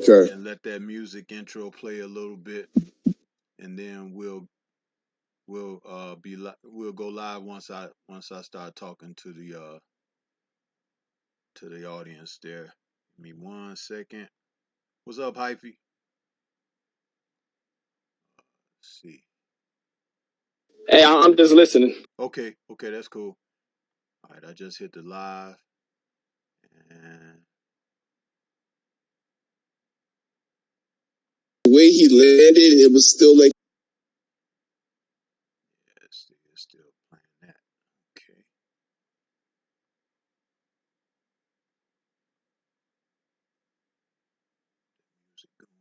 Okay. and let that music intro play a little bit, and then we'll go live once I start talking to the audience there. Give me 1 second. What's up, Hyphy? Let's see. Hey, I'm just listening. Okay, okay, that's cool. All right, I just hit the live, and The way he landed, it was still like. yeah, it's still playing that. Okay. Music going.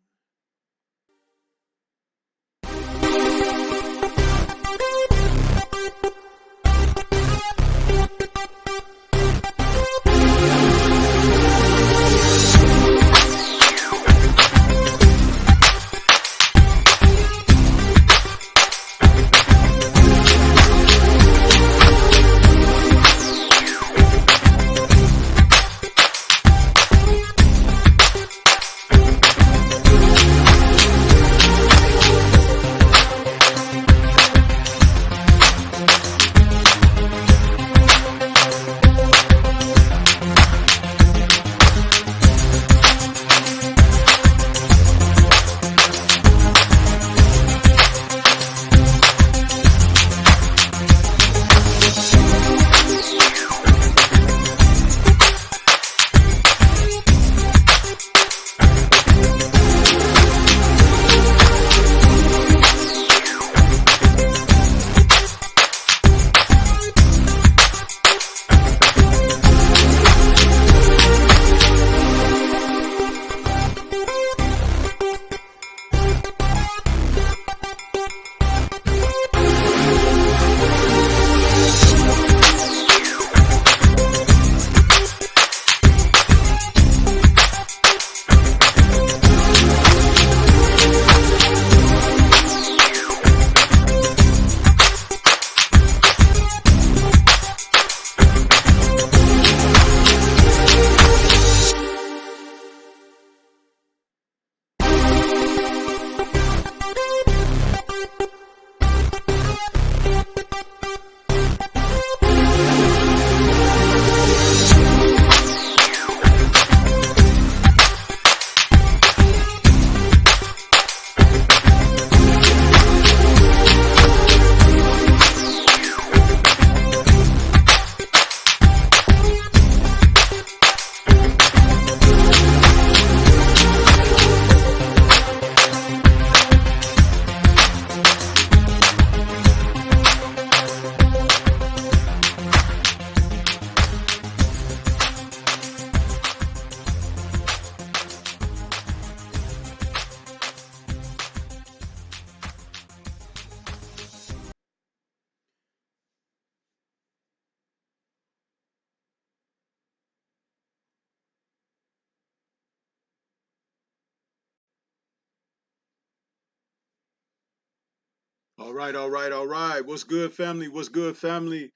All right, all right, all right. What's good, family? What's good, family?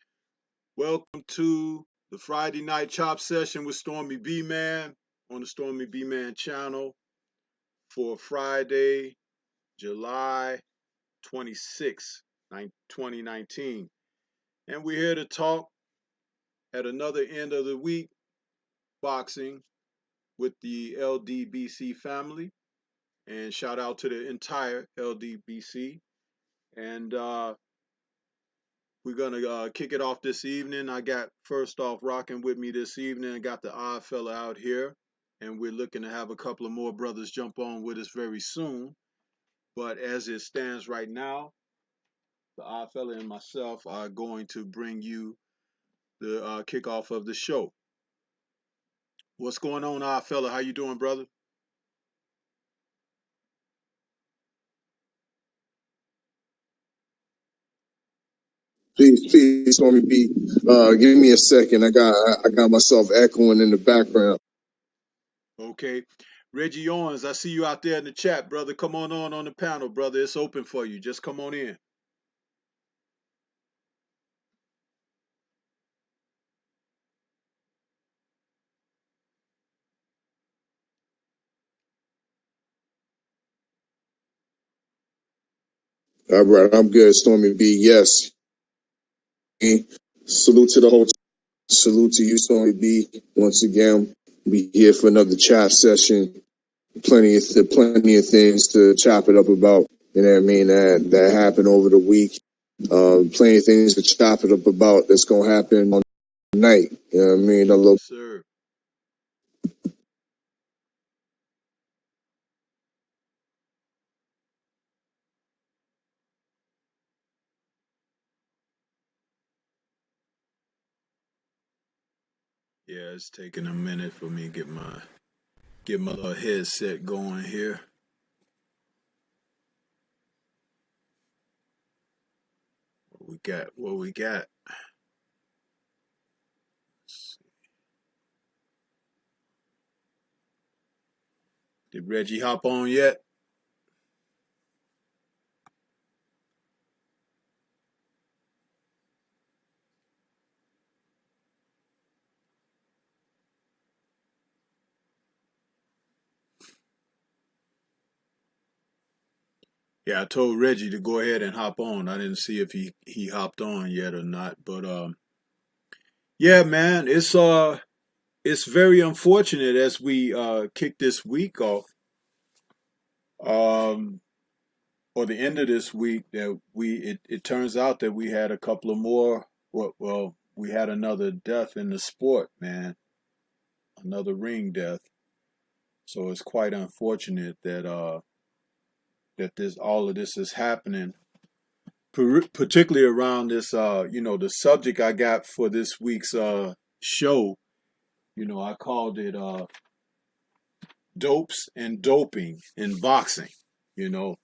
Welcome to the Friday night chop session with Stormy B Man on the Stormy B Man channel for Friday, July 26, 2019. And we're here to talk at another end of the week boxing with the LDBC family. And shout out to the entire LDBC. And we're gonna kick it off this evening. I got first off rocking with me this evening. I got the odd fella out here, and we're looking to have a couple of more brothers jump on with us very soon. But as it stands right now, the odd fella and myself are going to bring you the kickoff of the show. What's going on, odd fella? How you doing, brother? Peace, Stormy B. Give me a second. I got myself echoing in the background. Okay. Reggie Owens, I see you out there in the chat, brother. Come on the panel, brother. It's open for you. Just come on in. All right, I'm good, Stormy B. Yes. Salute to the whole. Salute to you, Stormy B. Once again, we here for another chat session. Plenty of things to chop it up about. You know what I mean? That happened over the week. Plenty of things to chop it up about. That's gonna happen on tonight. You know what I mean? A little. Yes, sir. Yeah, it's taking a minute for me to get my little headset going here. What we got. Did Reggie hop on yet? Yeah, I told Reggie to go ahead and hop on. I didn't see if he hopped on yet or not, but yeah, man, it's very unfortunate as we kick this week off, um, or the end of this week that it turns out that we had a couple of more. Well, we had another death in the sport, man, another ring death. So it's quite unfortunate that this all of this is happening, particularly around this the subject I got for this week's show. I called it dopes and doping in boxing. You know,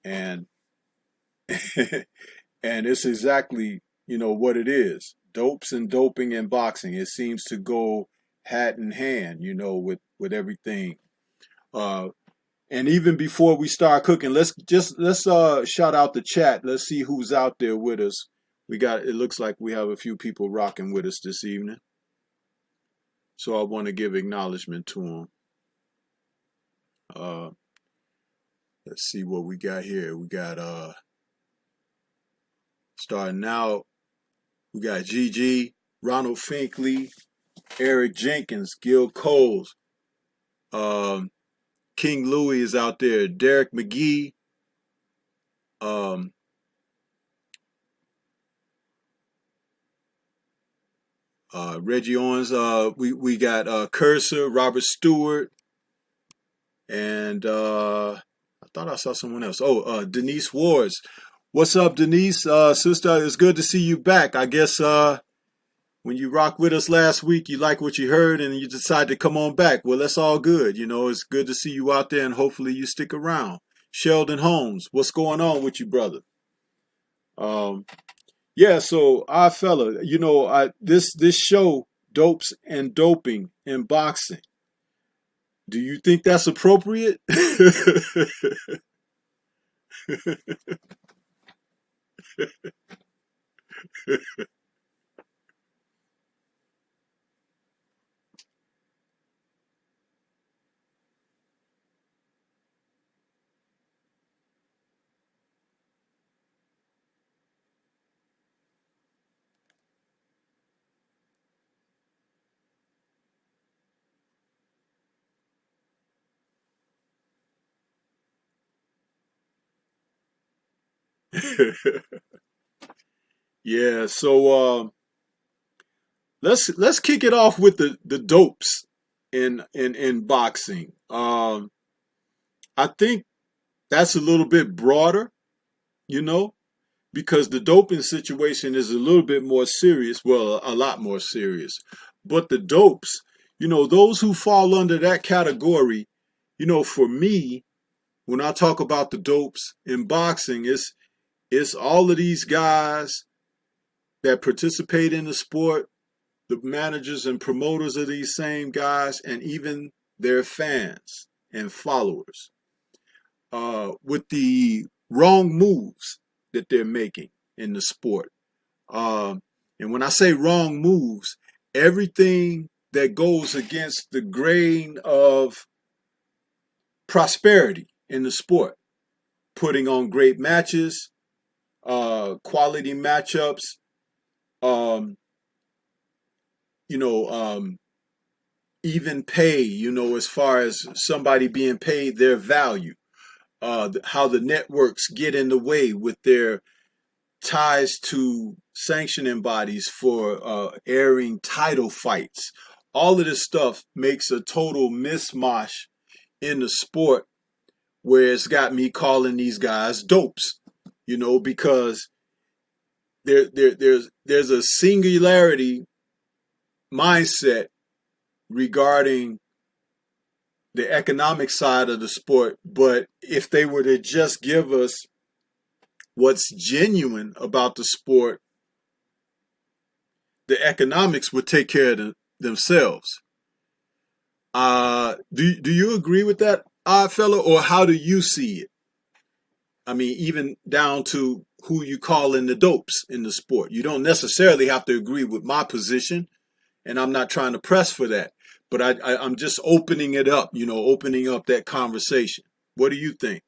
and and it's exactly what it is. Dopes and doping in boxing. It seems to go hat in hand. With everything. Uh, And even before we start cooking, let's shout out the chat. Let's see who's out there with us. It looks like we have a few people rocking with us this evening. So I want to give acknowledgement to them. Let's see what we got here. We got starting out, we got GG, Ronald Finkley, Eric Jenkins, Gil Coles, King Louis is out there, Derek McGee, Reggie Owens, we got Cursor, Robert Stewart, and I thought I saw someone else. Oh, Denise Wards. What's up, Denise? Sister, it's good to see you back. I guess when you rocked with us last week, you like what you heard and you decided to come on back. Well, that's all good. It's good to see you out there and hopefully you stick around. Sheldon Holmes, what's going on with you, brother? Yeah, so our fella, this show, Dopes and Doping in Boxing. Do you think that's appropriate? Yeah, so let's kick it off with the dopes in boxing. I think that's a little bit broader, you know, because the doping situation is a little bit more serious. Well, a lot more serious. But the dopes, those who fall under that category, for me, when I talk about the dopes in boxing, it's all of these guys that participate in the sport, the managers and promoters of these same guys, and even their fans and followers, with the wrong moves that they're making in the sport. And when I say wrong moves, everything that goes against the grain of prosperity in the sport, putting on great matches, quality matchups, um, you know, even pay, as far as somebody being paid their value, how the networks get in the way with their ties to sanctioning bodies for airing title fights. All of this stuff makes a total mishmash in the sport, where it's got me calling these guys dopes, because there's a singularity mindset regarding the economic side of the sport. But if they were to just give us what's genuine about the sport, the economics would take care of themselves. Do you agree with that, odd fellow, or how do you see it? I mean, even down to who you call in the dopes in the sport. You don't necessarily have to agree with my position, and I'm not trying to press for that. But I'm just opening it up, opening up that conversation. What do you think?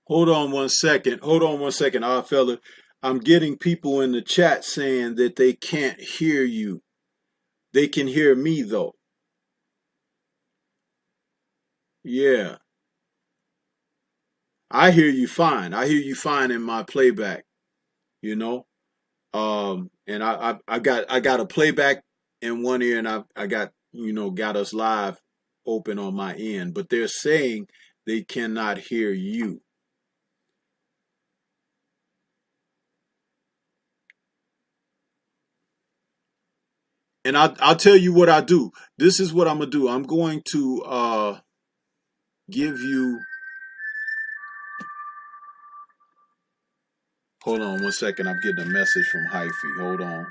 Hold on one second. Hold on one second, odd fella. I'm getting people in the chat saying that they can't hear you. They can hear me though. Yeah. I hear you fine. I hear you fine in my playback, you know. And I got a playback in one ear, and I got got us live open on my end, but they're saying they cannot hear you. And I'll tell you what I do. This is what I'm gonna do. I'm going to give you. Hold on one second. I'm getting a message from Hyphy. Hold on.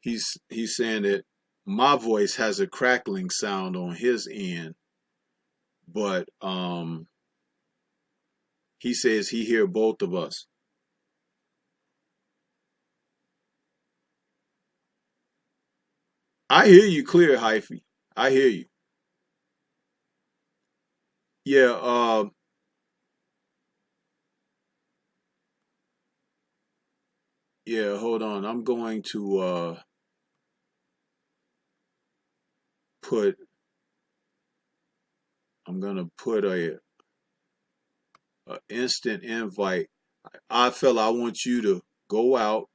He's saying that my voice has a crackling sound on his end, but he says he hear both of us. I hear you clear, Hyphy. I hear you. Yeah. Yeah. Hold on. I'm going to put. I'm gonna put a instant invite. I feel I want you to go out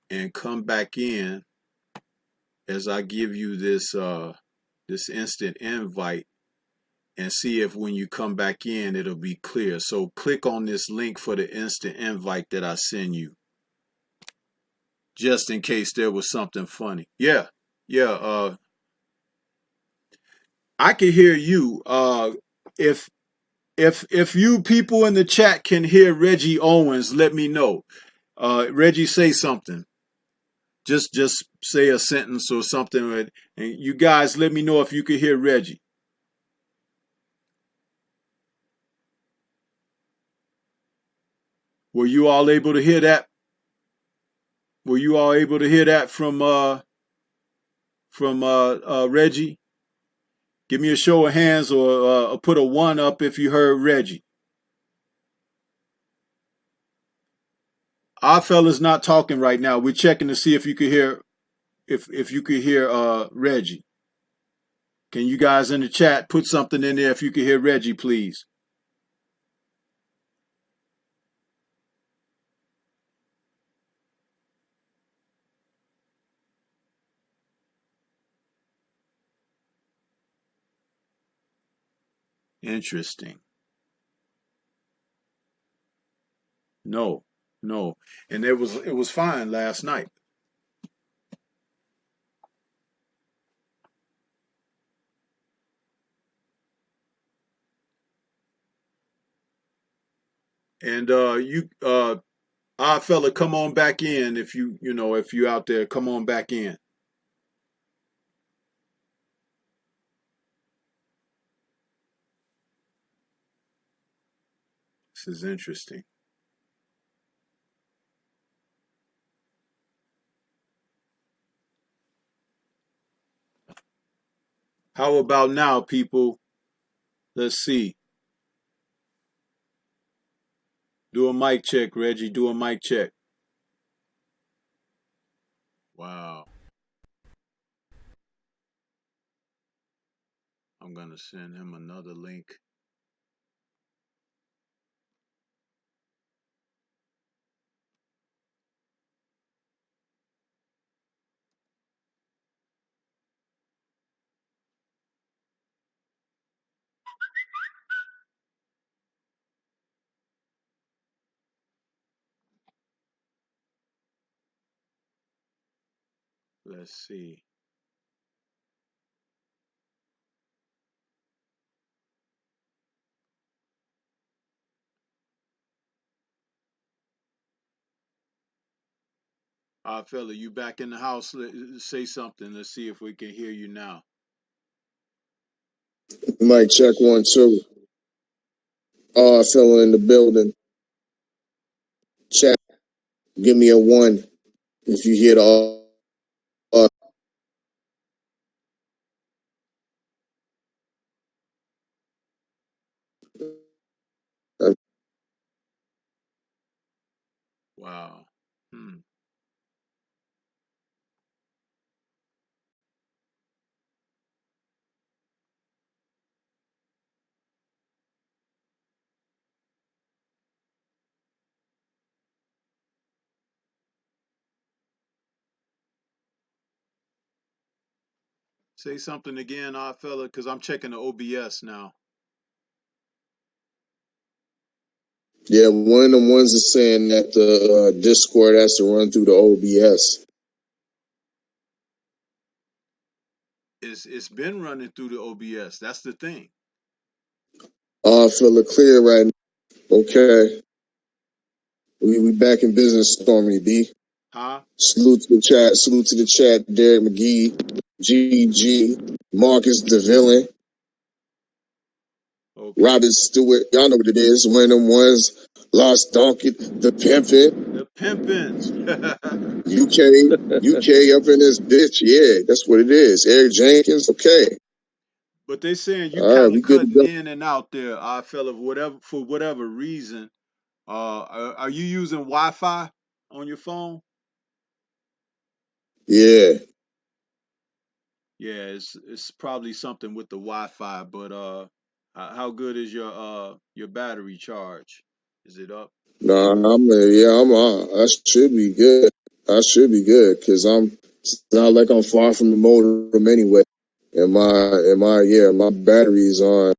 and come back in as I give you this instant invite, and see if when you come back in it'll be clear. So click on this link for the instant invite that I send you, just in case there was something funny. Yeah, yeah. I can hear you. If if you people in the chat can hear Reggie Owens, let me know. Reggie, say something. Just say a sentence or something, and you guys let me know if you can hear Reggie. Were you all able to hear that? Were you all able to hear that from Reggie? Give me a show of hands or put a 1 up if you heard Reggie. Our fella's not talking right now. We're checking to see if you could hear if you could hear Reggie. Can you guys in the chat put something in there if you could hear Reggie, please? Interesting. No, no. And it was fine last night. And our fella, come on back in if if you out there, come on back in. This is interesting. How about now, people? Let's see. Do a mic check, Reggie. Do a mic check. Wow. I'm going to send him another link. Let's see. Fella, you back in the house? Say something. Let's see if we can hear you now. Mic check 1 2. Fella in the building. Chat. Give me a 1 if you hear the. Wow. Say something again, fella, because I'm checking the OBS now. Yeah, one of the ones is saying that the Discord has to run through the OBS. It's been running through the OBS. That's the thing. Fella clear right now. Okay. We back in business, Stormy B. Huh? Salute to the chat. Salute to the chat. Derek McGee, GG, Marcus the villain, Okay. Robert Stewart. Y'all know what it is. One of them ones. Lost Donkey, the pimpin'. The pimpin'. UK up in this bitch. Yeah, that's what it is. Eric Jenkins. Okay. But they saying you All right, kind of we good to cutting go. in and out there, fella, for whatever reason. Are you using Wi-Fi on your phone? Yeah. Yeah, it's probably something with the Wi-Fi. But how good is your battery charge? Is it up? Nah, I should be good. I should be good because it's not like I'm far from the modem anyway. And my battery is on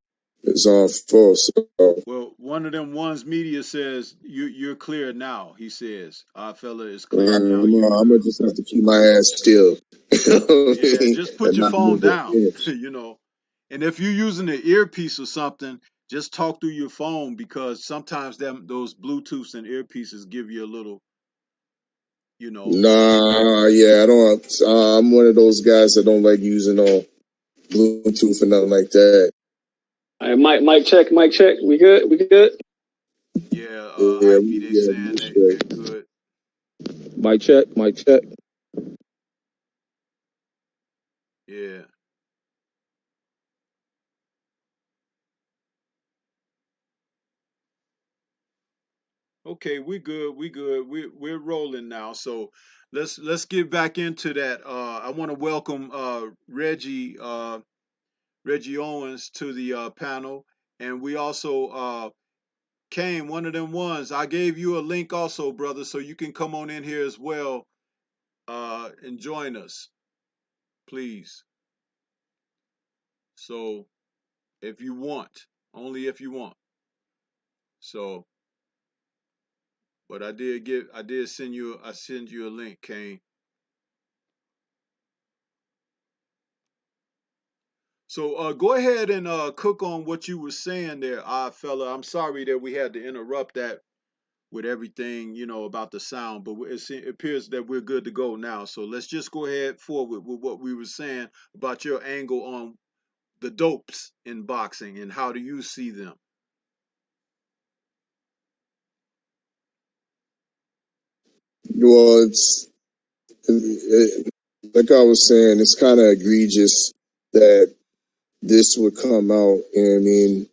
full. So Well, one of them ones media says you're clear now. He says our fella is clear now. I'm gonna just have to keep my ass still. Yeah, just put And your not phone move down, it. you know. And if you're using an earpiece or something, just talk through your phone because sometimes those Bluetooths and earpieces give you a little, you know. Nah, yeah, I don't. I'm one of those guys that don't like using no Bluetooth or nothing like that. All right, mic check, mic check. We good? We good? Yeah, Yeah, IP, they saying they're good. Mic check, mic check. Yeah. Okay, we good. We good. We're rolling now. So let's get back into that. I want to welcome Reggie Owens to the panel, and we also Kane, one of them ones. I gave you a link also, brother, so you can come on in here as well and join us, please. So if you want, only if you want. So, but I did send you a link, Kane. So go ahead and cook on what you were saying there, fella. I'm sorry that we had to interrupt that with everything, about the sound, but it appears that we're good to go now. So let's just go ahead forward with what we were saying about your angle on the dopes in boxing and how do you see them? well, like I was saying, it's kind of egregious that this would come out. I mean,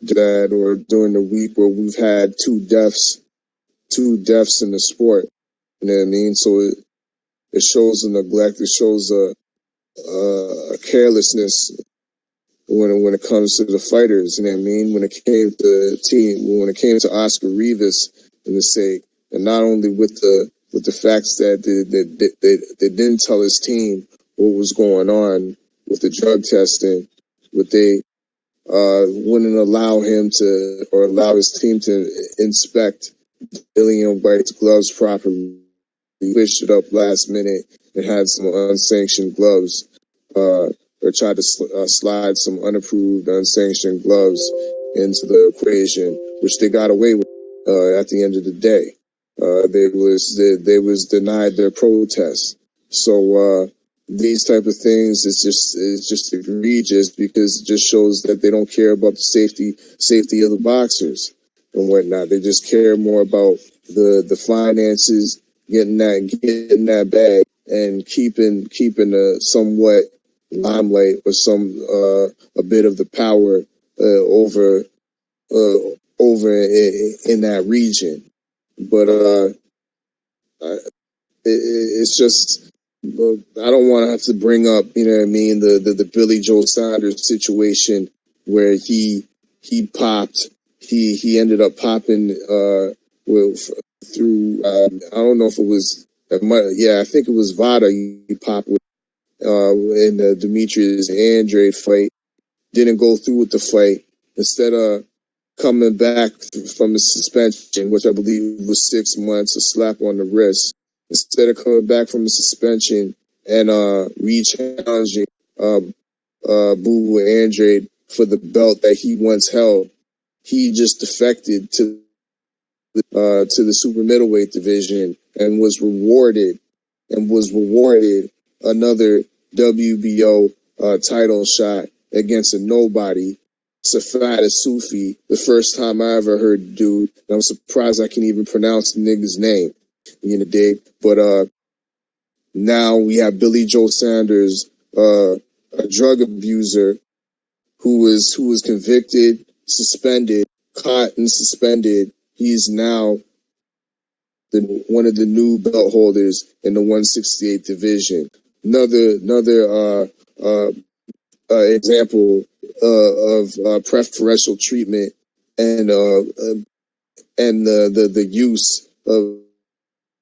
that or during the week where we've had two deaths in the sport. You know what I mean? So it shows a neglect. It shows a carelessness when it comes to the fighters. You know what I mean? When it came to Oscar Rivas and the sake, and not only with the facts that they didn't tell his team what was going on with the drug testing, but they wouldn't allow him to or allow his team to inspect Dillian White's gloves properly. He switched it up last minute and had some unsanctioned gloves, or tried to slide some unapproved, unsanctioned gloves into the equation, which they got away with at the end of the day. They was denied their protest. So these type of things is just egregious because it just shows that they don't care about the safety of the boxers and whatnot. They just care more about the finances, getting that bag, and keeping a somewhat limelight or a bit of the power over in that region. But it's just I don't want to have to bring up, you know what I mean, the Billy Joe Saunders situation where he popped he ended up popping with through I don't know if it was I think it was Vada he popped with in the Demetrius Andrade fight. Didn't go through with the fight. Instead of coming back from the suspension, which I believe was 6 months, a slap on the wrist. Instead of coming back from the suspension and re-challenging Boo Andrade for the belt that he once held, he just defected to the super middleweight division and was rewarded another WBO title shot against a nobody, Safada Sufi. The first time I ever heard the dude, and I'm surprised I can even pronounce the nigga's name. You know, dig. But now we have Billy Joe Sanders, a drug abuser who was convicted, suspended, caught and suspended. He's now one of the new belt holders in the 168 division. Another example of preferential treatment and the use of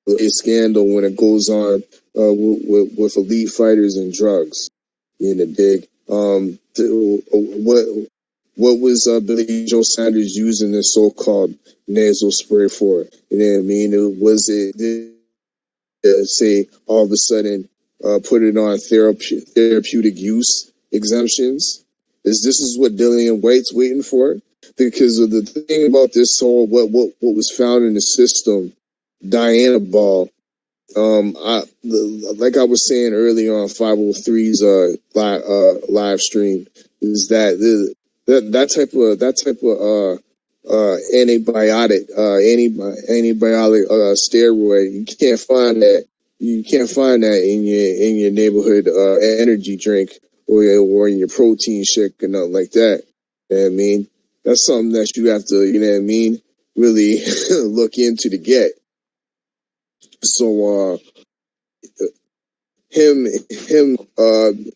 a scandal when it goes on with elite fighters and drugs. You know, dig. What was Billy Joe Sanders using this so-called nasal spray for? You know what I mean? Was it say all of a sudden put it on therapeutic use exemptions? This is what Dillian White's waiting for? Because of the thing about this whole what was found in the system, Diana Ball. Like I was saying earlier on 503's live stream, is that antibiotic steroid, you can't find that in your neighborhood energy drink or in your protein shake or nothing like that. You know what I mean? That's something that you have to, you know what I mean, really look into to get. So him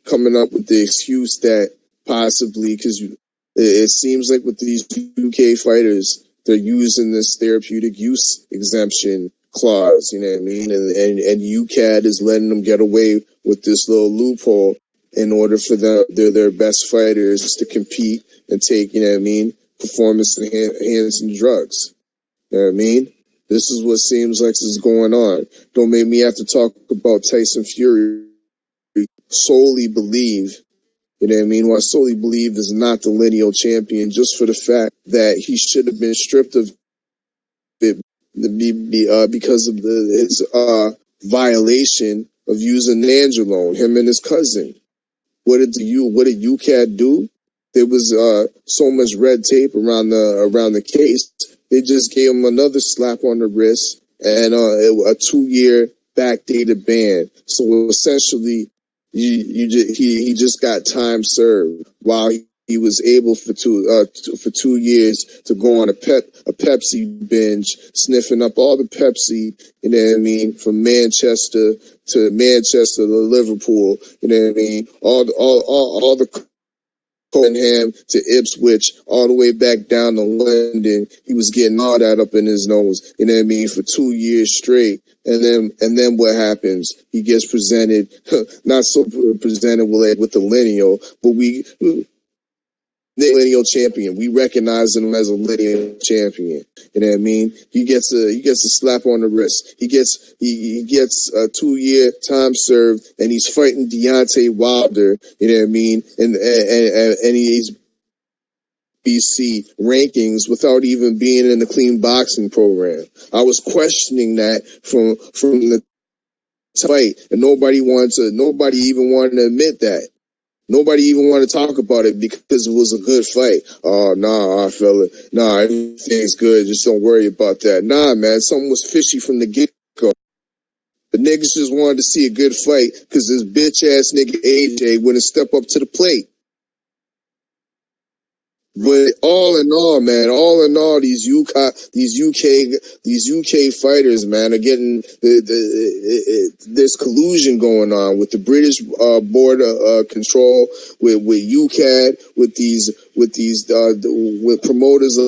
coming up with the excuse that possibly, because it seems like with these UK fighters, they're using this therapeutic use exemption clause, you know what I mean? And UCAD is letting them get away with this little loophole in order for their best fighters to compete and take, you know what I mean, performance enhancing drugs. You know what I mean? This is what seems like is going on. Don't make me have to talk about Tyson Fury. Solely believe, you know what I mean? Who I solely believe is not the lineal champion, just for the fact that he should have been stripped of it because of his violation of using Nandrolone, him and his cousin. What did UCAD do? There was so much red tape around the case. They just gave him another slap on the wrist and a 2-year backdated ban. So essentially, he just got time served while he was able for 2 years to go on a Pepsi binge, sniffing up all the Pepsi, you know what I mean, from Manchester to Liverpool, you know what I mean, all the Copenhagen to Ipswich, all the way back down to London. He was getting all that up in his nose, you know what I mean, for 2 years straight. And then what happens? He gets presented, not so presented with the lineal, but the lineal champion. We recognize him as a lineal champion. You know what I mean? He gets a slap on the wrist. He gets a 2-year time served, and he's fighting Deontay Wilder. You know what I mean? And he's BC rankings without even being in the clean boxing program. I was questioning that from the fight, and nobody even wanted to admit that. Nobody even wanted to talk about it because it was a good fight. Oh, nah, I feel it. Nah, everything's good. Just don't worry about that. Nah, man, something was fishy from the get-go. The niggas just wanted to see a good fight because this bitch-ass nigga AJ wouldn't step up to the plate. But all in all, man, these UK fighters, man, are getting there's collusion going on with the British border control, with UCAD, with promoters.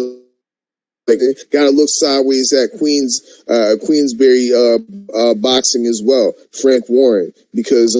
Like, gotta look sideways at Queensberry boxing as well, Frank Warren, because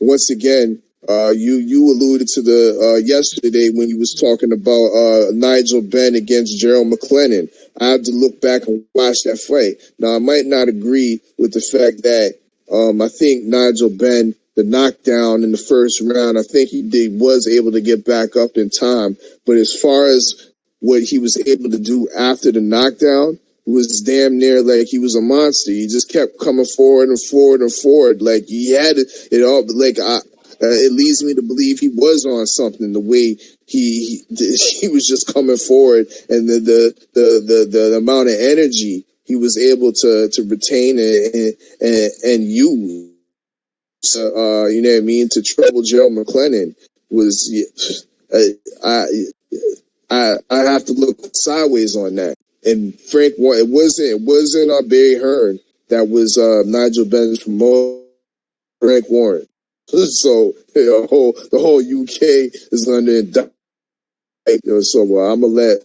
once again, you alluded to the yesterday when you was talking about Nigel Benn against Gerald McLennan. I have to look back and watch that fight. Now, I might not agree with the fact that I think Nigel Benn, the knockdown in the first round, I think was able to get back up in time. But as far as what he was able to do after the knockdown was damn near like he was a monster. He just kept coming forward and forward and forward. Like he had it all. Like it leads me to believe he was on something. The way he was just coming forward, and the amount of energy he was able to retain and use. You know what I mean, to trouble Gerald McLennan was. I have to look sideways on that. And Frank Warren, it wasn't Barry Hearn that was Nigel Benn's promoter. Frank Warren. So the whole UK is under indictment. So I'm gonna let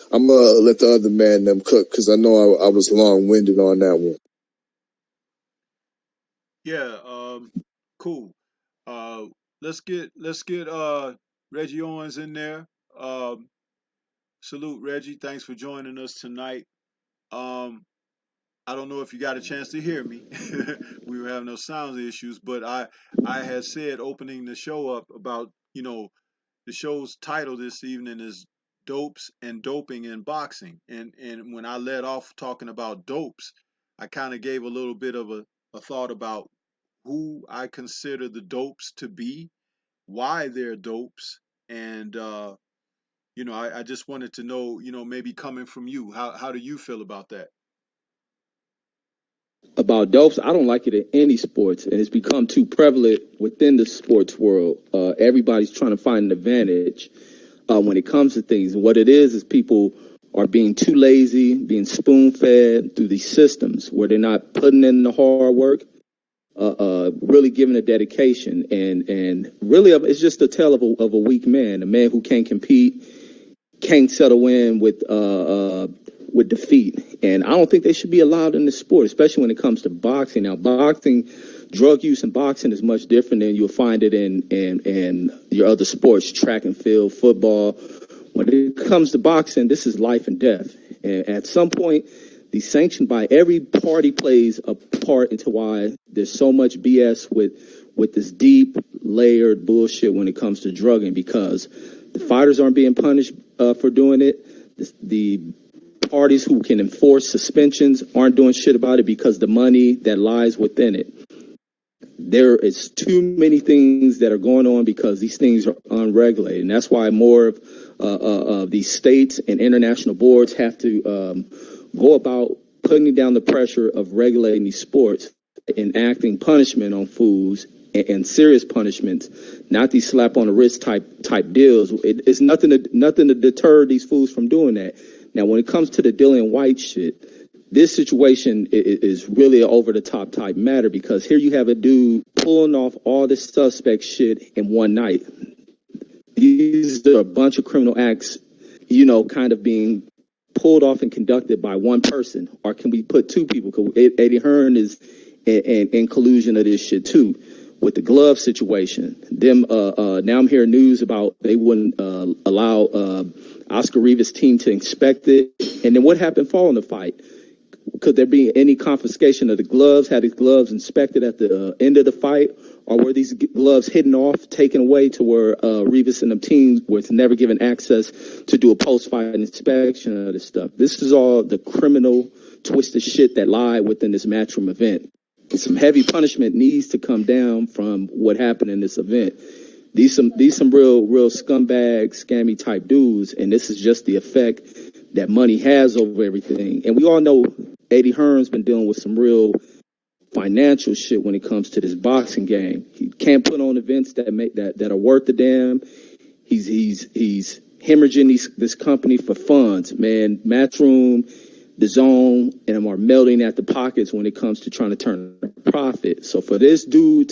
the other man them cook, because I know I was long winded on that one. Yeah, cool. Let's get Reggie Owens in there. Salute Reggie. Thanks for joining us tonight. Um, I don't know if you got a chance to hear me. We were having no sound issues, but I had said opening the show up about, The show's title this evening is Dopes and Doping in Boxing. And when I led off talking about dopes, I kind of gave a little bit of a thought about who I consider the dopes to be, why they're dopes, and I just wanted to know, maybe coming from you, how do you feel about that? About dopes, I don't like it in any sports, and it's become too prevalent within the sports world. Everybody's trying to find an advantage when it comes to things. And what it is people are being too lazy, being spoon-fed through these systems where they're not putting in the hard work, really giving a dedication, and really it's just a tale of a weak man, a man who can't compete, can't settle in with defeat. And I don't think they should be allowed in the sport, especially when it comes to boxing. Now, drug use in boxing is much different than you'll find it in your other sports, track and field, football. When it comes to boxing, this is life and death. And at some point, the sanction by every party plays a part into why there's so much BS with this deep layered bullshit when it comes to drugging, because the fighters aren't being punished for doing it. The parties who can enforce suspensions aren't doing shit about it because the money that lies within it. There is too many things that are going on because these things are unregulated, and that's why more of these states and international boards have to go about putting down the pressure of regulating these sports and acting punishment on fools and serious punishments, not these slap on the wrist type deals. It's nothing to deter these fools from doing that. Now, when it comes to the Dillian White shit, this situation is really an over-the-top type matter, because here you have a dude pulling off all this suspect shit in one night. These are a bunch of criminal acts, kind of being pulled off and conducted by one person. Or can we put two people? Because Eddie Hearn is in collusion of this shit too, with the glove situation. Now I'm hearing news about they wouldn't allow Oscar Rivas' team to inspect it. And then what happened following the fight? Could there be any confiscation of the gloves? Had the gloves inspected at the end of the fight? Or were these gloves hidden off, taken away to where Rivas and the team was never given access to do a post-fight inspection of this stuff? This is all the criminal, twisted shit that lie within this Matchroom event. And some heavy punishment needs to come down from what happened in this event. These some real scumbag, scammy type dudes, and this is just the effect that money has over everything. And we all know Eddie Hearn's been dealing with some real financial shit when it comes to this boxing game. He can't put on events that are worth the damn. He's hemorrhaging this company for funds, man. Matchroom, the Zone, and them are melting at the pockets when it comes to trying to turn a profit. So for this dude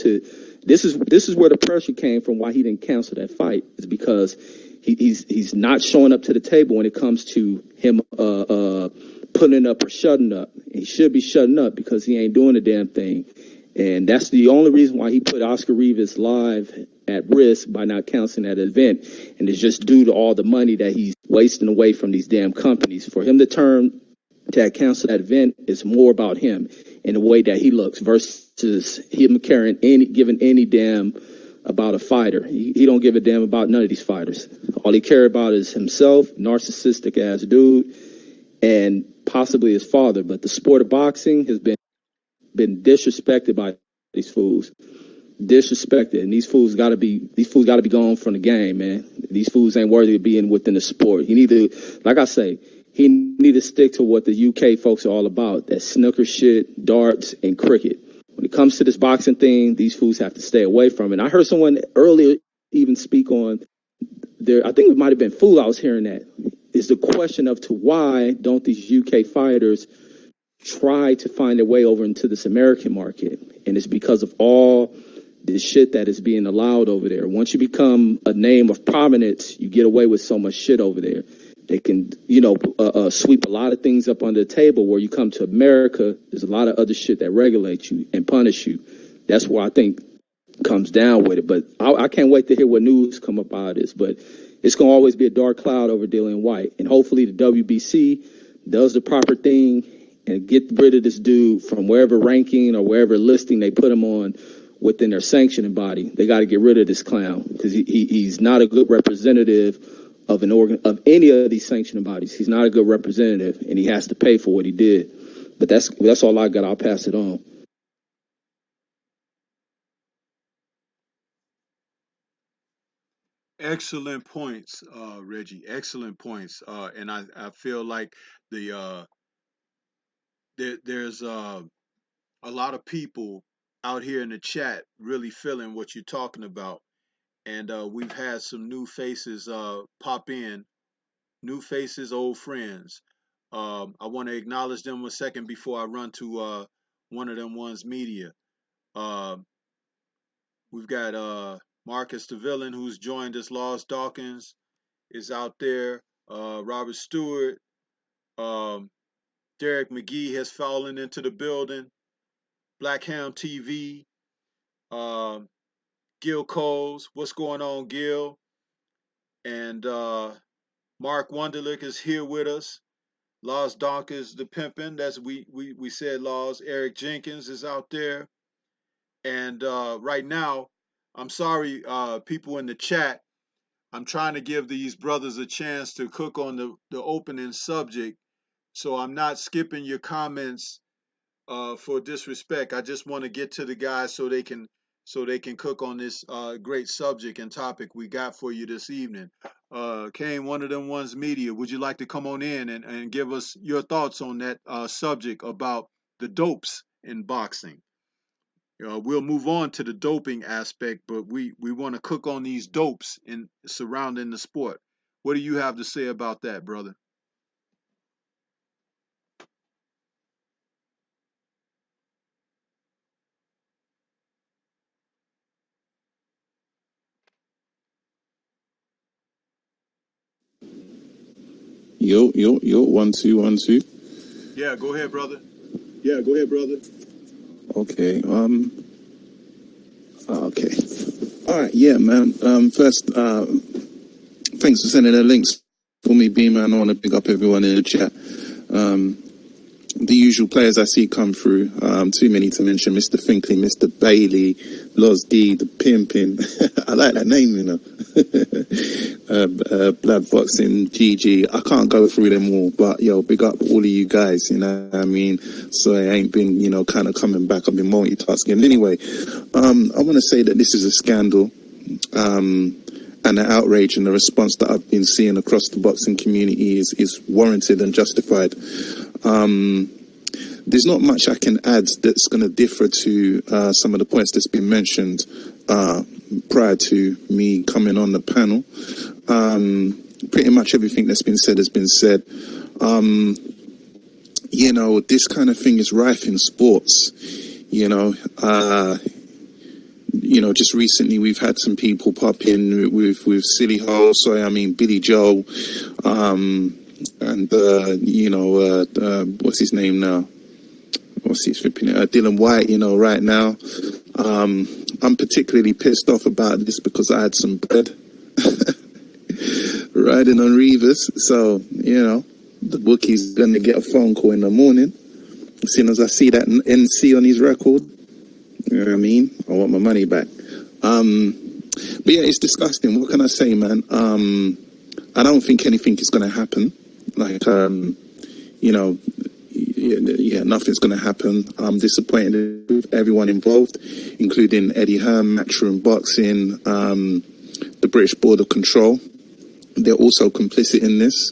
this is where the pressure came from, why he didn't cancel that fight, is because he's not showing up to the table when it comes to him putting up or shutting up. He should be shutting up because he ain't doing a damn thing. And that's the only reason why he put Oscar Rivas live at risk by not canceling that event. And it's just due to all the money that he's wasting away from these damn companies. For him to cancel that event is more about him and the way that he looks versus him giving any damn about a fighter. He don't give a damn about none of these fighters. All he cares about is himself, narcissistic ass dude, and possibly his father. But the sport of boxing has been disrespected by these fools. Disrespected, and these fools gotta be gone from the game, man. These fools ain't worthy of being within the sport. He need to stick to what the UK folks are all about. That snooker shit, darts, and cricket. When it comes to this boxing thing, these fools have to stay away from it. And I heard someone earlier even speak on there. I think it might have been Fool. I was hearing that is the question of to why don't these UK fighters try to find their way over into this American market? And it's because of all this shit that is being allowed over there. Once you become a name of prominence, you get away with so much shit over there. They can, sweep a lot of things up under the table. Where you come to America, there's a lot of other shit that regulates you and punish you. That's where I think comes down with it. But I can't wait to hear what news come up out of this. But it's going to always be a dark cloud over Dillian White. And hopefully the WBC does the proper thing and get rid of this dude from wherever ranking or wherever listing they put him on within their sanctioning body. They got to get rid of this clown because he's not a good representative of of any of these sanctioning bodies. He's not a good representative, and he has to pay for what he did. But that's all I got. I'll pass it on. Excellent points, Reggie. Excellent points. And I feel like there's a lot of people out here in the chat really feeling what you're talking about. And we've had some new faces pop in, new faces, old friends. I want to acknowledge them a second before I run to one of them ones media. Uh, we've got Marcus the Villain who's joined us. Lost Dawkins is out there. Robert Stewart. Um, Derek McGee has fallen into the building. Blackhound TV. Um, Gil Coles. What's going on, Gil? And Mark Wunderlich is here with us. Laws Donkers, the pimpin'. That's we said Laws. Eric Jenkins is out there. And right now, I'm sorry, people in the chat. I'm trying to give these brothers a chance to cook on the opening subject. So I'm not skipping your comments for disrespect. I just want to get to the guys so they can cook on this great subject and topic we got for you this evening. Kane, one of them ones media, would you like to come on in and give us your thoughts on that subject about the dopes in boxing? We'll move on to the doping aspect, but we want to cook on these dopes in surrounding the sport. What do you have to say about that, brother? Yo, 1 2 1 2. Yeah, go ahead, brother. Okay. Okay. All right. Yeah, man. First, thanks for sending the links for me, B-Man. I want to pick up everyone in the chat. The usual players I see come through. Too many to mention. Mr. Finkley, Mr. Bailey, Loz D, the Pimpin. I like that name, you know. Blood Boxing, GG. I can't go through them all, but yo, big up all of you guys, you know what I mean? So I ain't been, kind of coming back. I've been multitasking. Anyway, I want to say that this is a scandal, and the outrage and the response that I've been seeing across the boxing community is warranted and justified. There's not much I can add that's going to differ to some of the points that's been mentioned prior to me coming on the panel. Pretty much everything that's been said has been said. This kind of thing is rife in sports. Just recently we've had some people pop in with Silly Hole, Billy Joel, and what's his name now? Dylan White, right now. I'm particularly pissed off about this because I had some bread riding on Reavers. So, the bookie's going to get a phone call in the morning. As soon as I see that NC on his record, you know what I mean? I want my money back. But yeah, it's disgusting. What can I say, man? I don't think anything is going to happen. Nothing's going to happen. I'm disappointed with everyone involved, including Eddie Hearn, Matchroom Boxing, the British Board of Control. They're also complicit in this.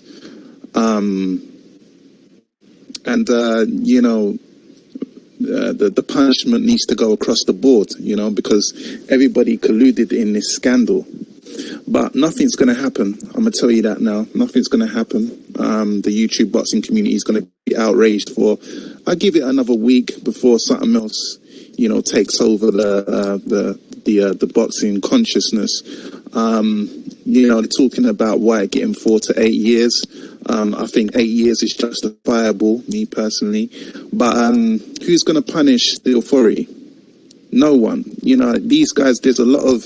The punishment needs to go across the board, because everybody colluded in this scandal. But nothing's going to happen. I'm going to tell you that now. Nothing's going to happen. The YouTube boxing community is going to be outraged I give it another week before something else, takes over the boxing consciousness. They're talking about White getting 4 to 8 years. I think 8 years is justifiable, me personally. But who's going to punish the authority? No one. These guys, there's a lot of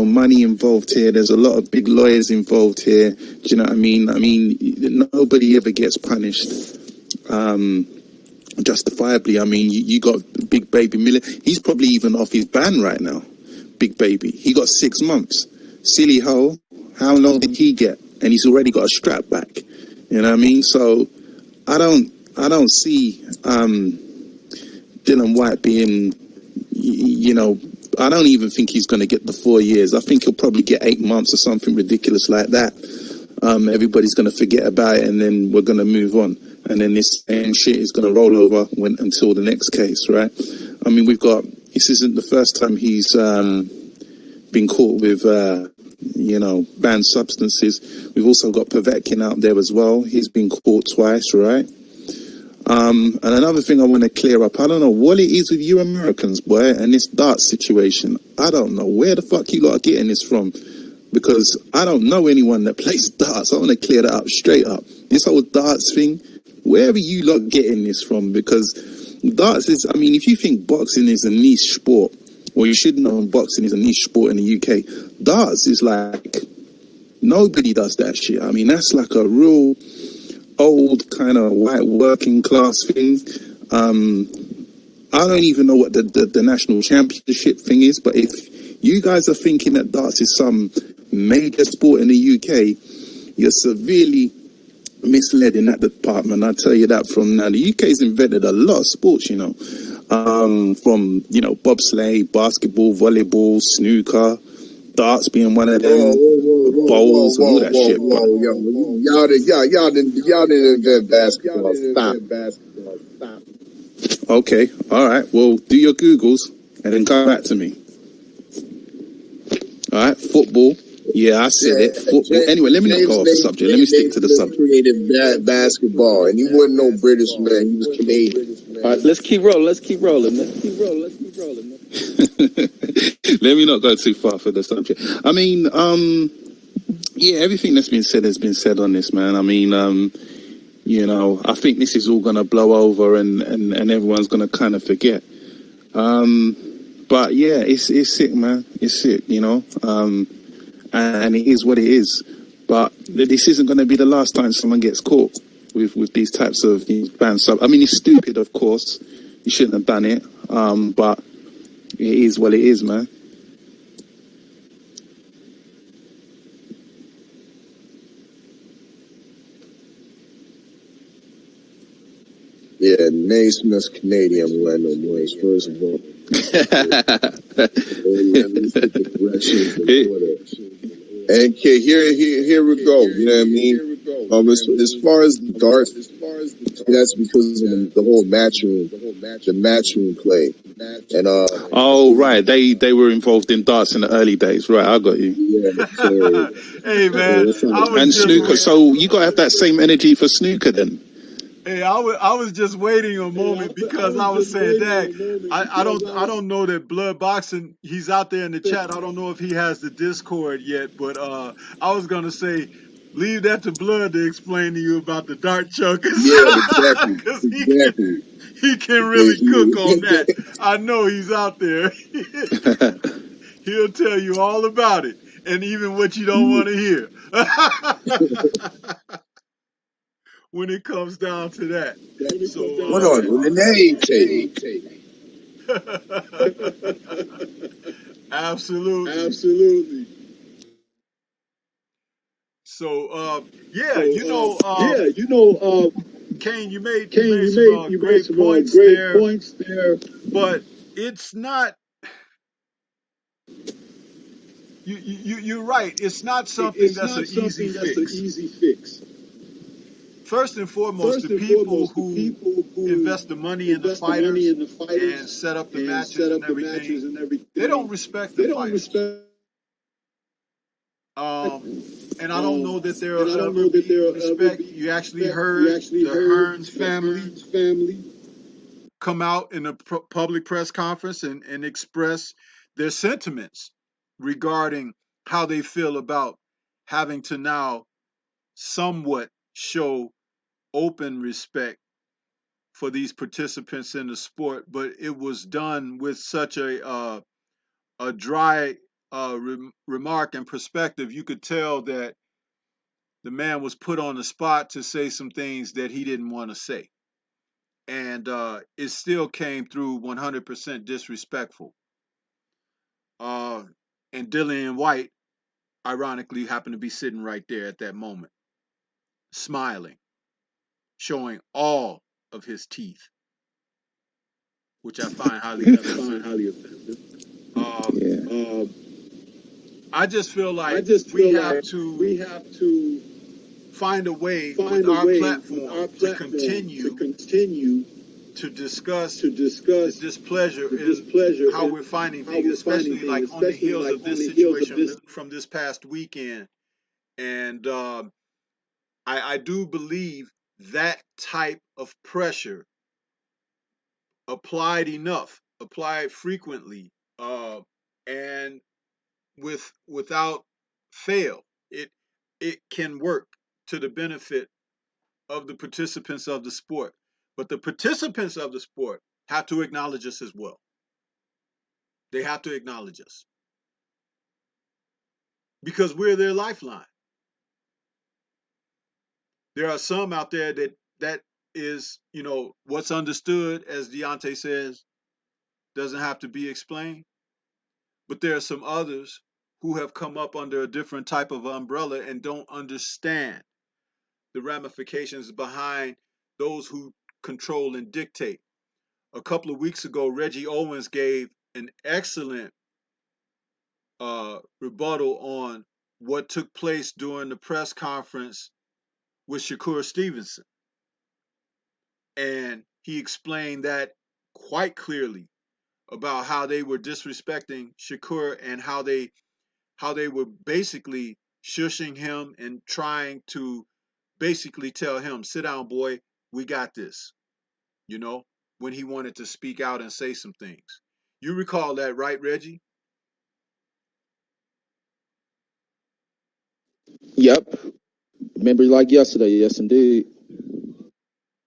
money involved here. There's a lot of big lawyers involved here. Do you know what I mean? Nobody ever gets punished. justifiably. I mean, you got Big Baby Miller. He's probably even off his ban right now. Big Baby. He got 6 months. Silly Ho, how long did he get? And he's already got a strap back. You know what I mean? So I don't see Dylan White being, I don't even think he's going to get the 4 years. I think he'll probably get 8 months or something ridiculous like that. Everybody's going to forget about it, and then we're going to move on. And then this same shit is going to roll over until the next case, right? I mean, this isn't the first time he's been caught with, banned substances. We've also got Povetkin out there as well. He's been caught twice, right? And another thing I want to clear up, I don't know what it is with you Americans, boy, and this darts situation. I don't know where the fuck you lot are getting this from, because I don't know anyone that plays darts. I want to clear that up straight up. This whole darts thing, where are you lot getting this from? Because darts is, I mean, if you think boxing is a niche sport, or you should know boxing is a niche sport in the UK, darts is like, nobody does that shit. I mean, that's like a real old kind of white working class thing. I don't even know what the national championship thing is, but if you guys are thinking that darts is some major sport in the UK, you're severely misled in that department. I tell you that from now. The UK's invented a lot of sports, from bobsleigh, basketball, volleyball, snooker, darts being one of them, bowls, and all that shit. Y'all didn't invent basketball. Stop. Okay, all right. Well, do your Googles and then come back to me. All right, football. Yeah, I said it. Football. Anyway, let me not go off the subject. Let me stick to the subject. Created basketball, and he wasn't no British man. He was Canadian. All right, let's keep rolling. Let me not go too far for the subject. I mean, everything that's been said has been said on this, man. I mean, I think this is all going to blow over and everyone's going to kind of forget. But yeah, it's sick, man. It's sick, and it is what it is. But this isn't going to be the last time someone gets caught with these types of banned sub. I mean, it's stupid, of course. You shouldn't have done it. But it is what it is, man. Yeah, Naismith's Canadian Orlando Boys, first of all. And here we go. You know what I mean? As far as the darts, that's because of the whole matchroom play. And oh right, they were involved in darts in the early days, right? I got you. Yeah. So, hey man, and snooker. So you gotta have that same energy for snooker then. Hey, I was just waiting a moment because I was saying, Dad, I don't know that Blood Boxing, he's out there in the chat. I don't know if he has the Discord yet, but I was gonna say, leave that to Blood to explain to you about the dart chuckers. Yeah, exactly. He can really cook on that. I know he's out there. He'll tell you all about it, and even what you don't want to hear. When it comes down to that. So, what on the name tape? Absolutely. So, Kane, you made some great points there. But it's not. You're right. It's not something that's an easy fix. First and foremost, the people who invest the money in the fighters and set up the matches and everything, they don't respect the fighters. And I don't know that there will ever be respect. You actually heard the Hearns family come out in a public press conference and express their sentiments regarding how they feel about having to now somewhat show open respect for these participants in the sport, but it was done with such a dry remark and perspective. You could tell that the man was put on the spot to say some things that he didn't want to say. and it still came through 100% disrespectful. And Dillian White, ironically, happened to be sitting right there at that moment, smiling, showing all of his teeth, which I find highly offensive. Yeah. I just feel I like just we feel have like to we have to find a way with find a our way with platform our to platform to continue continue to discuss to the discuss displeasure the in displeasure how in we're finding how things, we're finding especially like things, on the especially heels like of on this the heels of situation this. from this past weekend. And I do believe that type of pressure applied frequently, and without fail, it it can work to the benefit of the participants of the sport. But the participants of the sport have to acknowledge us as well. They have to acknowledge us because we're their lifeline. There are some out there that is, what's understood, as Deontay says, doesn't have to be explained. But there are some others who have come up under a different type of umbrella and don't understand the ramifications behind those who control and dictate. A couple of weeks ago, Reggie Owens gave an excellent rebuttal on what took place during the press conference with Shakur Stevenson. And he explained that quite clearly about how they were disrespecting Shakur and how they were basically shushing him and trying to basically tell him, sit down, boy, we got this, you know, when he wanted to speak out and say some things. You recall that, right, Reggie? Yep. Remember like yesterday. Yes, indeed.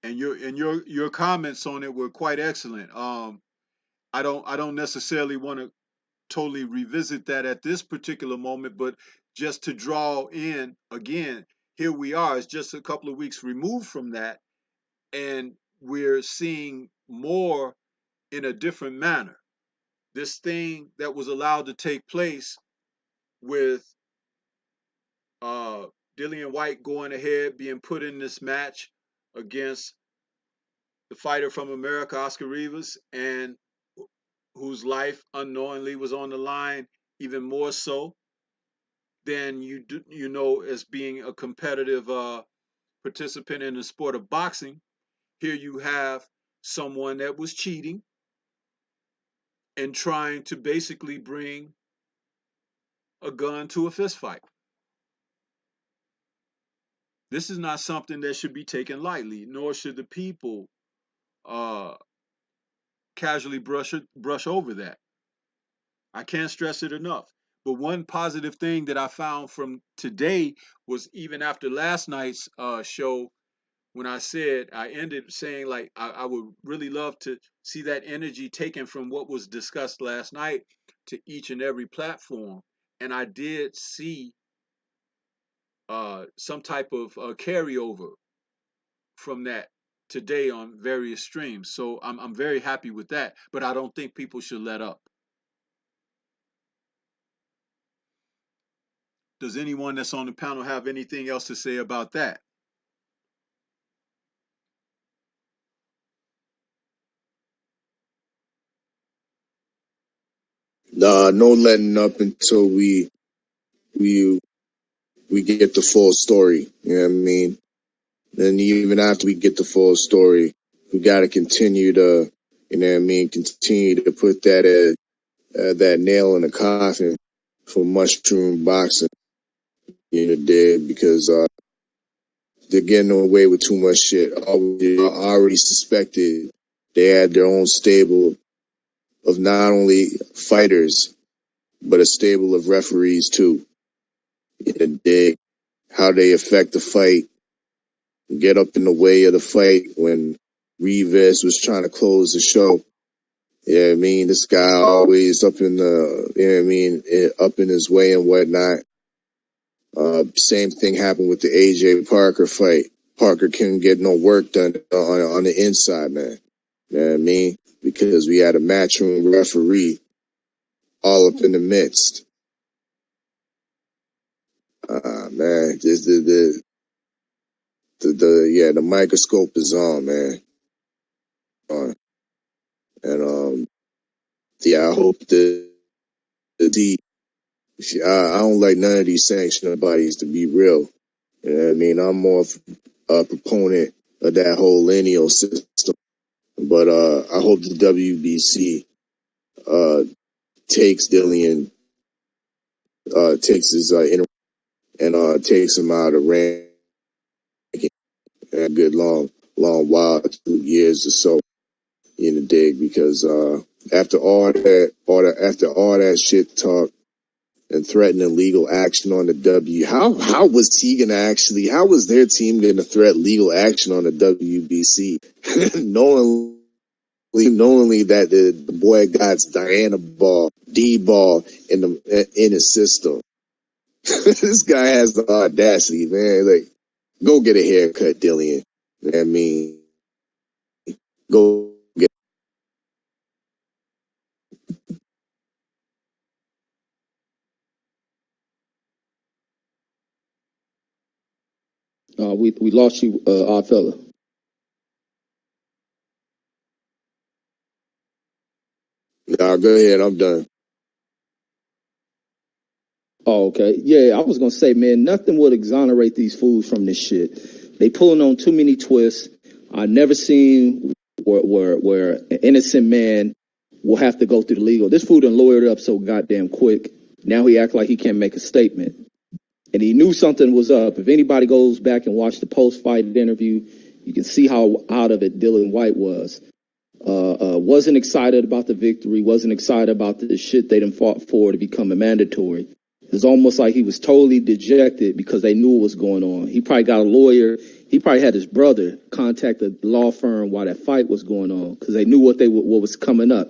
And your comments on it were quite excellent. I don't necessarily want to totally revisit that at this particular moment, but just to draw in again, here we are. It's just a couple of weeks removed from that, and we're seeing more in a different manner. This thing that was allowed to take place with uh, Dillian White going ahead, being put in this match against the fighter from America, Oscar Rivas, and whose life unknowingly was on the line, even more so than as being a competitive participant in the sport of boxing. Here you have someone that was cheating and trying to basically bring a gun to a fist fight. This is not something that should be taken lightly, nor should the people uh, casually brush over that. I can't stress it enough. But one positive thing that I found from today was even after last night's show, when I ended saying like I would really love to see that energy taken from what was discussed last night to each and every platform, and I did see some type of carryover from that today on various streams. So I'm very happy with that, but I don't think people should let up. Does anyone that's on the panel have anything else to say about that? No letting up until we we get the full story. You know what I mean? And even after we get the full story, we got to continue to, you know what I mean, continue to put that nail in the coffin for mushroom boxing. You know, because they're getting away with too much shit. I already suspected they had their own stable of not only fighters but a stable of referees too. You know, how they affect the fight, get up in the way of the fight when Rivas was trying to close the show. Yeah, I mean, this guy always up in the, you know what I mean, up in his way and whatnot. Same thing happened with the AJ Parker fight. Parker couldn't get no work done on the inside, man. You know what I mean? Because we had a matchroom referee all up in the midst. Man, just the microscope is on, man. And yeah, I hope the I don't like none of these sanctioned bodies, to be real. You know what I mean? I'm more a proponent of that whole lineal system. But I hope the WBC takes Dillian, takes his and takes him out of ranking a good long while, 2 years or so in the dig, because after after all that shit talk and threatening legal action on the how was he gonna actually, how was their team gonna threat legal action on the WBC knowingly that the boy got Diana ball, D ball in his system. This guy has the audacity, man. Like, go get a haircut, Dillian. I mean, go get. We lost you, odd fella. Nah, go ahead. I'm done. Oh, okay. Yeah, I was gonna say, man, nothing would exonerate these fools from this shit. They pulling on too many twists. I never seen where an innocent man will have to go through the legal. This fool done lawyered up so goddamn quick. Now he act like he can't make a statement. And he knew something was up. If anybody goes back and watch the post-fight interview, you can see how out of it Dylan White was. Wasn't excited about the victory, wasn't excited about the shit they done fought for to become a mandatory. It's almost like he was totally dejected because they knew what was going on. He probably got a lawyer. He probably had his brother contact the law firm while that fight was going on because they knew what was coming up.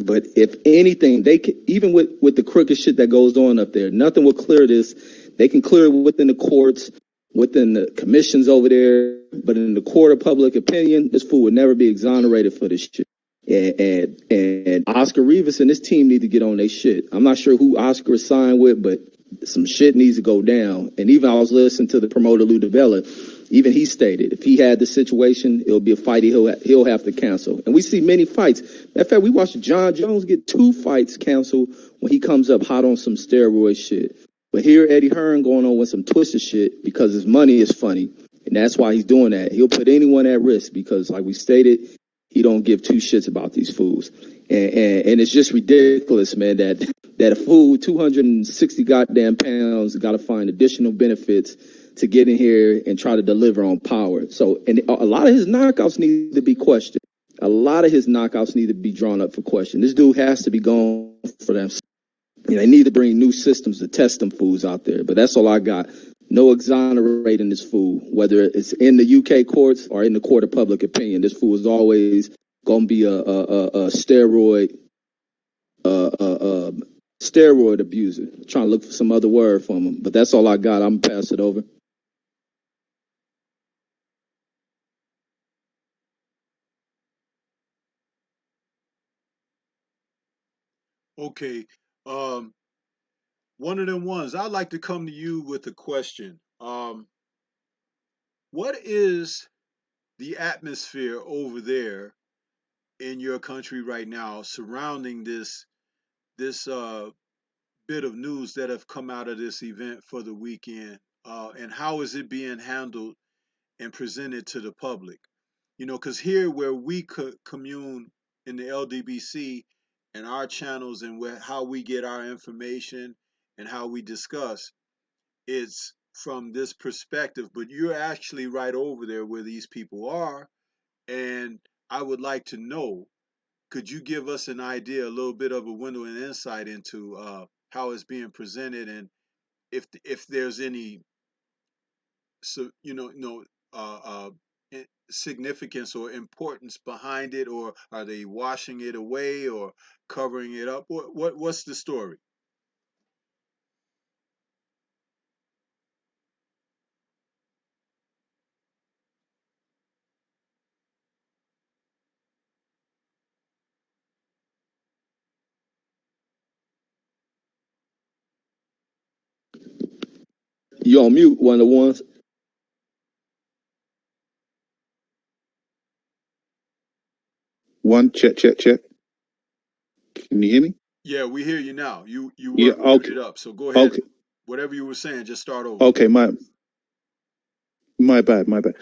But if anything, they could, even with the crooked shit that goes on up there, nothing will clear this. They can clear it within the courts, within the commissions over there. But in the court of public opinion, this fool would never be exonerated for this shit. And Oscar Rivas and his team need to get on their shit. I'm not sure who Oscar is signed with, but some shit needs to go down. And even I was listening to the promoter Lou DeVella. Even he stated if he had the situation, it'll be a fight he'll have to cancel. And we see many fights. In fact, we watched John Jones get 2 fights canceled when he comes up hot on some steroid shit. But here Eddie Hearn going on with some twisted shit because his money is funny. And that's why he's doing that. He'll put anyone at risk because, like we stated, he don't give 2 shits about these fools. And it's just ridiculous, man, that a fool with 260 goddamn pounds got to find additional benefits to get in here and try to deliver on power. So, and a lot of his knockouts need to be questioned. A lot of his knockouts need to be drawn up for question. This dude has to be gone for them. You know, they need to bring new systems to test them fools out there. But that's all I got. No exonerating this fool, whether it's in the UK courts or in the court of public opinion. This fool is always going to be a steroid abuser. I'm trying to look for some other word from him. But that's all I got. I'm going to pass it over. Okay. One of them ones. I'd like to come to you with a question. What is the atmosphere over there in your country right now surrounding this bit of news that have come out of this event for the weekend, and how is it being handled and presented to the public? You know, because here where we commune in the LDBC and our channels and how we get our information and how we discuss, it's from this perspective. But you're actually right over there where these people are, and I would like to know, could you give us an idea, a little bit of a window and insight into how it's being presented, and if there's any, so uh, uh, significance or importance behind it, or are they washing it away or covering it up? What's the story? You on mute, one of the ones. One, check, check, check. Can you hear me? Yeah, we hear you now. You Yeah, were okay, muted up, so go ahead. okay, Whatever you were saying, just start over. okay, my bad, my bad.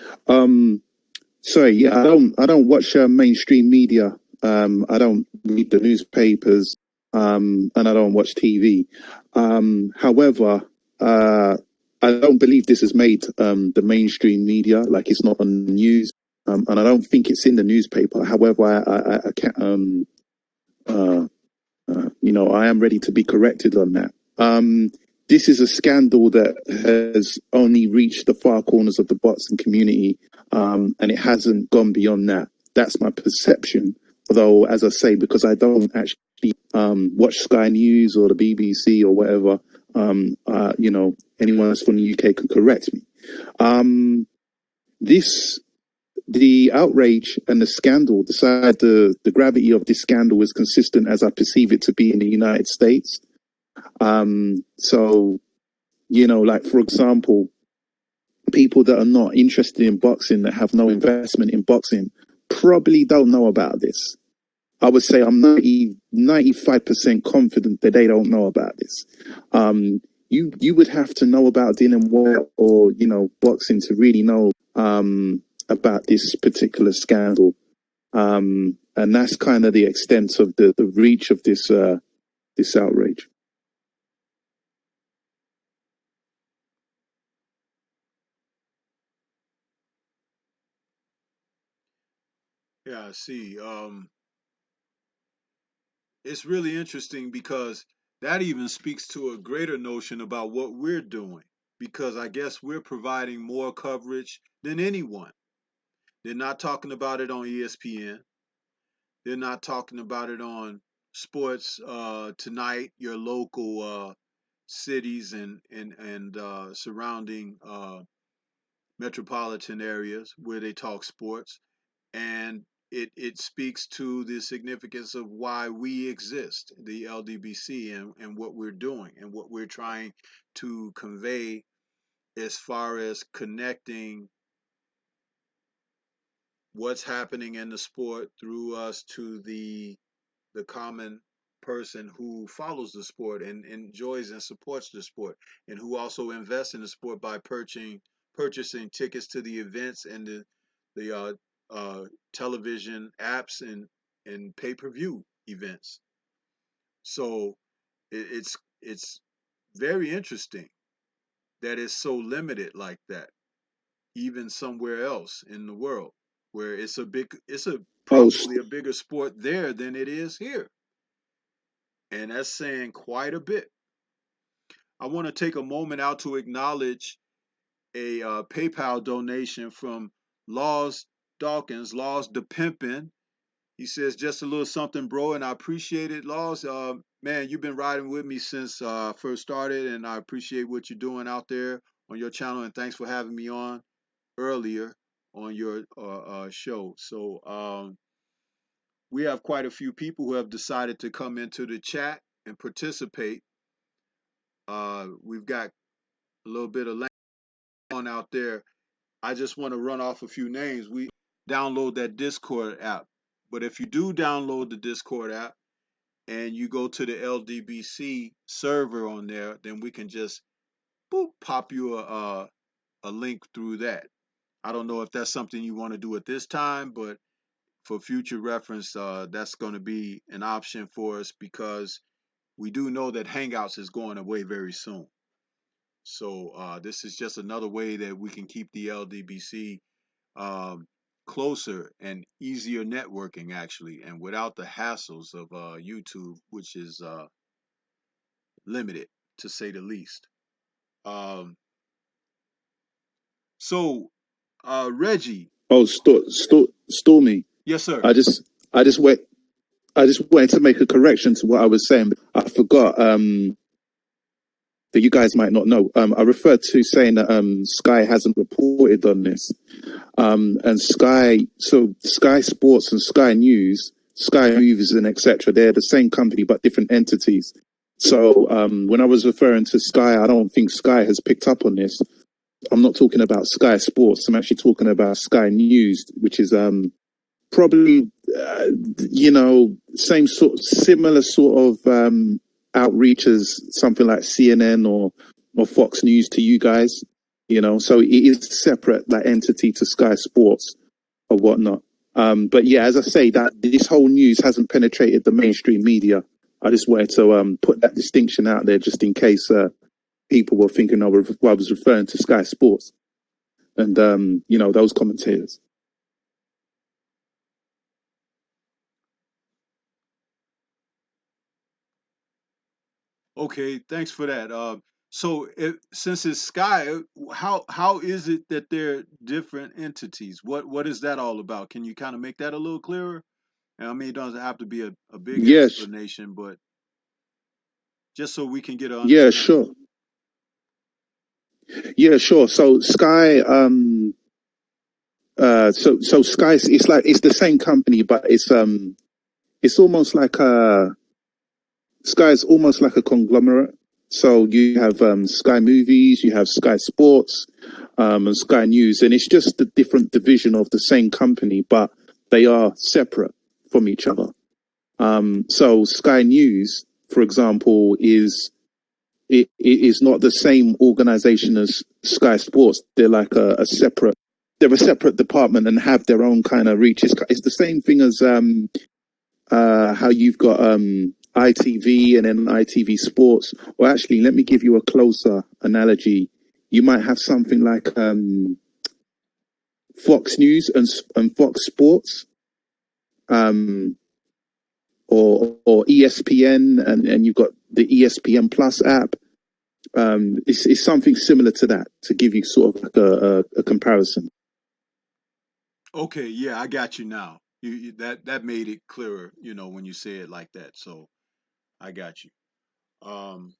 Sorry, yeah, I don't watch mainstream media. I don't read the newspapers, and I don't watch TV. However, I don't believe this has made the mainstream media, like it's not on the news, and I don't think it's in the newspaper. However, I can't, I am ready to be corrected on that. This is a scandal that has only reached the far corners of the boxing community, and it hasn't gone beyond that. That's my perception. Although, as I say, because I don't actually watch Sky News or the BBC or whatever, anyone that's from the UK can correct me. The outrage and the scandal, the gravity of this scandal is consistent as I perceive it to be in the United States. So, like, for example, people that are not interested in boxing, that have no investment in boxing, probably don't know about this. I would say I'm 95% confident that they don't know about this. You would have to know about Dylan White or, boxing to really know about this particular scandal. And that's kind of the extent of the reach of this outrage. Yeah, I see. It's really interesting because that even speaks to a greater notion about what we're doing. Because I guess we're providing more coverage than anyone. They're not talking about it on ESPN. They're not talking about it on Sports Tonight, your local cities and surrounding metropolitan areas where they talk sports. And it speaks to the significance of why we exist, the LDBC, and what we're doing and what we're trying to convey as far as connecting what's happening in the sport through us to the common person who follows the sport and enjoys and supports the sport, and who also invests in the sport by purchasing tickets to the events and the television apps and pay-per-view events. So it's very interesting that it's so limited like that, even somewhere else in the world, where it's a Oh, probably a bigger sport there than it is here, and that's saying quite a bit. I want to take a moment out to acknowledge a PayPal donation from Laws Dawkins, Laws the Pimpin'. He says, just a little something, bro, and I appreciate it, Laws. Man, you've been riding with me since I first started, and I appreciate what you're doing out there on your channel, and thanks for having me on earlier on your show. So we have quite a few people who have decided to come into the chat and participate. We've got a little bit of on out there. I just want to run off a few names. We download that Discord app. But if you do download the Discord app and you go to the LDBC server on there, then we can just boop, pop you a link through that. I don't know if that's something you want to do at this time, but for future reference, that's going to be an option for us because we do know that Hangouts is going away very soon. So this is just another way that we can keep the LDBC closer and easier networking, actually, and without the hassles of YouTube, which is limited to say the least. Um, so, Reggie. Oh, Stormy. Yes, sir. I just, I just wait. I just wanted to make a correction to what I was saying. I forgot that you guys might not know. I referred to saying that Sky hasn't reported on this. And Sky Sports and Sky News, Sky Movies and etc. They're the same company but different entities. So when I was referring to Sky, I don't think Sky has picked up on this. I'm not talking about Sky Sports. I'm actually talking about Sky News, which is probably same similar sort of outreach as something like CNN or Fox News to you guys. So it is separate, that entity, to Sky Sports or whatnot. But yeah, as I say, that this whole news hasn't penetrated the mainstream media. I just wanted to put that distinction out there, just in case people were thinking I was referring to Sky Sports and those commentators. Okay, thanks for that. So since it's Sky, how is it that they're different entities? What is that all about? Can you kind of make that a little clearer? And I mean, it doesn't have to be a big Yes, explanation, but just so we can get an yeah, understanding. sure. Yeah, sure. So Sky, so Sky, it's the same company, but it's almost like Sky's almost like a conglomerate. So you have Sky Movies, you have Sky Sports, and Sky News, and it's just a different division of the same company, but they are separate from each other. So Sky News, for example, it is not the same organization as Sky Sports. They're like a separate department and have their own kind of reach. It's the same thing as how you've got ITV and then ITV Sports. Or actually, let me give you a closer analogy. You might have something like Fox News and Fox Sports, or ESPN, and you've got the ESPN Plus app. It's something similar to that, to give you sort of like a comparison. Okay, yeah, I got you now. That made it clearer, when you say it like that. So I got you. Um,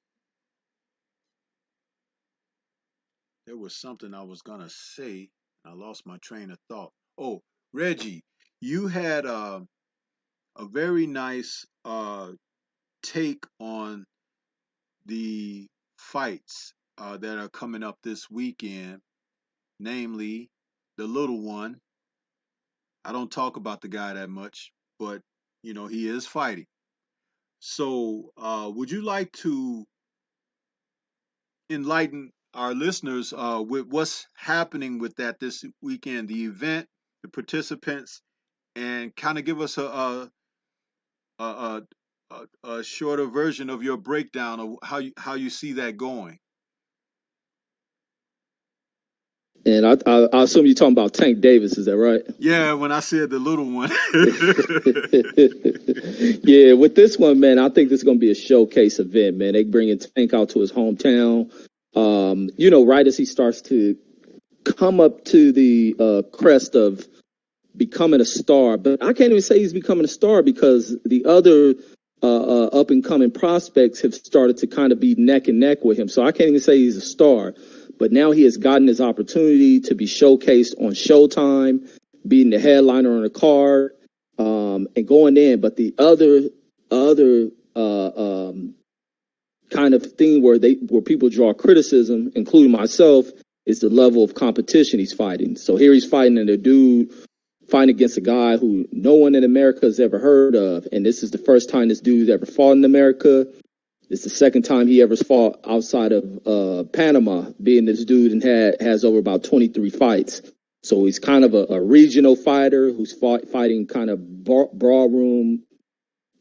there was something I was gonna say. I lost my train of thought. Oh, Reggie, you had a very nice take on the fights that are coming up this weekend, namely the little one. I don't talk about the guy that much, but he is fighting. So, would you like to enlighten our listeners with what's happening with that this weekend, the event, the participants, and kind of give us a, a, a shorter version of your breakdown of how you see that going? And I assume you're talking about Tank Davis, is that right? Yeah, when I said the little one. Yeah, with this one, man, I think this is going to be a showcase event, man. They bringing Tank out to his hometown. Right as he starts to come up to the crest of becoming a star, but I can't even say he's becoming a star because the other up and coming prospects have started to kind of be neck and neck with him. So I can't even say he's a star, but now he has gotten his opportunity to be showcased on Showtime, being the headliner on the card, and going in. But the other kind of thing where people draw criticism, including myself, is the level of competition he's fighting. So here he's fighting a dude fighting against a guy who no one in America has ever heard of. And this is the first time this dude's ever fought in America. It's the second time he ever fought outside of Panama, being this dude and has over about 23 fights. So he's kind of a regional fighter who's fighting kind of ballroom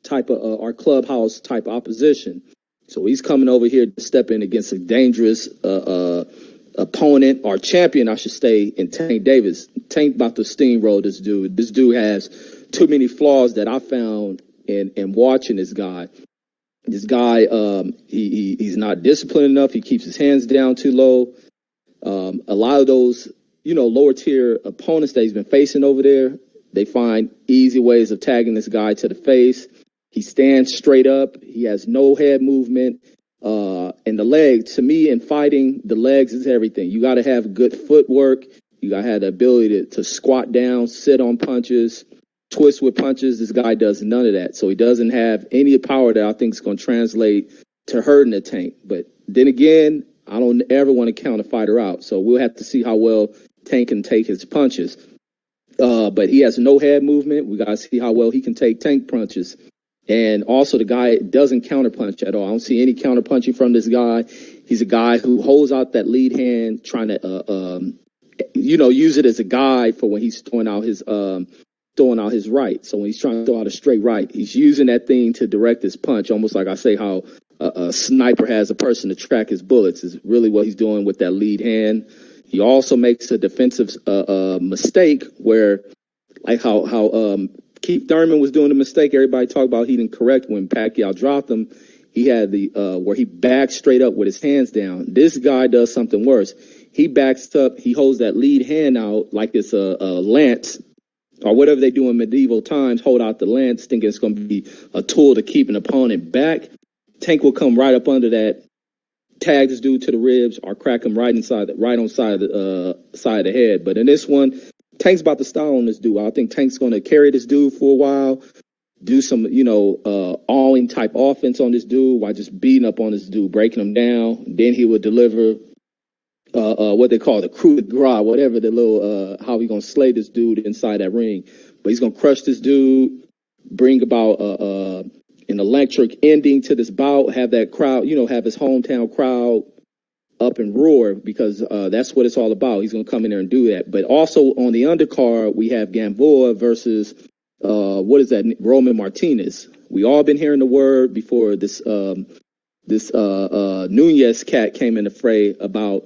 type of our clubhouse type opposition. So he's coming over here to step in against a dangerous opponent, or champion, I should say, in Tank Davis. Tank about to steamroll this dude. This dude has too many flaws that I found in watching this guy. This guy, he's not disciplined enough. He keeps his hands down too low. A lot of those, lower tier opponents that he's been facing over there, they find easy ways of tagging this guy to the face. He stands straight up. He has no head movement. And the legs, to me, in fighting, the legs is everything. You got to have good footwork. You got to have the ability to squat down, sit on punches, twist with punches. This guy does none of that. So he doesn't have any power that I think is going to translate to hurting the Tank. But then again, I don't ever want to count a fighter out. So we'll have to see how well Tank can take his punches. But he has no head movement. We got to see how well he can take Tank punches. And also, the guy doesn't counterpunch at all. I don't see any counterpunching from this guy. He's a guy who holds out that lead hand, trying to, use it as a guide for when he's throwing out his right. So when he's trying to throw out a straight right, he's using that thing to direct his punch, almost like I say how a sniper has a person to track his bullets. Is really what he's doing with that lead hand. He also makes a defensive mistake where, like how Keith Thurman was doing the mistake everybody talked about he didn't correct when Pacquiao dropped him. He had the where he backs straight up with his hands down. This guy does something worse. He backs up. He holds that lead hand out like it's a lance or whatever they do in medieval times. Hold out the lance, thinking it's going to be a tool to keep an opponent back. Tank will come right up under that, tag this dude to the ribs, or crack him right on side of the head. But in this one, Tank's about to style on this dude. I think Tank's going to carry this dude for a while, do some, awing type offense on this dude while just beating up on this dude, breaking him down. Then he would deliver what they call the coup de grace, whatever the little, how he going to slay this dude inside that ring. But he's going to crush this dude, bring about an electric ending to this bout, have that crowd, have his hometown crowd up and roar, because that's what it's all about. He's going to come in there and do that. But also on the undercard, we have Gamboa versus Roman Martinez. We all been hearing the word before this Nunez cat came in the fray about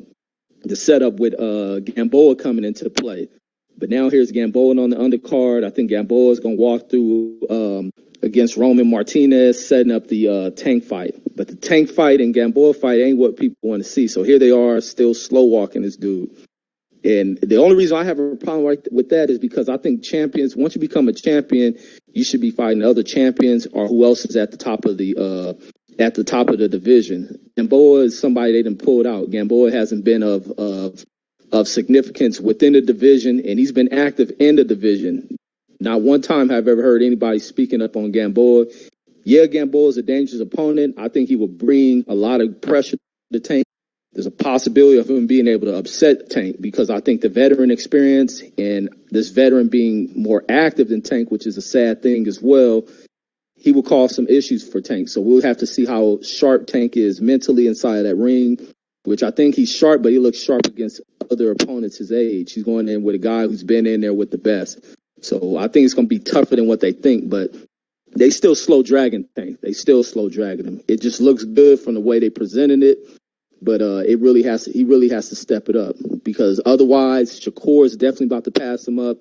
the setup with Gamboa coming into play. But now here's Gamboa on the undercard. I think Gamboa is going to walk through against Roman Martinez, setting up the Tank fight. But the Tank fight and Gamboa fight ain't what people want to see. So here they are, still slow walking this dude. And the only reason I have a problem with that is because I think champions, once you become a champion, you should be fighting other champions or who else is at the top of the division. Gamboa is somebody they done pulled out. Gamboa hasn't been of significance within the division, and he's been active in the division. Not one time have I ever heard anybody speaking up on Gamboa. Yeah, Gamboa is a dangerous opponent. I think he will bring a lot of pressure to Tank. There's a possibility of him being able to upset Tank because I think the veteran experience and this veteran being more active than Tank, which is a sad thing as well, he will cause some issues for Tank. So we'll have to see how sharp Tank is mentally inside of that ring, which I think he's sharp, but he looks sharp against other opponents his age. He's going in with a guy who's been in there with the best. So I think it's going to be tougher than what they think, but they still slow dragging Tank. They still slow dragging him. It just looks good from the way they presented it, but he really has to step it up because otherwise Shakur is definitely about to pass him up.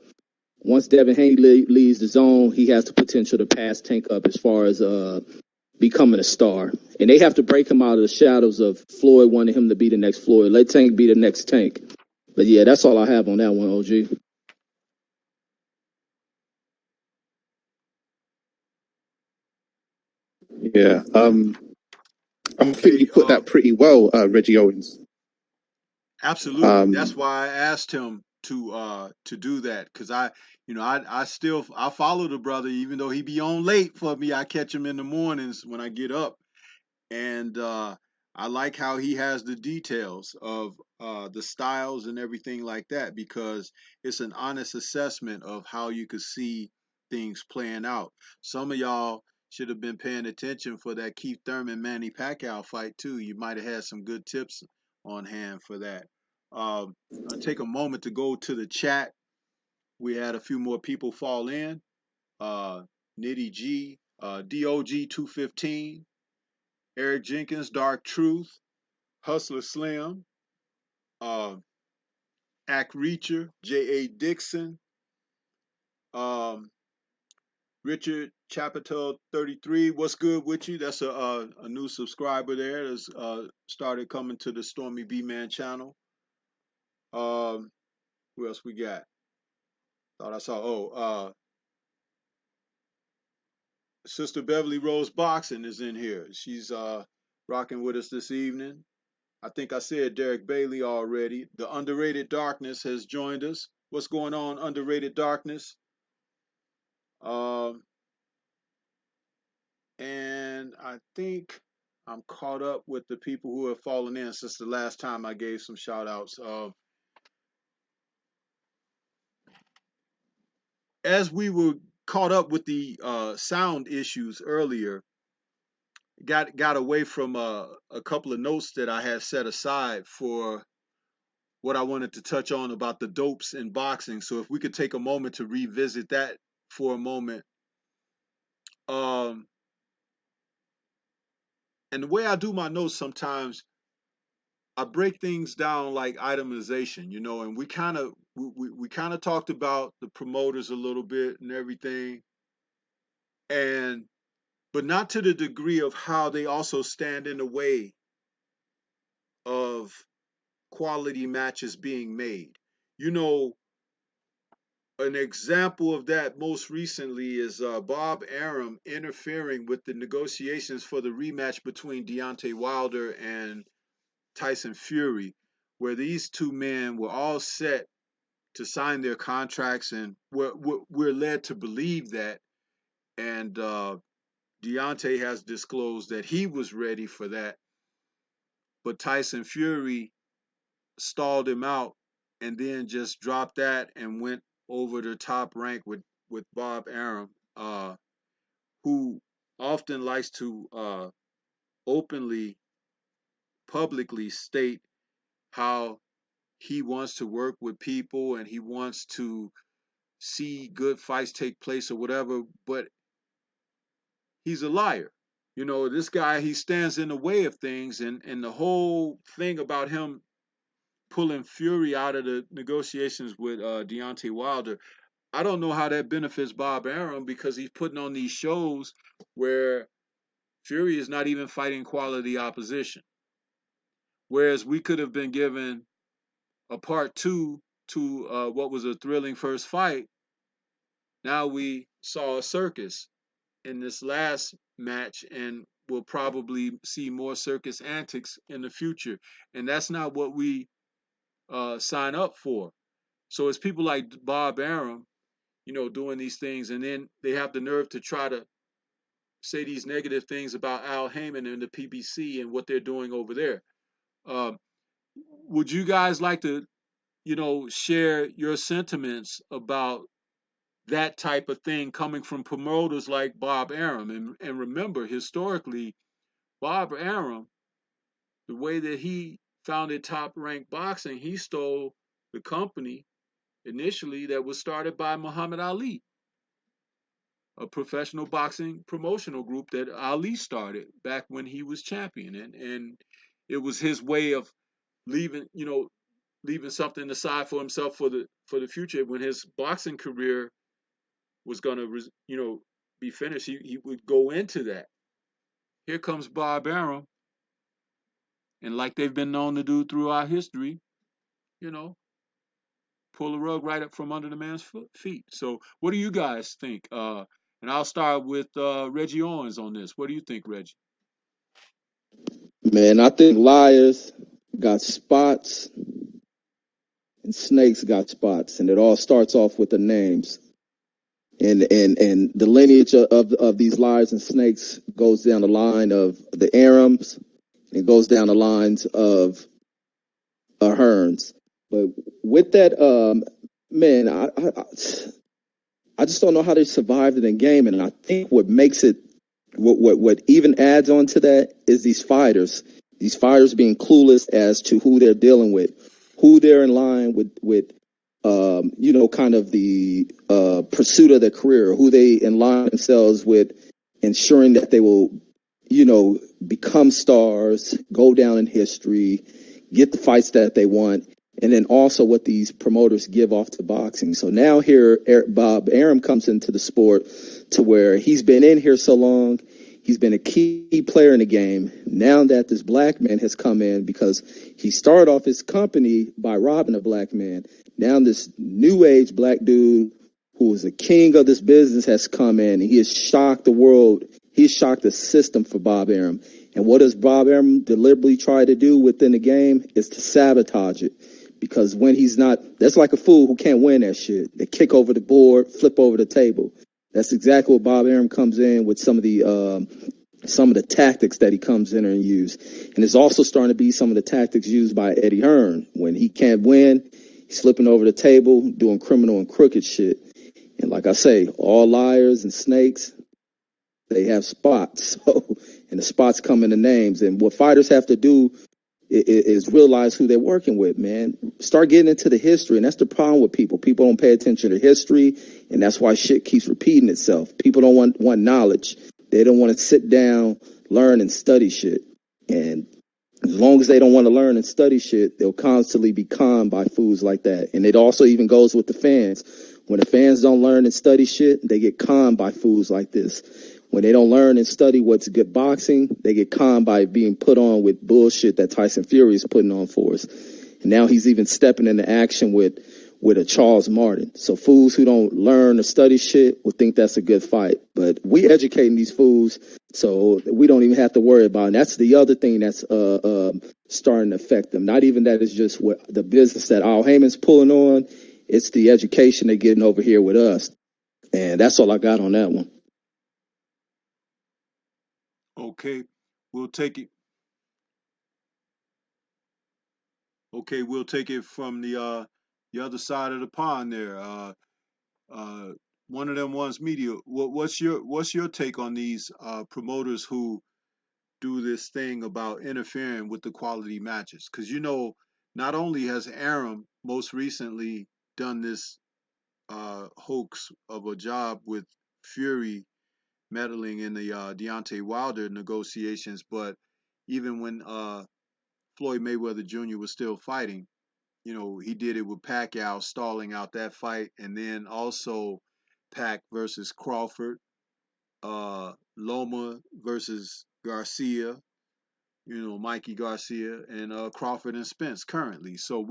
Once Devin Haney leaves the zone, he has the potential to pass Tank up as far as becoming a star. And they have to break him out of the shadows of Floyd wanting him to be the next Floyd. Let Tank be the next Tank. But yeah, that's all I have on that one, OG. Yeah, I think you put that pretty well, Reggie Owens. Absolutely. That's why I asked him to do that because I follow the brother even though he be on late for me. I catch him in the mornings when I get up, and I like how he has the details of the styles and everything like that because it's an honest assessment of how you could see things playing out. Some of y'all should have been paying attention for that Keith Thurman Manny Pacquiao fight too. You might have had some good tips on hand for that. I'll take a moment to go to the chat. We had a few more people fall in. Nitty G, DOG 215, Eric Jenkins, Dark Truth, Hustler Slim, uh, Ack Reacher, J.A. Dixon, um, Richard Chapital 33. What's good with you? That's a new subscriber there that's started coming to the Stormybman channel. Who else we got? Thought I saw. Sister Beverly Rose Boxing is in here. She's rocking with us this evening. I think I said Derek Bailey already. The Underrated Darkness has joined us. What's going on, Underrated Darkness? And I think I'm caught up with the people who have fallen in since the last time I gave some shout outs. As we were caught up with the sound issues earlier, got away from a couple of notes that I had set aside for what I wanted to touch on about the dopes in boxing. So if we could take a moment to revisit that for a moment. And the way I do my notes sometimes, I break things down like itemization, and we kind of we kind of talked about the promoters a little bit and everything, and but not to the degree of how they also stand in the way of quality matches being made. You know, an example of that most recently is Bob Arum interfering with the negotiations for the rematch between Deontay Wilder and Tyson Fury, where these two men were all set to sign their contracts, and we're led to believe that. And Deontay has disclosed that he was ready for that, but Tyson Fury stalled him out and then just dropped that and went over the top rank with Bob Arum, who often likes to openly, publicly state how he wants to work with people and he wants to see good fights take place or whatever, but he's a liar. This guy, he stands in the way of things, and the whole thing about him pulling Fury out of the negotiations with Deontay Wilder, I don't know how that benefits Bob Arum, because he's putting on these shows where Fury is not even fighting quality opposition. Whereas we could have been given a part two to what was a thrilling first fight. Now we saw a circus in this last match, and we'll probably see more circus antics in the future. And that's not what we sign up for. So it's people like Bob Arum, doing these things, and then they have the nerve to try to say these negative things about Al Heyman and the PBC and what they're doing over there. Um, would you guys like to, share your sentiments about that type of thing coming from promoters like Bob Arum? And remember, historically, Bob Arum, the way that he founded Top Rank Boxing, he stole the company initially that was started by Muhammad Ali, a professional boxing promotional group that Ali started back when he was champion. And it was his way of leaving, leaving something aside for himself for the future. When his boxing career was going to, be finished, he would go into that. Here comes Bob Arum, and like they've been known to do throughout history, you know, pull the rug right up from under the man's feet. So, what do you guys think? And I'll start with Reggie Owens on this. What do you think, Reggie? Man, I think liars got spots and snakes got spots, and it all starts off with the names. And the lineage of these liars and snakes goes down the line of the Arums. It goes down the lines of Hearns. But with that, man, I just don't know how they survived it in game. And I think what makes it, what even adds on to that is these fighters being clueless as to who they're dealing with, who they're in line with kind of the pursuit of their career, who they align themselves with, ensuring that they will, become stars, go down in history, get the fights that they want, and then also what these promoters give off to boxing. So now here, Bob Arum comes into the sport to where he's been in here so long. He's been a key player in the game. Now that this black man has come in, because he started off his company by robbing a black man. Now this new age black dude who is the king of this business has come in, and he has shocked the world. He's shocked the system for Bob Arum. And what does Bob Arum deliberately try to do within the game is to sabotage it. Because when he's not, that's like a fool who can't win that shit. They kick over the board, flip over the table. That's exactly what Bob Arum comes in with some of the some of the tactics that he comes in and use. And it's also starting to be some of the tactics used by Eddie Hearn. When he can't win, he's flipping over the table, doing criminal and crooked shit. And like I say, all liars and snakes, they have spots. So, and the spots come in the names. And what fighters have to do is realize who they're working with, man. Start getting into the history. And that's the problem with people. People don't pay attention to history. And that's why shit keeps repeating itself. People don't want knowledge. They don't want to sit down, learn, and study shit. And as long as they don't want to learn and study shit, they'll constantly be conned by fools like that. And it also even goes with the fans. When the fans don't learn and study shit, they get conned by fools like this. When they don't learn and study what's good boxing, they get conned by being put on with bullshit that Tyson Fury is putting on for us. And now he's even stepping into action with a Charles Martin. So fools who don't learn or study shit will think that's a good fight. But we educating these fools, so we don't even have to worry about it. And that's the other thing that's starting to affect them. Not even that it's just what the business that Al Heyman's pulling on. It's the education they're getting over here with us. And that's all I got on that one. Okay, we'll take it. Okay, we'll take it from the other side of the pond there. Uh, one of them wants media. What's your take on these promoters who do this thing about interfering with the quality matches? Because not only has Aram most recently done this hoax of a job with Fury meddling in the Deontay Wilder negotiations, but even when Floyd Mayweather Jr. was still fighting, he did it with Pacquiao stalling out that fight, and then also Pac versus Crawford, Loma versus Garcia, Mikey Garcia, and Crawford and Spence currently. So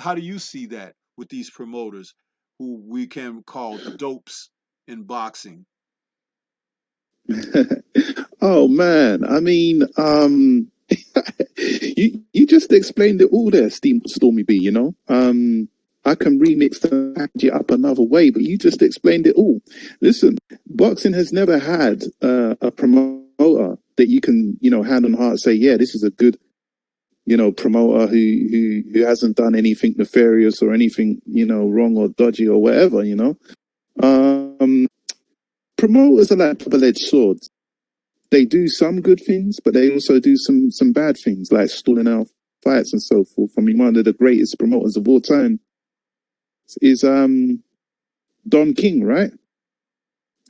how do you see that with these promoters who we can call dopes in boxing? Oh man, I mean, you just explained it all there, Stormy B. I can remix and package it up another way, but you just explained it all. Listen, boxing has never had a promoter that you can, hand on heart say, yeah, this is a good, promoter who hasn't done anything nefarious or anything, wrong or dodgy or whatever. Um, Promoters are like double-edged swords. They do some good things, but they also do some bad things, like stalling out fights and so forth. I mean, one of the greatest promoters of all time is Don King, right?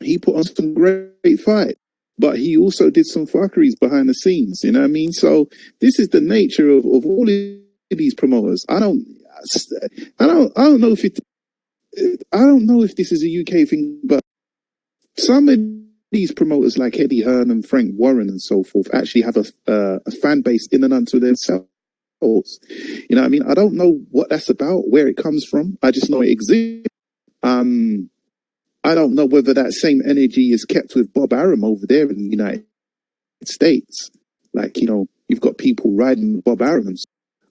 He put on some great fight, but he also did some fuckeries behind the scenes. You know what I mean? So this is the nature of all of these promoters. I don't know if I don't know if this is a UK thing, but some of these promoters like Eddie Hearn and Frank Warren and so forth actually have a fan base in and unto themselves. You know what I mean? I don't know what that's about, where it comes from. I just know it exists. I don't know whether that same energy is kept with Bob Arum over there in the United States. Like, you've got people riding Bob Arum.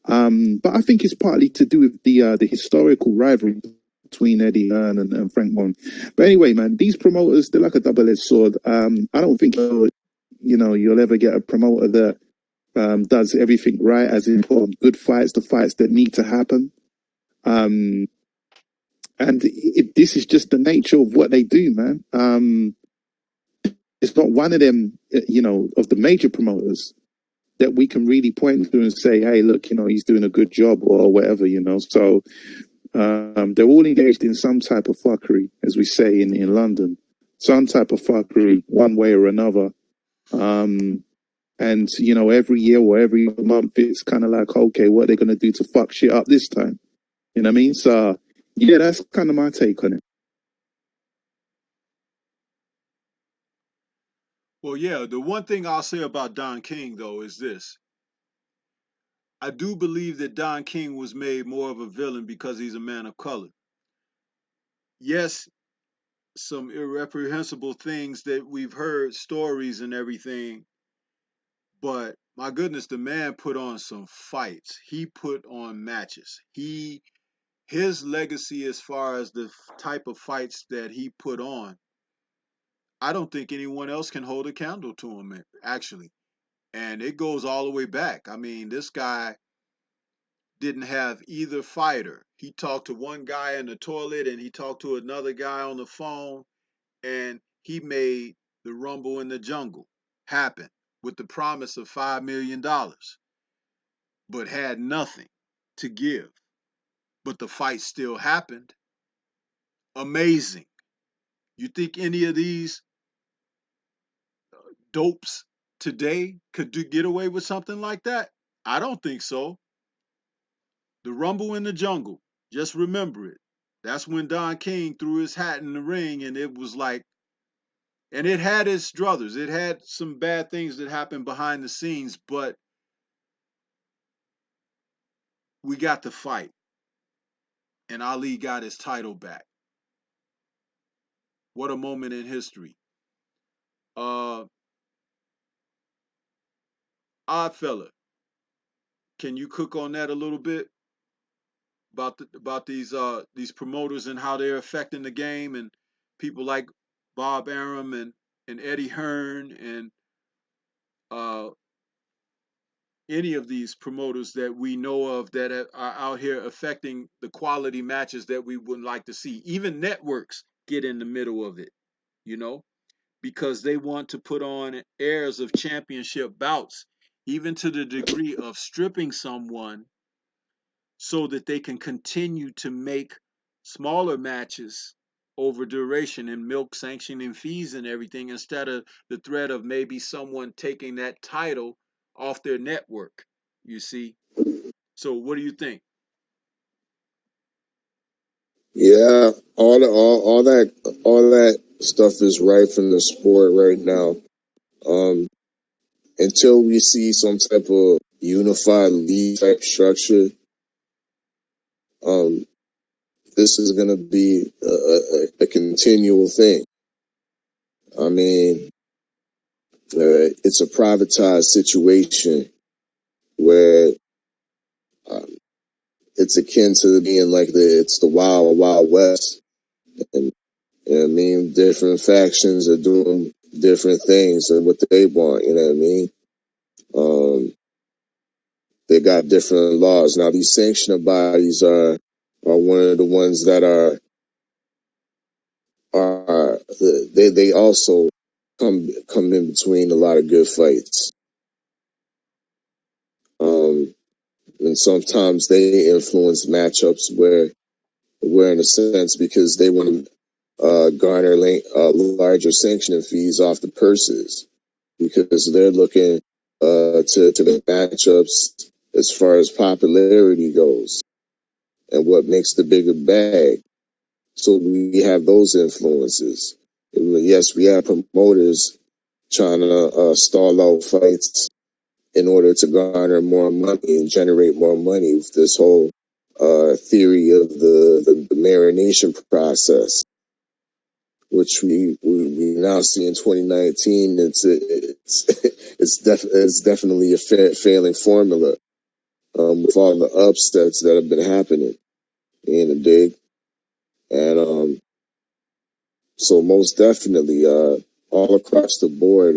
But I think it's partly to do with the historical rivalry between Eddie Hearn and Frank Warren. But anyway, man, these promoters, they're like a double-edged sword. I don't think you'll ever get a promoter that does everything right, as in put on good fights, the fights that need to happen. And this is just the nature of what they do, man. It's not one of them, of the major promoters that we can really point to and say, hey, look, he's doing a good job or whatever, So they're all engaged in some type of fuckery, as we say in London, some type of fuckery, one way or another. And, every year or every month, it's kind of like, okay, what are they going to do to fuck shit up this time? You know what I mean? So, yeah, that's kind of my take on it. Well, yeah, the one thing I'll say about Don King, though, is this. I do believe that Don King was made more of a villain because he's a man of color. Yes, some irreprehensible things that we've heard, stories and everything, but my goodness, the man put on some fights. He put on matches. His legacy as far as the type of fights that he put on, I don't think anyone else can hold a candle to him, actually. And it goes all the way back. I mean, this guy didn't have either fighter. He talked to one guy in the toilet and he talked to another guy on the phone, and he made the Rumble in the Jungle happen with the promise of $5 million, but had nothing to give. But the fight still happened. Amazing. You think any of these dopes today could get away with something like that? I don't think so. The Rumble in the Jungle. Just remember it. That's when Don King threw his hat in the ring, and it was like, and it had its druthers. It had some bad things that happened behind the scenes, but we got the fight, and Ali got his title back. What a moment in history. Uh, Odd fella, can you cook on that a little bit about these promoters and how they're affecting the game, and people like Bob Arum and Eddie Hearn and uh, any of these promoters that we know of that are out here affecting the quality matches that we would like to see. Even networks get in the middle of it, you know, because they want to put on airs of championship bouts, even to the degree of stripping someone so that they can continue to make smaller matches over duration and milk sanctioning fees and everything, instead of the threat of maybe someone taking that title off their network, you see. So what do you think? Yeah, all that stuff is rife in the sport right now. Until we see some type of unified league type structure, this is going to be a continual thing. I mean, it's a privatized situation where uh, it's akin to being like it's the wild, wild west. And you know what I mean? Different factions are doing different things and what they want, you know what I mean? They got different laws. Now these sanctioning bodies are one of the ones that are they also come in between a lot of good fights. And sometimes they influence matchups where in a sense, because they want to garner larger sanctioning fees off the purses, because they're looking to the matchups as far as popularity goes and what makes the bigger bag. So we have those influences. Yes, we have promoters trying to stall out fights in order to garner more money and generate more money with this whole theory of the marination process, which we now see in 2019. It's definitely a failing formula with all the upsets that have been happening in the dig, and so most definitely all across the board,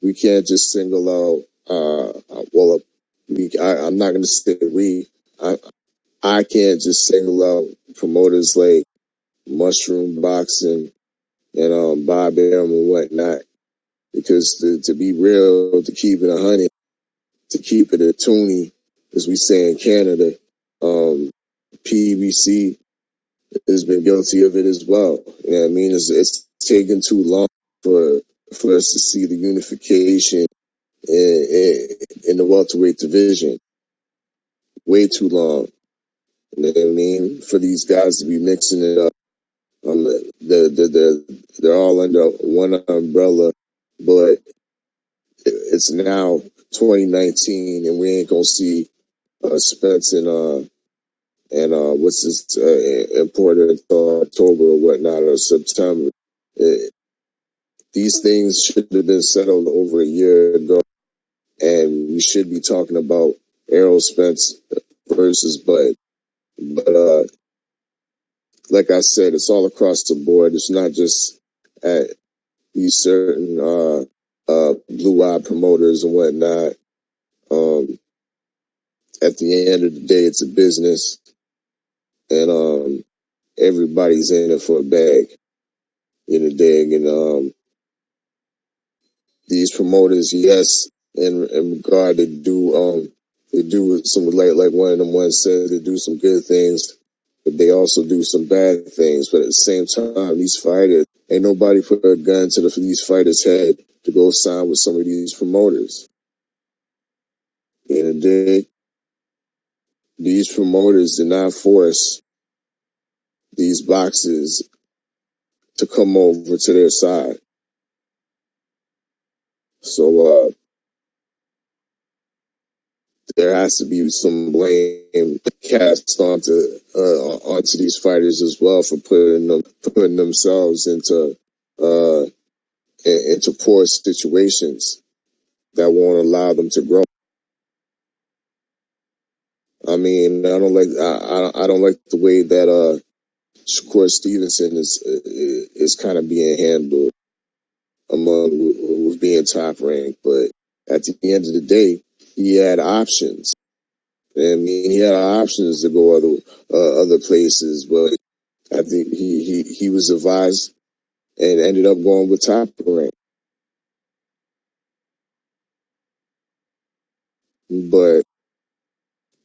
we can't just single out. I'm not going to say we. I can't just single out promoters like Mushroom Boxing and Bob Arum and whatnot, because to be real, to keep it 100, to keep it a toonie, as we say in Canada, PBC has been guilty of it as well. You know what I mean? It's taken too long for us to see the unification in the welterweight division. Way too long. You know what I mean? For these guys to be mixing it up. They're all under one umbrella, but it's now 2019, and we ain't gonna see Spence and what's this imported October or whatnot, or September. These things should have been settled over a year ago, and we should be talking about Errol Spence versus Bud. But like I said, it's all across the board. It's not just at these certain blue-eye promoters and whatnot. At the end of the day, it's a business, and everybody's in it for a bag. In the dig, and these promoters, yes, in regard to they do some like one of them ones said, they do some good things, but they also do some bad things. But at the same time, these fighters, ain't nobody put a gun to these fighters' head to go sign with some of these promoters. In the day, these promoters did not force these boxers to come over to their side. So there has to be some blame cast onto these fighters as well for putting themselves into poor situations that won't allow them to grow. I mean, I don't like the way that Shakur Stevenson is kind of being handled with being top ranked, but at the end of the day, he had options. I mean, he had options to go other places, but I think he was advised and ended up going with top rank. But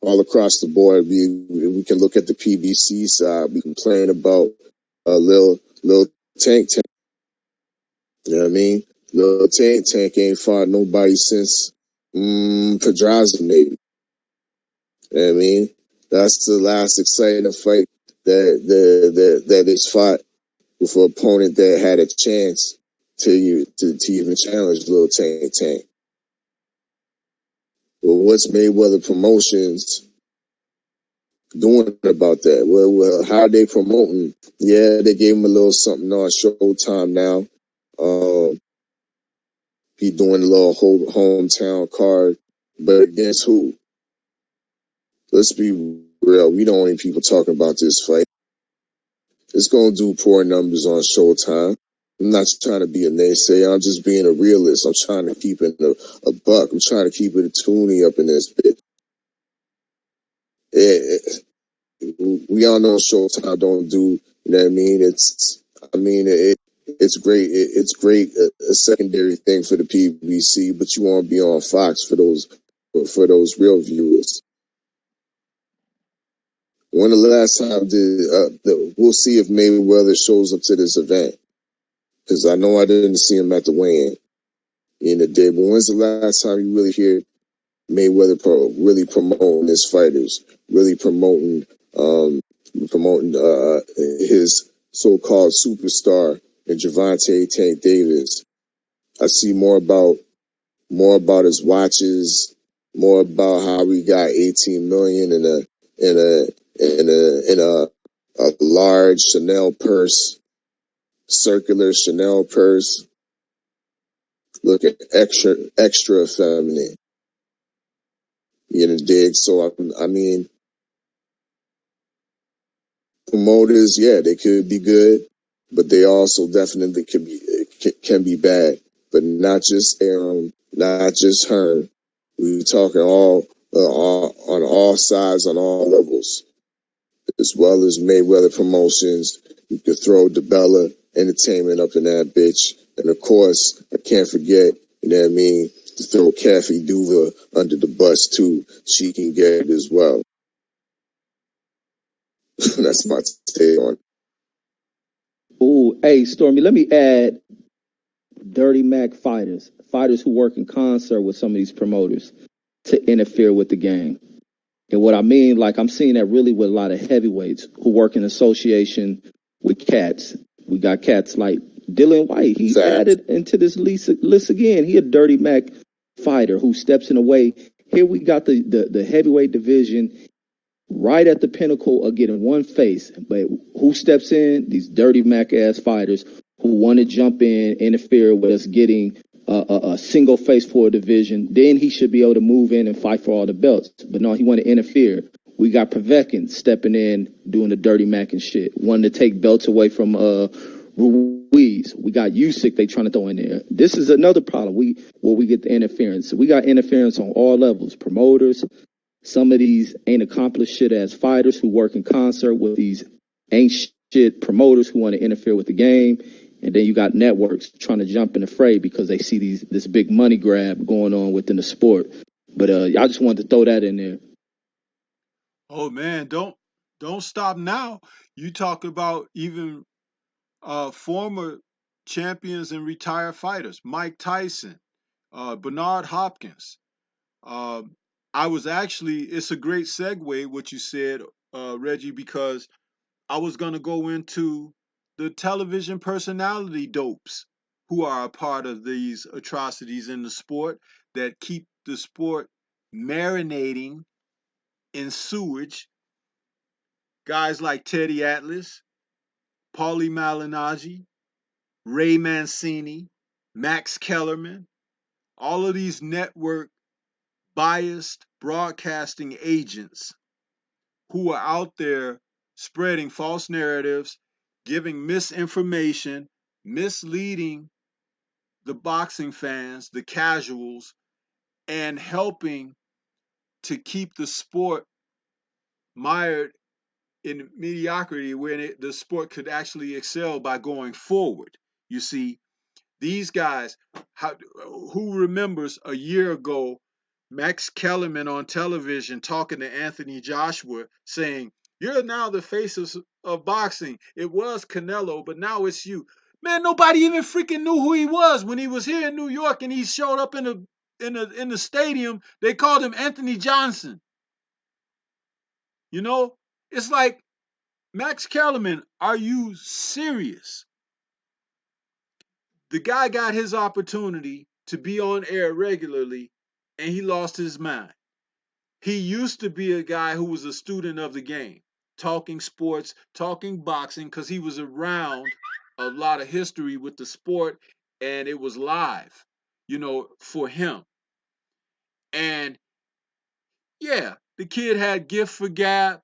all across the board, we can look at the PBC side. We complain about Lil Tank. You know what I mean? Lil Tank ain't fought nobody since Pedraza, maybe. You know what I mean? That's the last exciting fight that is fought with an opponent that had a chance to even challenge Lil Tank. Well, what's Mayweather Promotions doing about that? Well, how are they promoting? Yeah, they gave him a little something on Showtime now. He doing a little hometown card, but against who? Let's be real. We don't want people talking about this fight. It's going to do poor numbers on Showtime. I'm not trying to be a naysayer. I'm just being a realist. I'm trying to keep it a buck. I'm trying to keep it a toonie up in this bit. We all know Showtime don't do, you know what I mean? It's great. It's great, a secondary thing for the PBC, but you want to be on Fox for those real viewers. When the last time we'll see if Mayweather shows up to this event, because I know I didn't see him at the weigh-in in the day. But when's the last time you really hear Mayweather really promoting his fighters, really promoting his so-called superstar and Gervonta Tank Davis? I see more about his watches, more about how we got 18 million in a large Chanel purse, circular Chanel purse, looking extra feminine. You know, dig? So I mean, promoters, yeah, they could be good, but they also definitely can be bad. But not just her. We talking all on all sides, on all levels, as well as Mayweather Promotions. You could throw DeBella Entertainment up in that bitch, and of course, I can't forget, you know what I mean, to throw Kathy Duva under the bus too. She can get it as well. That's my take on it. Ooh, hey, Stormy, let me add Dirty Mac fighters who work in concert with some of these promoters to interfere with the game. And what I mean, like I'm seeing that really with a lot of heavyweights who work in association with cats. We got cats like Dylan White. He added into this list again. He a Dirty Mac fighter who steps in the way. Here we got the heavyweight division right at the pinnacle of getting one face. But who steps in? These Dirty Mac ass fighters who want to jump in, interfere with us getting a single face for a division. Then he should be able to move in and fight for all the belts. But no, he want to interfere. We got Povetkin stepping in, doing the Dirty Mac and shit, wanting to take belts away from Ruiz Ruiz. We got Usyk they trying to throw in there. This is another problem. Where we get the interference. We got interference on all levels. Promoters. Some of these ain't accomplished shit as fighters who work in concert with these ain't shit promoters who want to interfere with the game. And then you got networks trying to jump in the fray because they see this big money grab going on within the sport. But I just wanted to throw that in there. Oh man, don't stop now. You talk about even former champions and retired fighters, Mike Tyson, Bernard Hopkins. I was actually, it's a great segue what you said, Reggie, because I was going to go into the television personality dopes who are a part of these atrocities in the sport that keep the sport marinating in sewage. Guys like Teddy Atlas, Paulie Malignaggi, Ray Mancini, Max Kellerman, all of these network biased broadcasting agents who are out there spreading false narratives, giving misinformation, misleading the boxing fans, the casuals, and helping to keep the sport mired in mediocrity when the sport could actually excel by going forward. You see, these guys, who remembers a year ago, Max Kellerman on television talking to Anthony Joshua saying, "You're now the face of boxing. It was Canelo, but now it's you." Man, nobody even freaking knew who he was when he was here in New York and he showed up in the stadium. They called him Anthony Johnson. You know, it's like, Max Kellerman, are you serious? The guy got his opportunity to be on air regularly and he lost his mind. He used to be a guy who was a student of the game, talking sports, talking boxing, because he was around a lot of history with the sport and it was live, for him. And yeah, the kid had gift for gab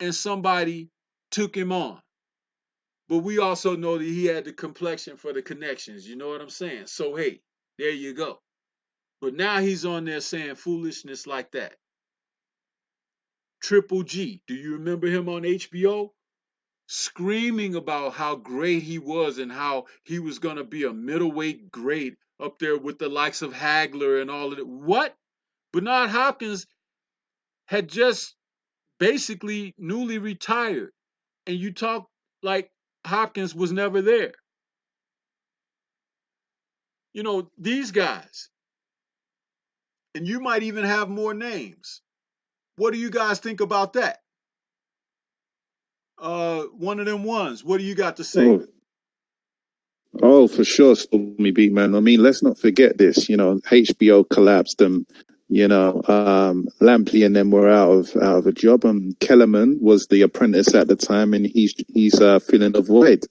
and somebody took him on. But we also know that he had the complexion for the connections. You know what I'm saying? So, hey, there you go. But now he's on there saying foolishness like that. Triple G, do you remember him on HBO? Screaming about how great he was and how he was going to be a middleweight great up there with the likes of Hagler and all of it. What? Bernard Hopkins had just basically newly retired. And you talk like Hopkins was never there. These guys, and you might even have more names. What do you guys think about that? One of them ones. What do you got to say? For sure, Stormybman. I mean, let's not forget this. HBO collapsed and Lampley and them were out of a job. And Kellerman was the apprentice at the time, and he's filling the void.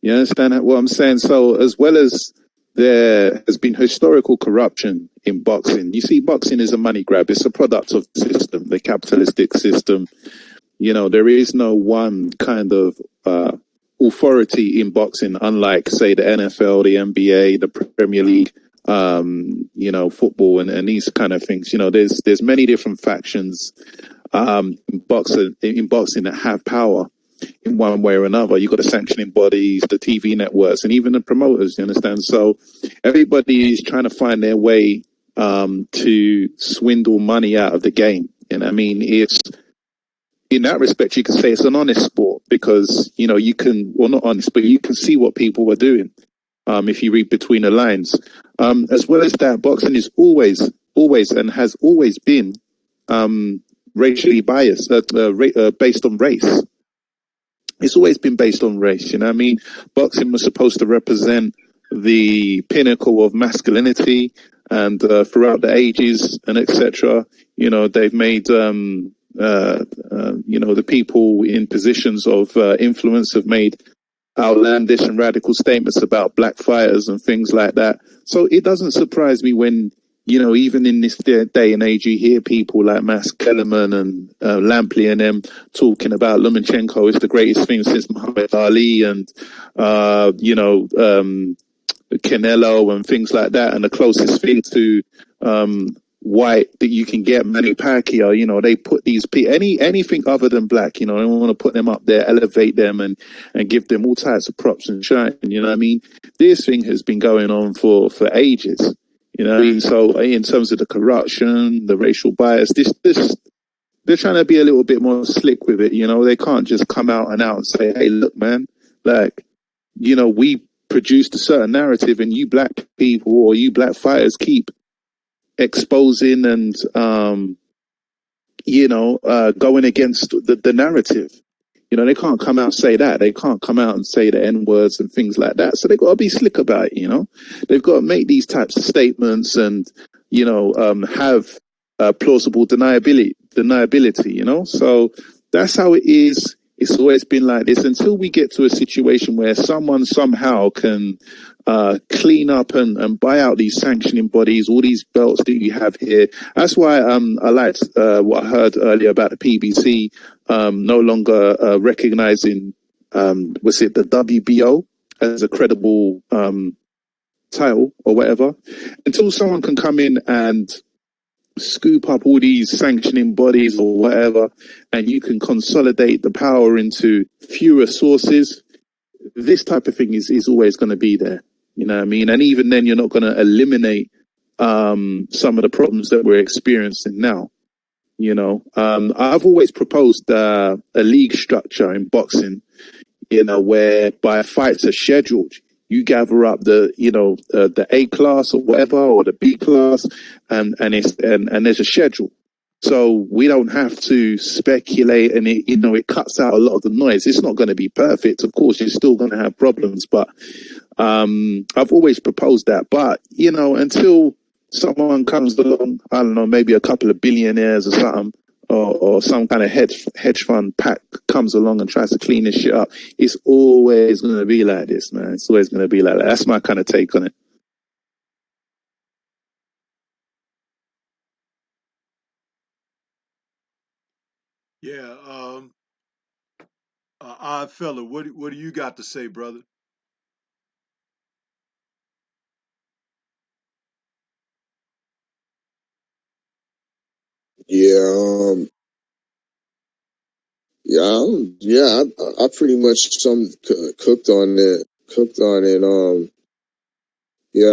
You understand what I'm saying? So as well as there has been historical corruption in boxing, you see, boxing is a money grab. It's a product of the system, the capitalistic system. There is no one kind of authority in boxing, unlike, say, the NFL, the NBA, the Premier League, football and these kind of things. There's many different factions in boxing that have power in one way or another. You've got the sanctioning bodies, the TV networks, and even the promoters, you understand? So everybody is trying to find their way to swindle money out of the game. And I mean, it's, in that respect, you can say it's an honest sport because, you can, well, not honest, but you can see what people are doing if you read between the lines. As well as that, boxing is always, and has always been racially biased, based on race. It's always been based on race, I mean? Boxing was supposed to represent the pinnacle of masculinity, and throughout the ages and etc., they've made the people in positions of influence have made outlandish and radical statements about black fighters and things like that. So it doesn't surprise me when even in this day and age, you hear people like Mas Kellerman and Lampley and them talking about Lomachenko is the greatest thing since Muhammad Ali and, Canelo and things like that. And the closest thing to white that you can get, Manny Pacquiao, they put these anything other than black, they want to put them up there, elevate them and give them all types of props and shine. You know what I mean? This thing has been going on for ages. You know what I mean? So in terms of the corruption, the racial bias, this they're trying to be a little bit more slick with it. They can't just come out and say, hey, look, man, like, we produced a certain narrative and you black people or you black fighters keep exposing and, going against the narrative. They can't come out and say that. They can't come out and say the N words and things like that. So they've got to be slick about it, They've got to make these types of statements and, have plausible deniability, So that's how it is. It's always been like this until we get to a situation where someone somehow can clean up and buy out these sanctioning bodies, all these belts that you have here. That's why I liked what I heard earlier about the PBC no longer recognizing, was it the WBO as a credible title or whatever, until someone can come in and scoop up all these sanctioning bodies or whatever, and you can consolidate the power into fewer sources. This type of thing is always going to be there. You know what I mean? And even then, you're not going to eliminate some of the problems that we're experiencing now. I've always proposed a league structure in boxing, whereby fights are scheduled. You gather up the A class or whatever, or the B class, and there's a schedule. So we don't have to speculate, and it cuts out a lot of the noise. It's not going to be perfect. Of course, you're still going to have problems, but I've always proposed that. But, until someone comes along, I don't know, maybe a couple of billionaires or something, or some kind of hedge fund pack comes along and tries to clean this shit up, it's always going to be like this, man. It's always going to be like that. That's my kind of take on it. Yeah, odd fella, what do you got to say, brother? Yeah, I pretty much cooked on it. I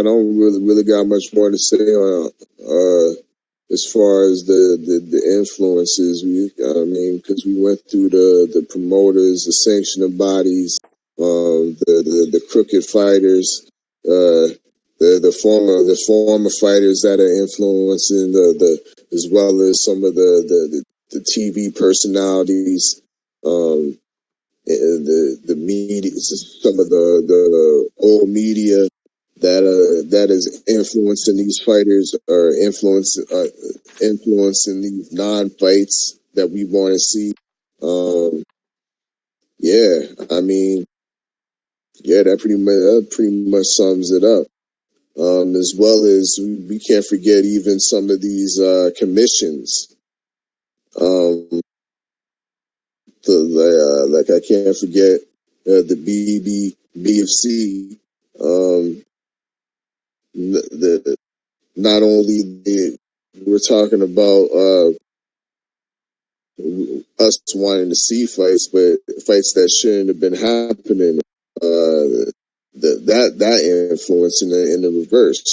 don't really got much more to say on as far as the influences. I mean, because we went through the promoters, the sanctioning bodies, the crooked fighters, the former fighters that are influencing the as well as some of the TV personalities. The media, some of the old media that is influencing these fighters or influencing these non-fights that we want to see. I mean, that pretty much sums it up. As well as we can't forget even some of these commissions. Like I can't forget the BFC. Not only we're talking about us wanting to see fights, but fights that shouldn't have been happening. That influence in the reverse.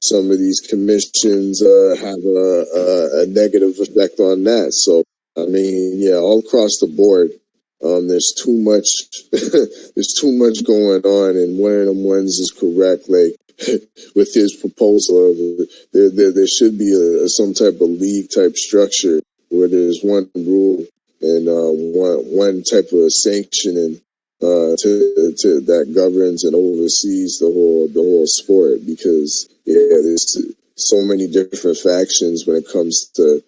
Some of these commissions have a negative effect on that. So I mean, all across the board, there's too much. There's too much going on, and one of them ones is correct. Like with his proposal of there should be some type of league type structure where there's one rule and one type of sanctioning to that governs and oversees the whole sport, because there's so many different factions when it comes to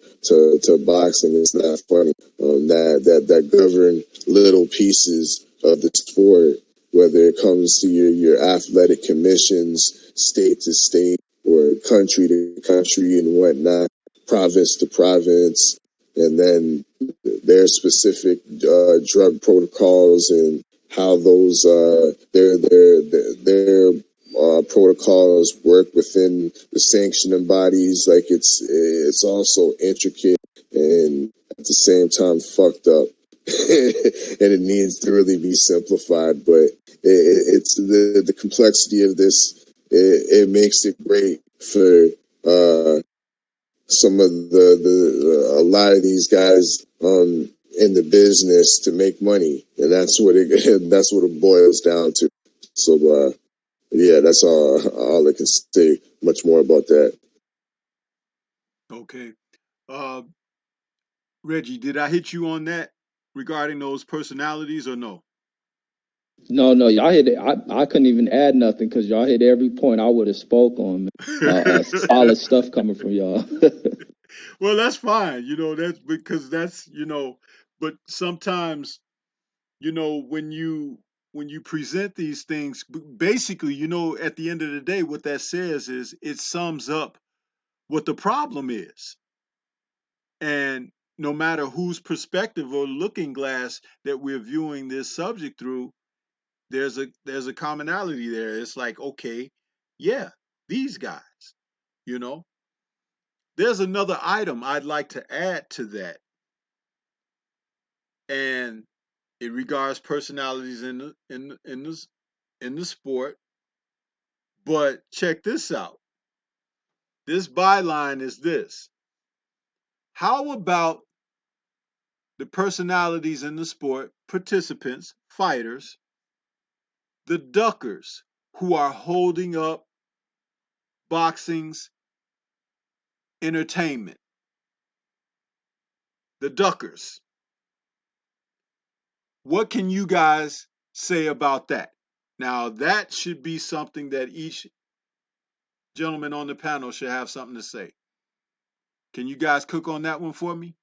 boxing. It's not funny that govern little pieces of the sport, whether it comes to your athletic commissions, state to state, or country to country and whatnot, province to province, and then their specific drug protocols and how those their protocols work within the sanctioning bodies. Like it's also intricate and at the same time fucked up. And it needs to really be simplified, but it's the complexity of this. It makes it great for some of a lot of these guys in the business to make money, and that's what it boils down to. So yeah, that's all I can say. Much more about that. Okay. Reggie, did I hit you on that regarding those personalities or no? No, y'all hit it. I couldn't even add nothing because y'all hit every point I would have spoke on. Solid stuff coming from y'all. Well, that's fine. That's because but sometimes, when you present these things, basically, at the end of the day, what that says is it sums up what the problem is. And no matter whose perspective or looking glass that we're viewing this subject through, there's a commonality there. It's like, okay, yeah, these guys, you know. There's another item I'd like to add to that, and it regards personalities in the sport. But check this out. This byline is this. How about the personalities in the sport, participants, fighters, the duckers who are holding up boxing's entertainment? The duckers. What can you guys say about that? Now, that should be something that each gentleman on the panel should have something to say. Can you guys cook on that one for me?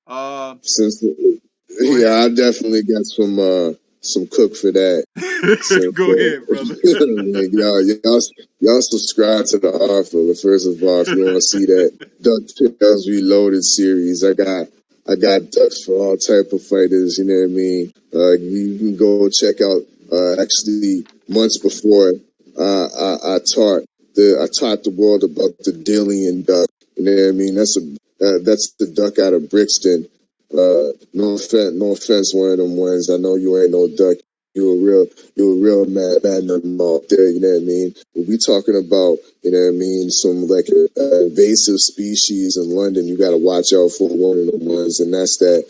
Go ahead. Yeah, I definitely got some cook for that. Since Go ahead, brother. like, y'all subscribe to the offer. First of all, if you want to see that Duck Tales Reloaded series, I got ducks for all type of fighters. You know what I mean? You can go check out. Actually, months before, I taught the world about the Dillian duck. You know what I mean? That's the duck out of Brixton. No offense, one of them ones. I know you ain't no duck. You a real mad number out there. You know what I mean? When we talking about, you know what I mean, some like invasive species in London, you got to watch out for one of them ones, and that's that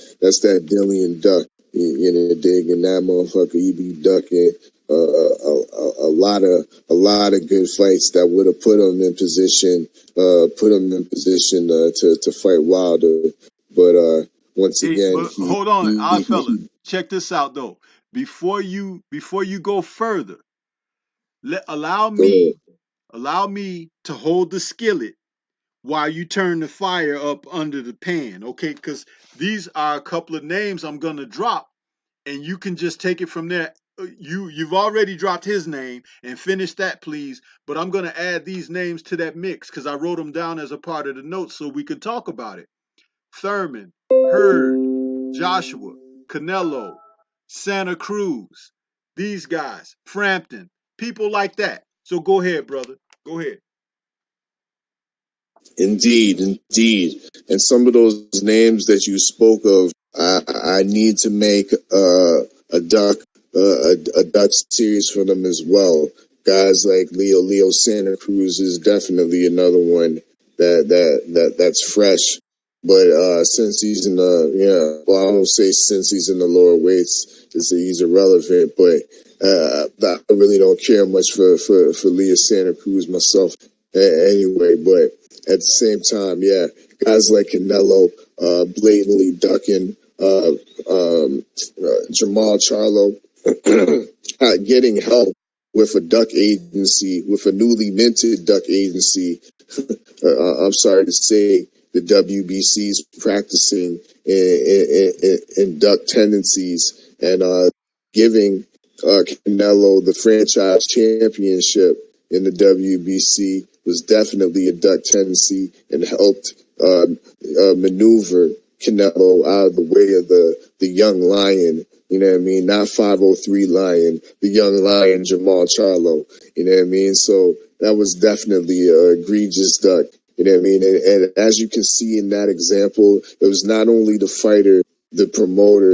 Dillian duck. You know, digging that motherfucker. He be ducking a lot of good fights that would have put him in position, to fight Wilder, but once Hey, again, but hold on, odd fella. Check this out though. Before you go further, allow go ahead. me to hold the skillet while you turn the fire up under the pan, okay? Because these are a couple of names I'm gonna drop, and you can just take it from there. You've already dropped his name, and finish that, please. But I'm gonna add these names to that mix because I wrote them down as a part of the notes so we could talk about it. Thurman, Hurd, Joshua, Canelo, Santa Cruz, these guys, Frampton, people like that. So go ahead, brother. Go ahead. Indeed. And some of those names that you spoke of, I need to make a duck series for them as well. Guys like Leo Santa Cruz is definitely another one that's fresh. But since he's in I won't say since he's in the lower weights, he's irrelevant. But I really don't care much for Leo Santa Cruz myself anyway. But at the same time, yeah, guys like Canelo, blatantly ducking, Jamal Charlo, getting help with a duck agency, with a newly minted duck agency. I'm sorry to say, the WBC's practicing in duck tendencies and giving Canelo the franchise championship in the WBC was definitely a duck tendency and helped maneuver Canelo out of the way of the young lion. You know what I mean? Not 503 Lion, the young lion Jamal Charlo. You know what I mean? So that was definitely an egregious duck. You know what I mean? And as you can see in that example, it was not only the fighter, the promoter,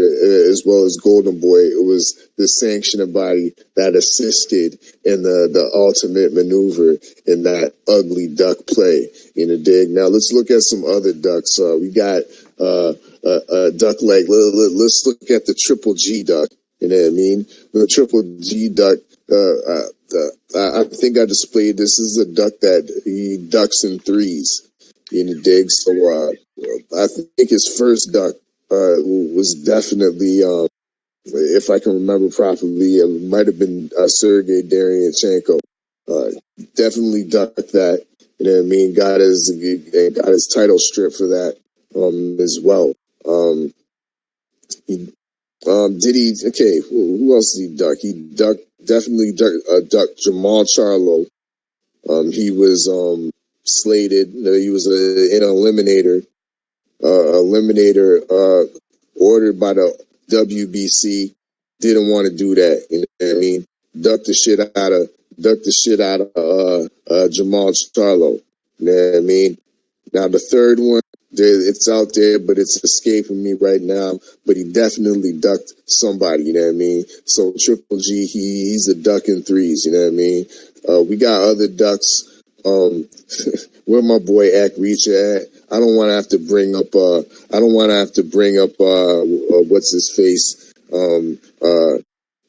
as well as Golden Boy. It was the sanctioning body that assisted in the ultimate maneuver in that ugly duck play. In the dig. Now let's look at some other ducks. We got a duck leg. Let's look at the Triple G duck. You know what I mean? The Triple G duck. I think I displayed this. This is a duck that he ducks in threes in the dig. So I think his first duck was definitely, if I can remember properly, it might have been Sergey Darianchenko. Definitely ducked that. You know what I mean? Got his title strip for that as well. Did he? Okay, who else did he duck? He definitely ducked Jamal Charlo. He was slated. He was an eliminator. Ordered by the WBC. Didn't want to do that. You know what I mean? Ducked the shit out of Jamal Charlo. You know what I mean? Now the third one, it's out there, but it's escaping me right now. But he definitely ducked somebody, you know what I mean? So Triple G, he's a duck in threes, you know what I mean? We got other ducks. Where my boy Ak Reacher at? I don't want to have to bring up. What's his face?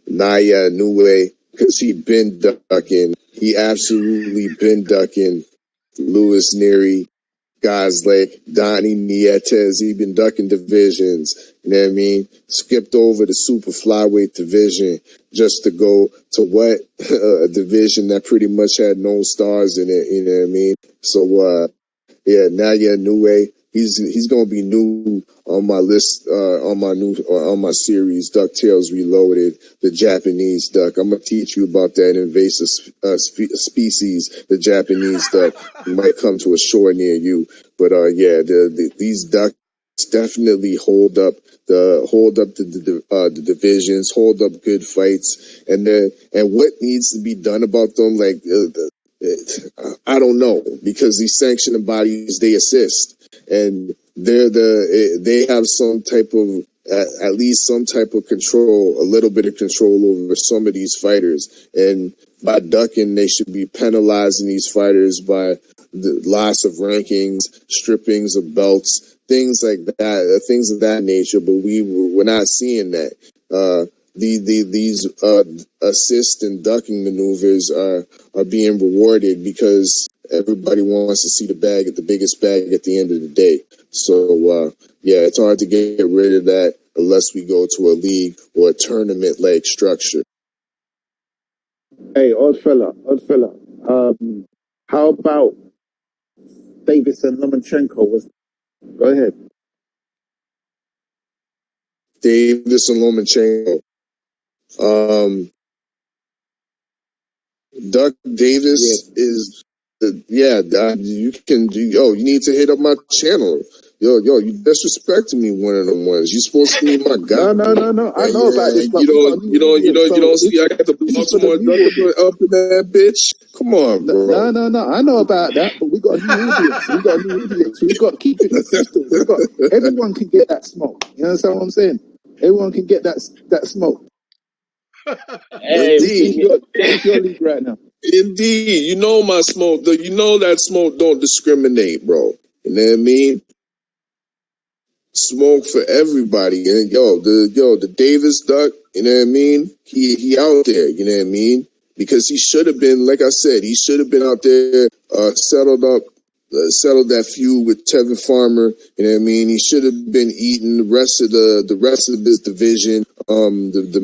Naya Nue, because he been ducking. He absolutely been ducking Louis Neary. Guys like Donnie Nietes, he been ducking divisions, you know what I mean? Skipped over the super flyweight division just to go to what? A division that pretty much had no stars in it, you know what I mean? So, yeah, Naya Nue, he's gonna be new on my list, on my series, DuckTales Reloaded, the Japanese duck. I'm gonna teach you about that invasive species, the Japanese duck. It might come to a shore near you, but yeah, these ducks definitely hold up the divisions, hold up good fights, and what needs to be done about them, like. I don't know, because these sanctioning bodies, they assist, and they have some type of at least some type of control, a little bit of control over some of these fighters, and by ducking, they should be penalizing these fighters by the loss of rankings, strippings of belts, things like that, things of that nature. But we're not seeing that. These assist and ducking maneuvers are being rewarded because everybody wants to see the biggest bag at the end of the day. So yeah, it's hard to get rid of that unless we go to a league or a tournament like structure. Hey, odd fella. How about Davis and Lomachenko? Go ahead. Davis and Lomachenko. Duck Davis is, you need to hit up my channel. Yo, you disrespecting me one of them ones. You supposed to be my guy. No. I know about this, but you don't see I got the Baltimore Duck up in that bitch. Come on, bro. No. I know about that, but we got a new audience. We got to keep it consistent. Everyone can get that smoke. You understand what I'm saying? Everyone can get that smoke. Hey, It's your league right now. Indeed, you know my smoke. You know that smoke don't discriminate, bro. You know what I mean? Smoke for everybody. And the Davis duck, you know what I mean? He out there, you know what I mean? Because he should have been, like I said, he should have been out there, settled that feud with Tevin Farmer, you know what I mean? He should have been eating the rest of this division, the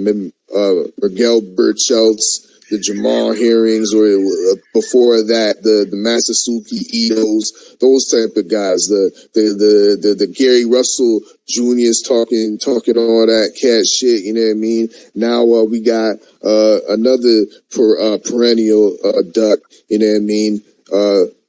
Miguel Burchelts, the Jamal Herrings, or before that, the Masasuke Itos, those type of guys, the Gary Russell Juniors talking all that cat shit, you know what I mean? Now we got another perennial duck, you know what I mean?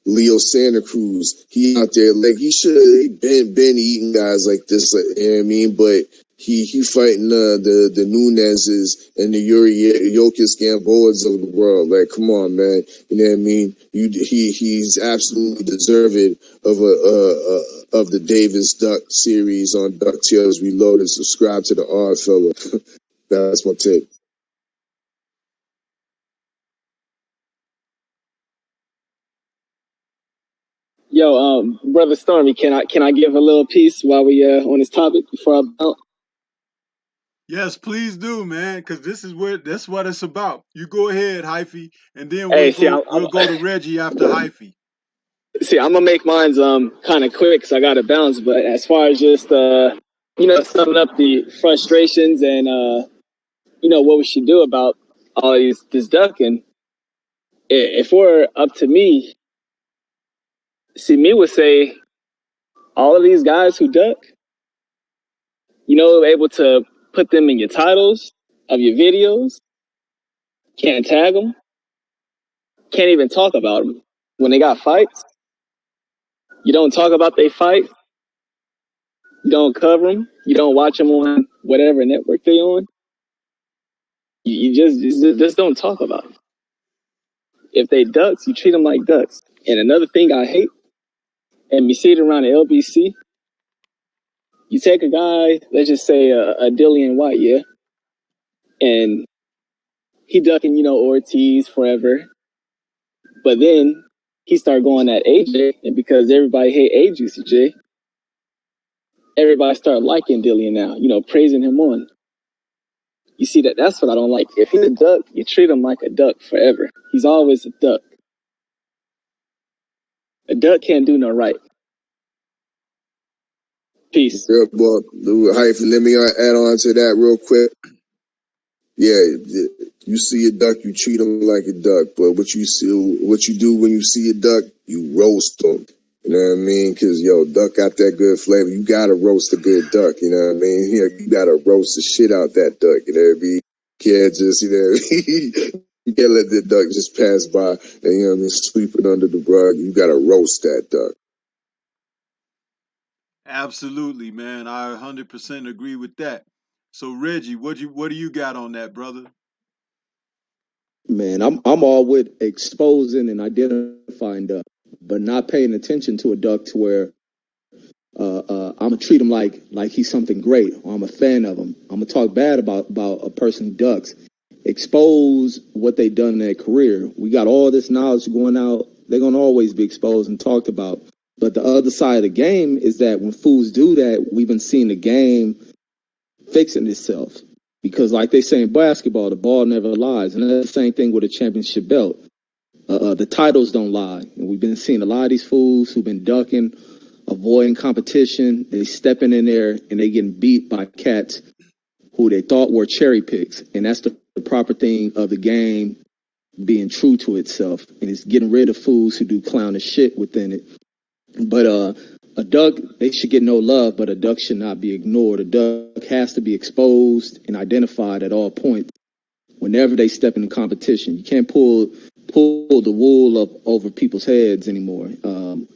Leo Santa Cruz, he out there like he should have been eating guys like this, you know what I mean? But he fighting the Nunez's and the Yuri Jokic Gamboas of the world. Like, come on, man, you know what I mean? He's absolutely deserving of of the Davis Duck series on DuckTales Reloaded. Subscribe to the Odd Fella. That's my take. Yo, brother Stormy, can I give a little piece while we on this topic before I bounce? Yes, please do, man, because that's what it's about. You go ahead, Hyphy, and then Hey, see, we'll go to Reggie after Hyphy. see, I'm gonna make mine's kind of quick because I got to bounce. But as far as just summing up the frustrations and what we should do about all this ducking, if we're up to me, see, me would say all of these guys who duck, able to put them in your titles of your videos, can't tag them, can't even talk about them. When they got fights, you don't talk about they fight, you don't cover them, you don't watch them on whatever network they on. You just don't talk about them. If they ducks, you treat them like ducks. And another thing I hate, and we see it around the LBC, you take a guy, let's just say a Dillian White, yeah, and he ducking, Ortiz forever. But then he started going at AJ, and because everybody hate AJ, everybody started liking Dillian now, praising him on. You see that's what I don't like. If he's a duck, you treat him like a duck forever. He's always a duck. A duck can't do no right. Peace. Yeah, well, Hyphy, let me add on to that real quick. Yeah, you see a duck, you treat them like a duck. But what you do when you see a duck, you roast them. You know what I mean? Because, duck got that good flavor. You got to roast a good duck. You know what I mean? You got to roast the shit out that duck. You know what I mean? You can't just, you can't let the duck just pass by and, sweep it under the rug. You got to roast that duck. Absolutely, man. I 100% agree with that. So Reggie, what do you got on that, brother? Man, I'm all with exposing and identifying duck, but not paying attention to a duck to where I'm gonna treat him like he's something great, or I'm a fan of him. I'm gonna talk bad about a person who ducks. Expose what they done in their career. We got all this knowledge going out. They're gonna always be exposed and talked about. But the other side of the game is that when fools do that, we've been seeing the game fixing itself. Because like they say in basketball, the ball never lies. And that's the same thing with a championship belt. The titles don't lie. And we've been seeing a lot of these fools who've been ducking, avoiding competition. They stepping in there and they getting beat by cats who they thought were cherry picks. And that's the proper thing of the game being true to itself. And it's getting rid of fools who do clownish shit within it. But a duck, they should get no love, but a duck should not be ignored. A duck has to be exposed and identified at all points whenever they step into competition. You can't pull the wool up over people's heads anymore.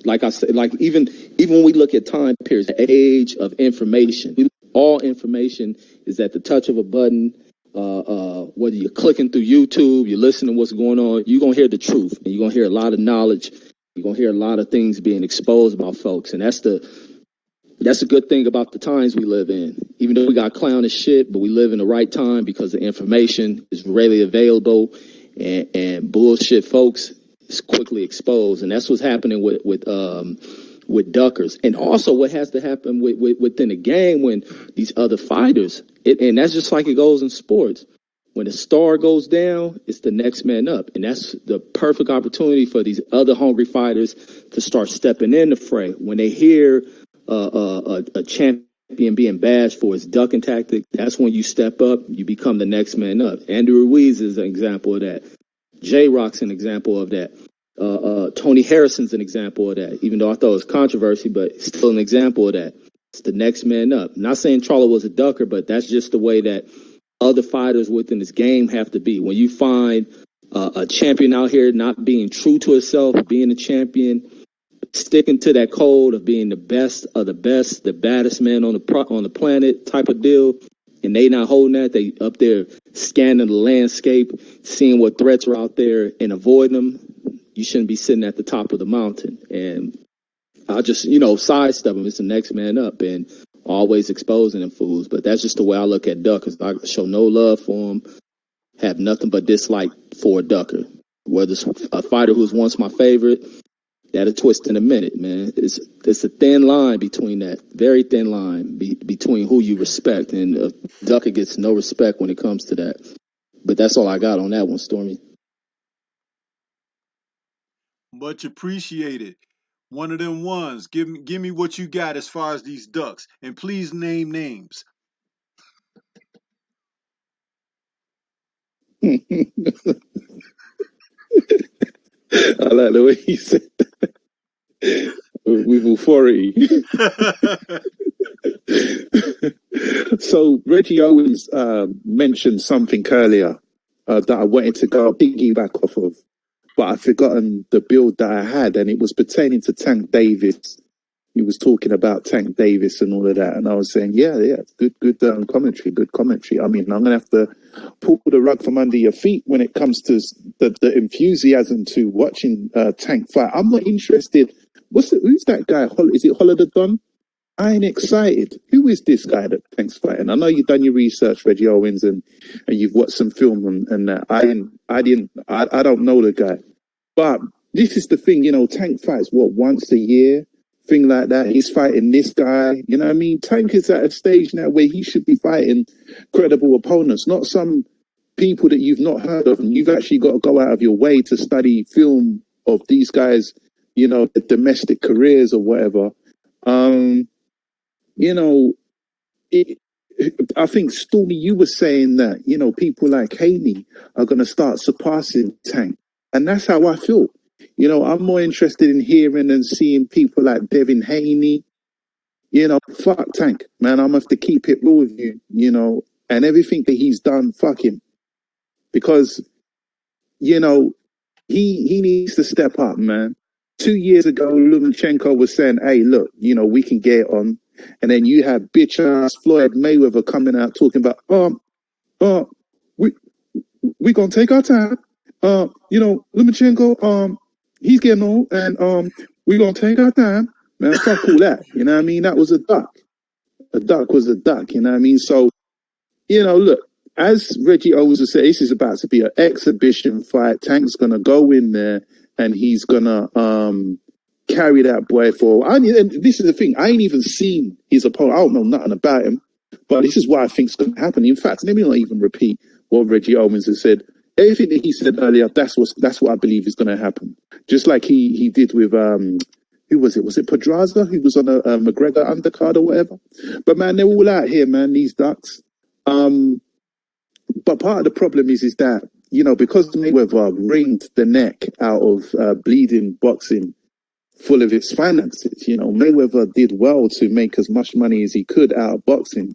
Like I said, like even when we look at time periods, the age of information, all information is at the touch of a button. Whether you're clicking through YouTube, you're listening to what's going on, you're going to hear the truth, and you're going to hear a lot of knowledge. You're going to hear a lot of things being exposed about folks. And that's a good thing about the times we live in. Even though we got clownish shit, but we live in the right time because the information is readily available, and bullshit folks is quickly exposed. And that's what's happening with duckers. And also what has to happen within the game when these other fighters, and that's just like it goes in sports. When a star goes down, it's the next man up. And that's the perfect opportunity for these other hungry fighters to start stepping in the fray. When they hear a champion being bashed for his ducking tactic, that's when you step up, you become the next man up. Andrew Ruiz is an example of that. J-Rock's an example of that. Tony Harrison's an example of that, even though I thought it was controversy, but still an example of that. It's the next man up. Not saying Charlo was a ducker, but that's just the way that other fighters within this game have to be. When you find a champion out here not being true to herself, being a champion, sticking to that code of being the best of the best, the baddest man on the planet type of deal, and they not holding that. They up there scanning the landscape, seeing what threats are out there and avoiding them. You shouldn't be sitting at the top of the mountain. And I just, sidestep them. It's the next man up and always exposing them fools. But that's just the way I look at Duck. Cause I show no love for him, have nothing but dislike for a Ducker. Whether it's a fighter who's once my favorite, that'll twist in a minute, man. It's a thin line between that, very thin line between who you respect, and Ducker gets no respect when it comes to that. But that's all I got on that one, Stormy. Much appreciated. One of them ones. Give me what you got as far as these ducks, and please name names. I like the way he said that. With authority. So Reggie Owens mentioned something earlier that I wanted to go piggyback off of, but I've forgotten the build that I had, and it was pertaining to Tank Davis. He was talking about Tank Davis and all of that, and I was saying, yeah, good commentary, good commentary. I mean, I'm gonna have to pull the rug from under your feet when it comes to the enthusiasm to watching Tank fight. I'm not interested. Who's that guy? Is it Holiday Don? I ain't excited. Who is this guy that Tank's fighting? I know you've done your research, Reggie Owens, and you've watched some film and that. I don't know the guy, but this is the thing, Tank fights once a year, thing like that. He's fighting this guy, you know what I mean? Tank is at a stage now where he should be fighting credible opponents, not some people that you've not heard of, and you've actually got to go out of your way to study film of these guys, the domestic careers or whatever. I think, Stormy, you were saying that, people like Haney are going to start surpassing Tank. And that's how I feel. I'm more interested in hearing and seeing people like Devin Haney. Fuck Tank, man. I'm going to have to keep it real with you, and everything that he's done, fuck him. Because, he needs to step up, man. 2 years ago, Lomachenko was saying, hey, look, we can get it on. And then you have bitch ass Floyd Mayweather coming out talking about, we gonna take our time. Lomachenko, he's getting old, and we gonna take our time. Man, fuck all that. You know what I mean? That was a duck. A duck was a duck. You know what I mean? So, look, as Reggie Owens said, this is about to be an exhibition fight. Tank's gonna go in there and he's gonna carry that boy for. And this is the thing. I ain't even seen his opponent. I don't know nothing about him, but this is what I think's going to happen. In fact, let me not even repeat what Reggie Owens has said. Everything that he said earlier, that's what I believe is going to happen. Just like he did with who was it? Was it Pedraza who was on a McGregor undercard or whatever? But man, they're all out here, man. These ducks. But part of the problem is that because Mayweather wringed the neck out of bleeding boxing, full of its finances. Mayweather did well to make as much money as he could out of boxing.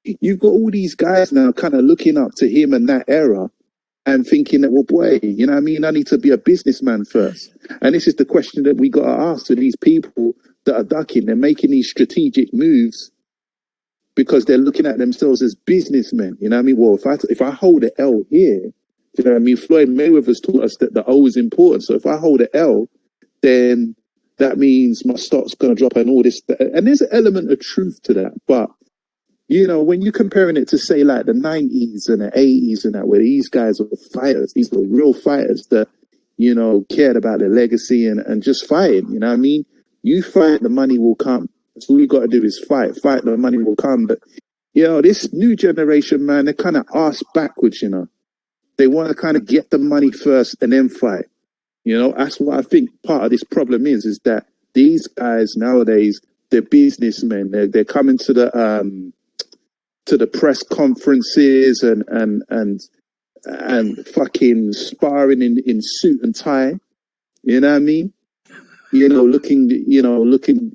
You've got all these guys now kind of looking up to him in that era and thinking that, well, boy, you know what I mean? I need to be a businessman first. And this is the question that we got to ask to these people that are ducking. They're making these strategic moves because they're looking at themselves as businessmen. You know what I mean? Well, if I hold an L here, you know what I mean? Floyd Mayweather's taught us that the O is important. So if I hold an L, then that means my stock's going to drop and all this. And there's an element of truth to that. But, when you're comparing it to, say, like the 90s and the 80s and that, where these guys were fighters, these were real fighters that, cared about their legacy and just fighting, you know what I mean? You fight, the money will come. That's all you got to do is fight. Fight, the money will come. But, this new generation, man, they're kind of arse backwards, They want to kind of get the money first and then fight. That's what I think part of this problem is that these guys nowadays, they're businessmen. They're coming to the press conferences and fucking sparring in suit and tie. You know what I mean?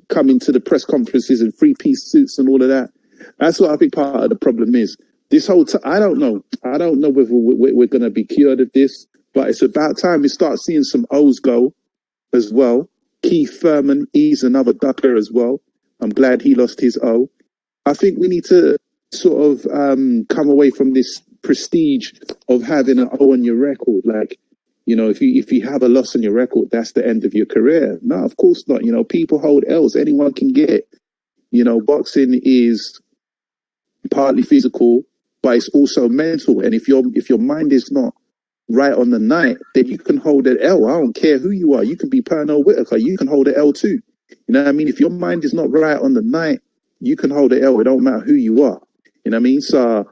Coming to the press conferences in 3-piece suits and all of that. That's what I think part of the problem is. This whole I don't know. I don't know whether we're going to be cured of this. But it's about time we start seeing some O's go as well. Keith Thurman, he's another ducker as well. I'm glad he lost his O. I think we need to sort of come away from this prestige of having an O on your record. Like, you know, if you have a loss on your record, that's the end of your career. No, of course not. You know, people hold L's. Anyone can get it. You know, boxing is partly physical, but it's also mental. And if your mind is not right on the night, then you can hold an L. I don't care who you are. You can be Pernell Whitaker. You can hold an L too. You know what I mean? If your mind is not right on the night, you can hold an L. It don't matter who you are. You know what I mean? So,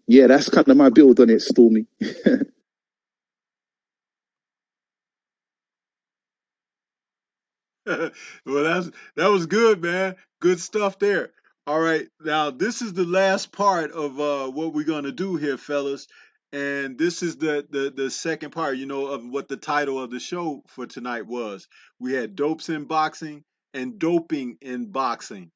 yeah, that's kind of my build on it, Stormy. Well, that was good, man. Good stuff there. All right, now this is the last part of what we're gonna do here, fellas, and this is the second part. You know, of what the title of the show for tonight was. We had dopes in boxing and doping in boxing.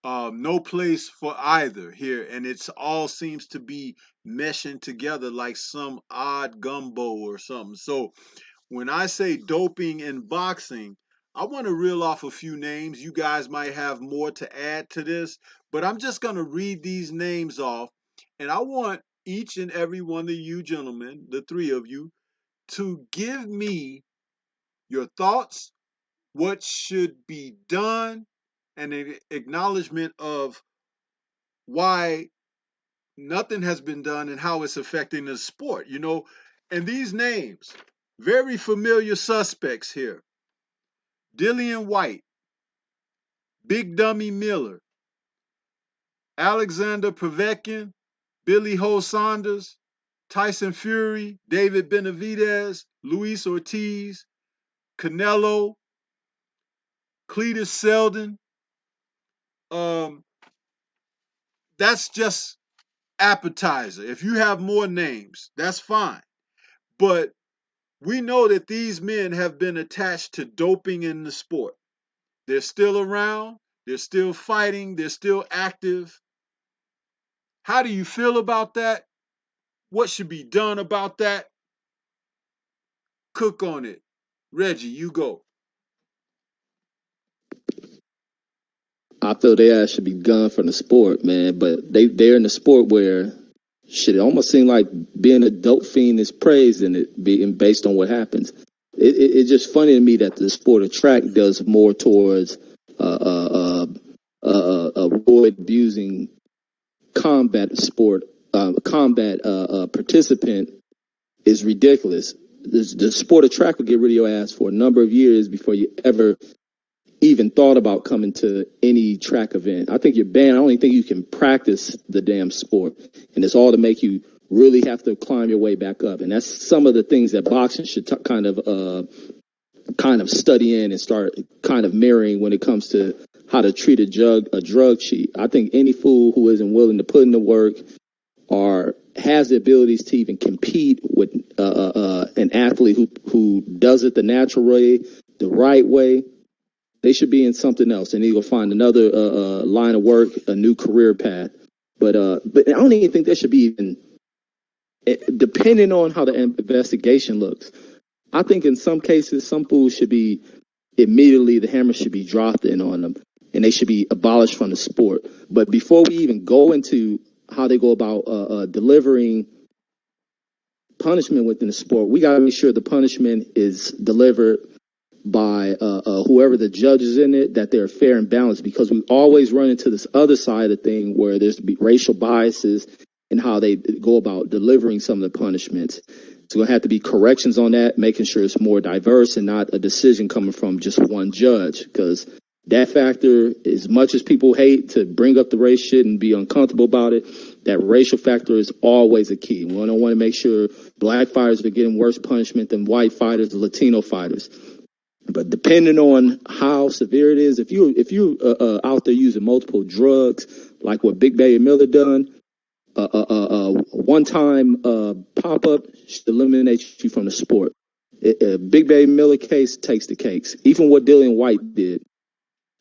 No place for either here, and it's all seems to be meshing together like some odd gumbo or something. So when I say doping in boxing, I want to reel off a few names. You guys might have more to add to this, but I'm just going to read these names off, and I want each and every one of you gentlemen, the three of you, to give me your thoughts, what should be done, and an acknowledgement of why nothing has been done and how it's affecting the sport, you know. And these names, very familiar suspects here. Dillian White, Big Dummy Miller, Alexander Povetkin, Billy Ho Saunders, Tyson Fury, David Benavidez, Luis Ortiz, Canelo, Cletus Selden. That's just appetizer. If you have more names, that's fine. But we know that these men have been attached to doping in the sport. They're still around, they're still fighting, they're still active. How do you feel about that? What should be done about that? Cook on it. Reggie, you go. I feel their ass should be gone from the sport, man. But they're in the sport where shit, it almost seems like being a dope fiend is praised in it, being based on what happens. It's just funny to me that the sport of track does more towards avoid abusing combat sport, combat participant is ridiculous. The sport of track will get rid of your ass for a number of years before you ever even thought about coming to any track event. I think you're banned. I don't even think you can practice the damn sport. And it's all to make you really have to climb your way back up. And that's some of the things that boxing should kind of study in and start kind of mirroring when it comes to how to treat a drug cheat. I think any fool who isn't willing to put in the work or has the abilities to even compete with an athlete who does it the natural way, the right way, they should be in something else, and they'll find another line of work, a new career path. But I don't even think there should be even, depending on how the investigation looks. I think in some cases, some fools should be immediately, the hammer should be dropped in on them, and they should be abolished from the sport. But before we even go into how they go about delivering punishment within the sport, we got to make sure the punishment is delivered by whoever the judge is in it, that they're fair and balanced, because we always run into this other side of the thing where there's racial biases in how they go about delivering some of the punishments. It's going to have to be corrections on that, making sure it's more diverse and not a decision coming from just one judge, because that factor, as much as people hate to bring up the race shit and be uncomfortable about it, that racial factor is always a key. We don't want to make sure black fighters are getting worse punishment than white fighters, Latino fighters. But depending on how severe it is, if you out there using multiple drugs, like what Big Baby Miller done, one time pop up should eliminate you from the sport. Big Baby Miller case takes the cakes. Even what Dillian White did,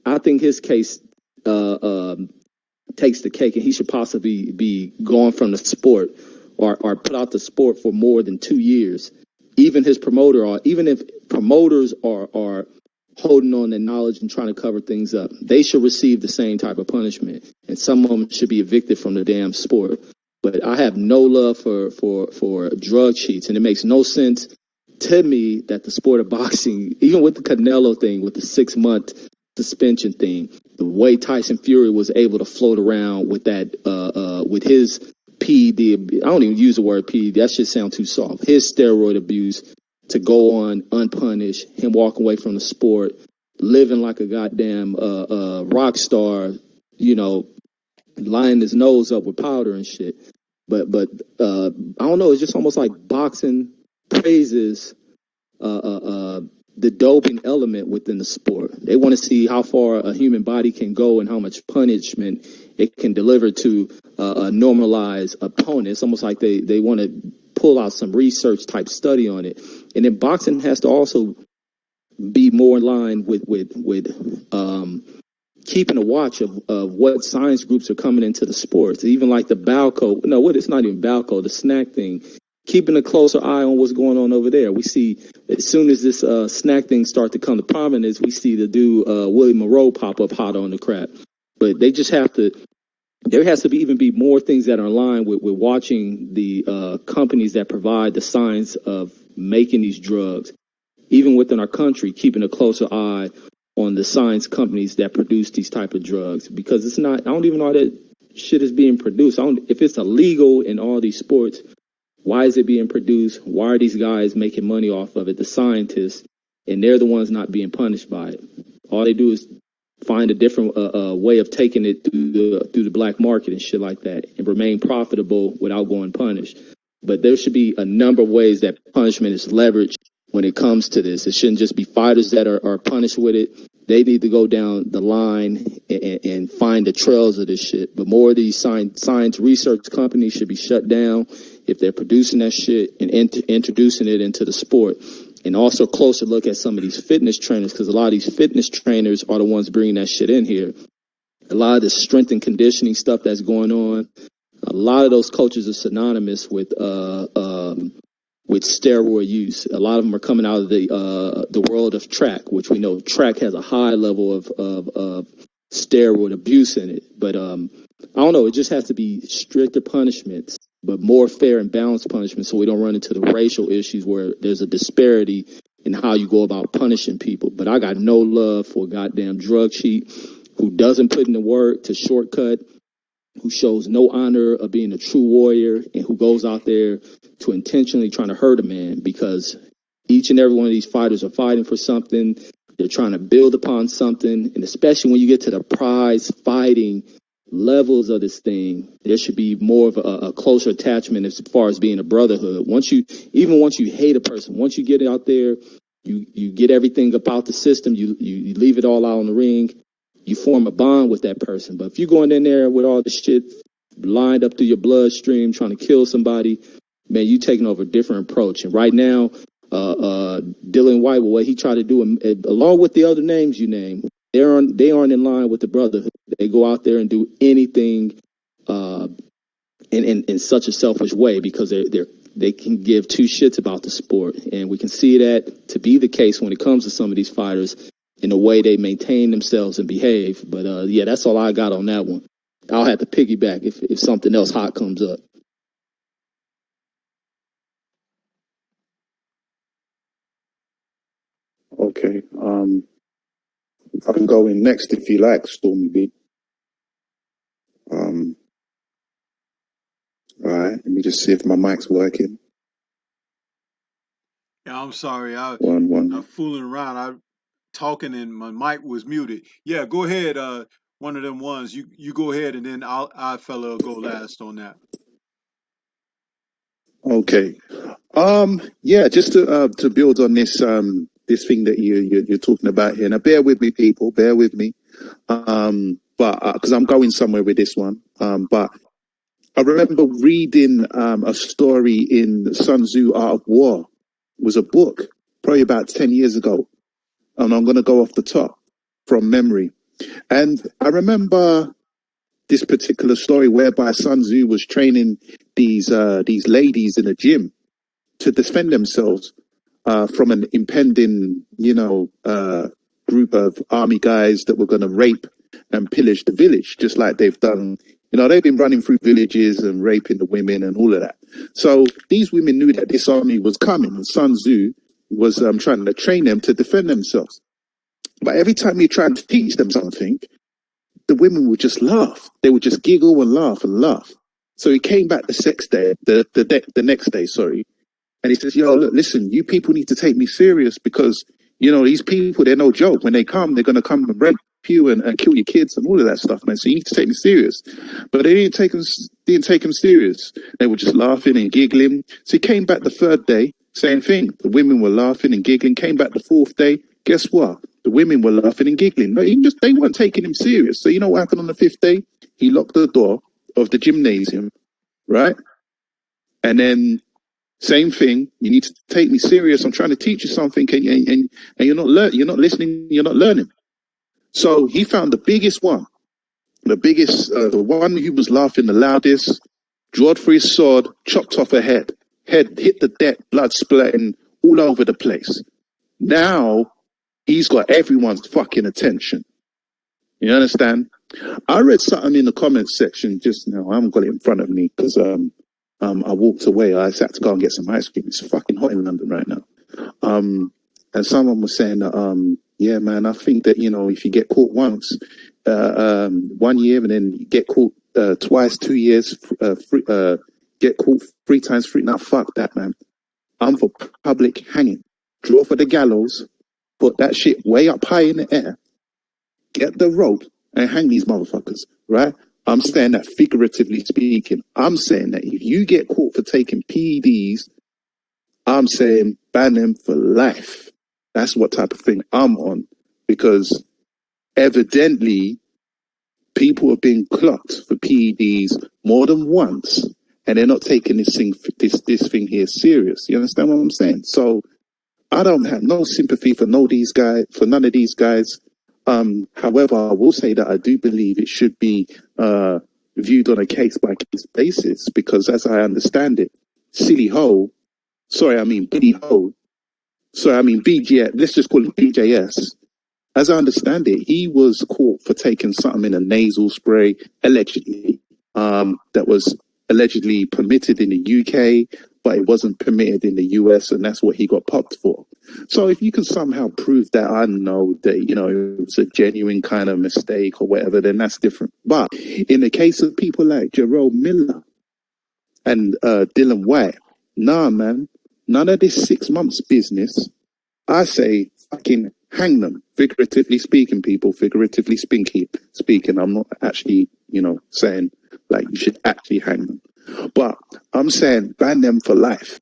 I think his case takes the cake, and he should possibly be gone from the sport. or put out the sport for more than 2 years, even his promoter, or even if promoters are holding on to knowledge and trying to cover things up, they should receive the same type of punishment, and some of them should be evicted from the damn sport. But I have no love for drug cheats, and it makes no sense to me that the sport of boxing, even with the Canelo thing, with the 6-month suspension thing, the way Tyson Fury was able to float around with that, with his PED, I don't even use the word PED, that shit sound too soft. His steroid abuse to go on unpunished, him walking away from the sport, living like a goddamn rock star, you know, lining his nose up with powder and shit. But I don't know. It's just almost like boxing praises the doping element within the sport. They want to see how far a human body can go and how much punishment it can deliver to a normalized opponent. It's almost like they want to pull out some research type study on it. And then boxing has to also be more in line with keeping a watch of what science groups are coming into the sports. Even like the Balco, no, what it's not even Balco, the snack thing. Keeping a closer eye on what's going on over there. We see as soon as this snack thing start to come to prominence, we see the dude William Monroe pop up hot on the crap. But they just have to. There has to be even be more things that are in line with watching the companies that provide the science of making these drugs. Even within our country, keeping a closer eye on the science companies that produce these type of drugs, because it's not. I don't even know how that shit is being produced. If it's illegal in all these sports, why is it being produced? Why are these guys making money off of it? The scientists, and they're the ones not being punished by it. All they do is find a different way of taking it through the black market and shit like that, and remain profitable without going punished. But there should be a number of ways that punishment is leveraged when it comes to this. It shouldn't just be fighters that are punished with it. They need to go down the line and find the trails of this shit. But more of these science research companies should be shut down if they're producing that shit and introducing it into the sport. And also closer look at some of these fitness trainers, because a lot of these fitness trainers are the ones bringing that shit in here. A lot of the strength and conditioning stuff that's going on, a lot of those coaches are synonymous with steroid use. A lot of them are coming out of the world of track, which we know track has a high level of steroid abuse in it. But I don't know. It just has to be stricter punishments, but more fair and balanced punishments, so we don't run into the racial issues where there's a disparity in how you go about punishing people. But I got no love for a goddamn drug cheat who doesn't put in the work to shortcut, who shows no honor of being a true warrior, and who goes out there to intentionally trying to hurt a man, because each and every one of these fighters are fighting for something. They're trying to build upon something. And especially when you get to the prize fighting levels of this thing, there should be more of a closer attachment as far as being a brotherhood. Once you hate a person, once you get out there, you get everything about the system, you leave it all out on the ring, you form a bond with that person. But if you're going in there with all the shit lined up through your bloodstream, trying to kill somebody, man, you taking over a different approach. And right now, Dylan White, what he tried to do, along with the other names you name, they aren't in line with the brotherhood. They go out there and do anything in such a selfish way, because they can give two shits about the sport. And we can see that to be the case when it comes to some of these fighters in the way they maintain themselves and behave. But yeah, that's all I got on that one. I'll have to piggyback if something else hot comes up. Okay. I can go in next if you like, Stormy B. All right. Let me just see if my mic's working. Yeah, I'm sorry. I'm One. fooling around. I'm talking and my mic was muted. Yeah, go ahead. One of them ones. You go ahead, and then I fella will go last on that. Okay. Yeah, just to build on this this thing that you're talking about here. Now, bear with me, people. Bear with me. But because I'm going somewhere with this one. But I remember reading a story in Sun Tzu Art of War. It was a book, probably about 10 years ago. And I'm going to go off the top from memory. And I remember this particular story whereby Sun Tzu was training these ladies in a gym to defend themselves from an impending, group of army guys that were going to rape and pillage the village, just like they've done. They've been running through villages and raping the women and all of that. So these women knew that this army was coming, and Sun Tzu was trying to train them to defend themselves. But every time he tried to teach them something, the women would just laugh. They would just giggle and laugh and laugh. So he came back the next day, sorry, and he says, yo, look, listen, you people need to take me serious because, these people, they're no joke. When they come, they're going to come and rape you and kill your kids and all of that stuff, man. So you need to take me serious. But they didn't take him serious. They were just laughing and giggling. So he came back the third day, same thing. The women were laughing and giggling. Came back the fourth day. Guess what? The women were laughing and giggling. But they weren't taking him serious. So you know what happened on the fifth day? He locked the door of the gymnasium, right? And then same thing. You need to take me serious. I'm trying to teach you something, and you're not you're not listening. You're not learning. So he found the biggest one, the one who was laughing the loudest, drawed for his sword, chopped off her head. Head hit the deck, blood splatting all over the place. Now he's got everyone's fucking attention. You understand? I read something in the comments section just now. I haven't got it in front of me because I walked away. I had to go and get some ice cream. It's fucking hot in London right now. And someone was saying that, yeah, man, I think that, if you get caught once, 1 year, and then you get caught twice, 2 years, get caught 3 times, 3. Now, fuck that, man. I'm for public hanging. Draw for the gallows, put that shit way up high in the air, get the rope, and hang these motherfuckers, right? I'm saying that figuratively speaking. I'm saying that if you get caught for taking PEDs, I'm saying ban them for life. That's what type of thing I'm on. Because evidently, people have been clocked for PEDs more than once, and they're not taking this thing here serious. You understand what I'm saying? So I don't have no sympathy for none of these guys. However, I will say that I do believe it should be viewed on a case-by-case basis, because as I understand it, Billy Ho, BJ, let's just call it BJS. As I understand it, he was caught for taking something in a nasal spray, allegedly, that was allegedly permitted in the UK, but it wasn't permitted in the US, and that's what he got popped for. So if you can somehow prove that, I know that, it was a genuine kind of mistake or whatever, then that's different. But in the case of people like Jerome Miller and Dylan White, nah, man, none of this 6 months business. I say fucking hang them. Figuratively speaking, people, figuratively speaking. I'm not actually, saying like you should actually hang them. But I'm saying ban them for life.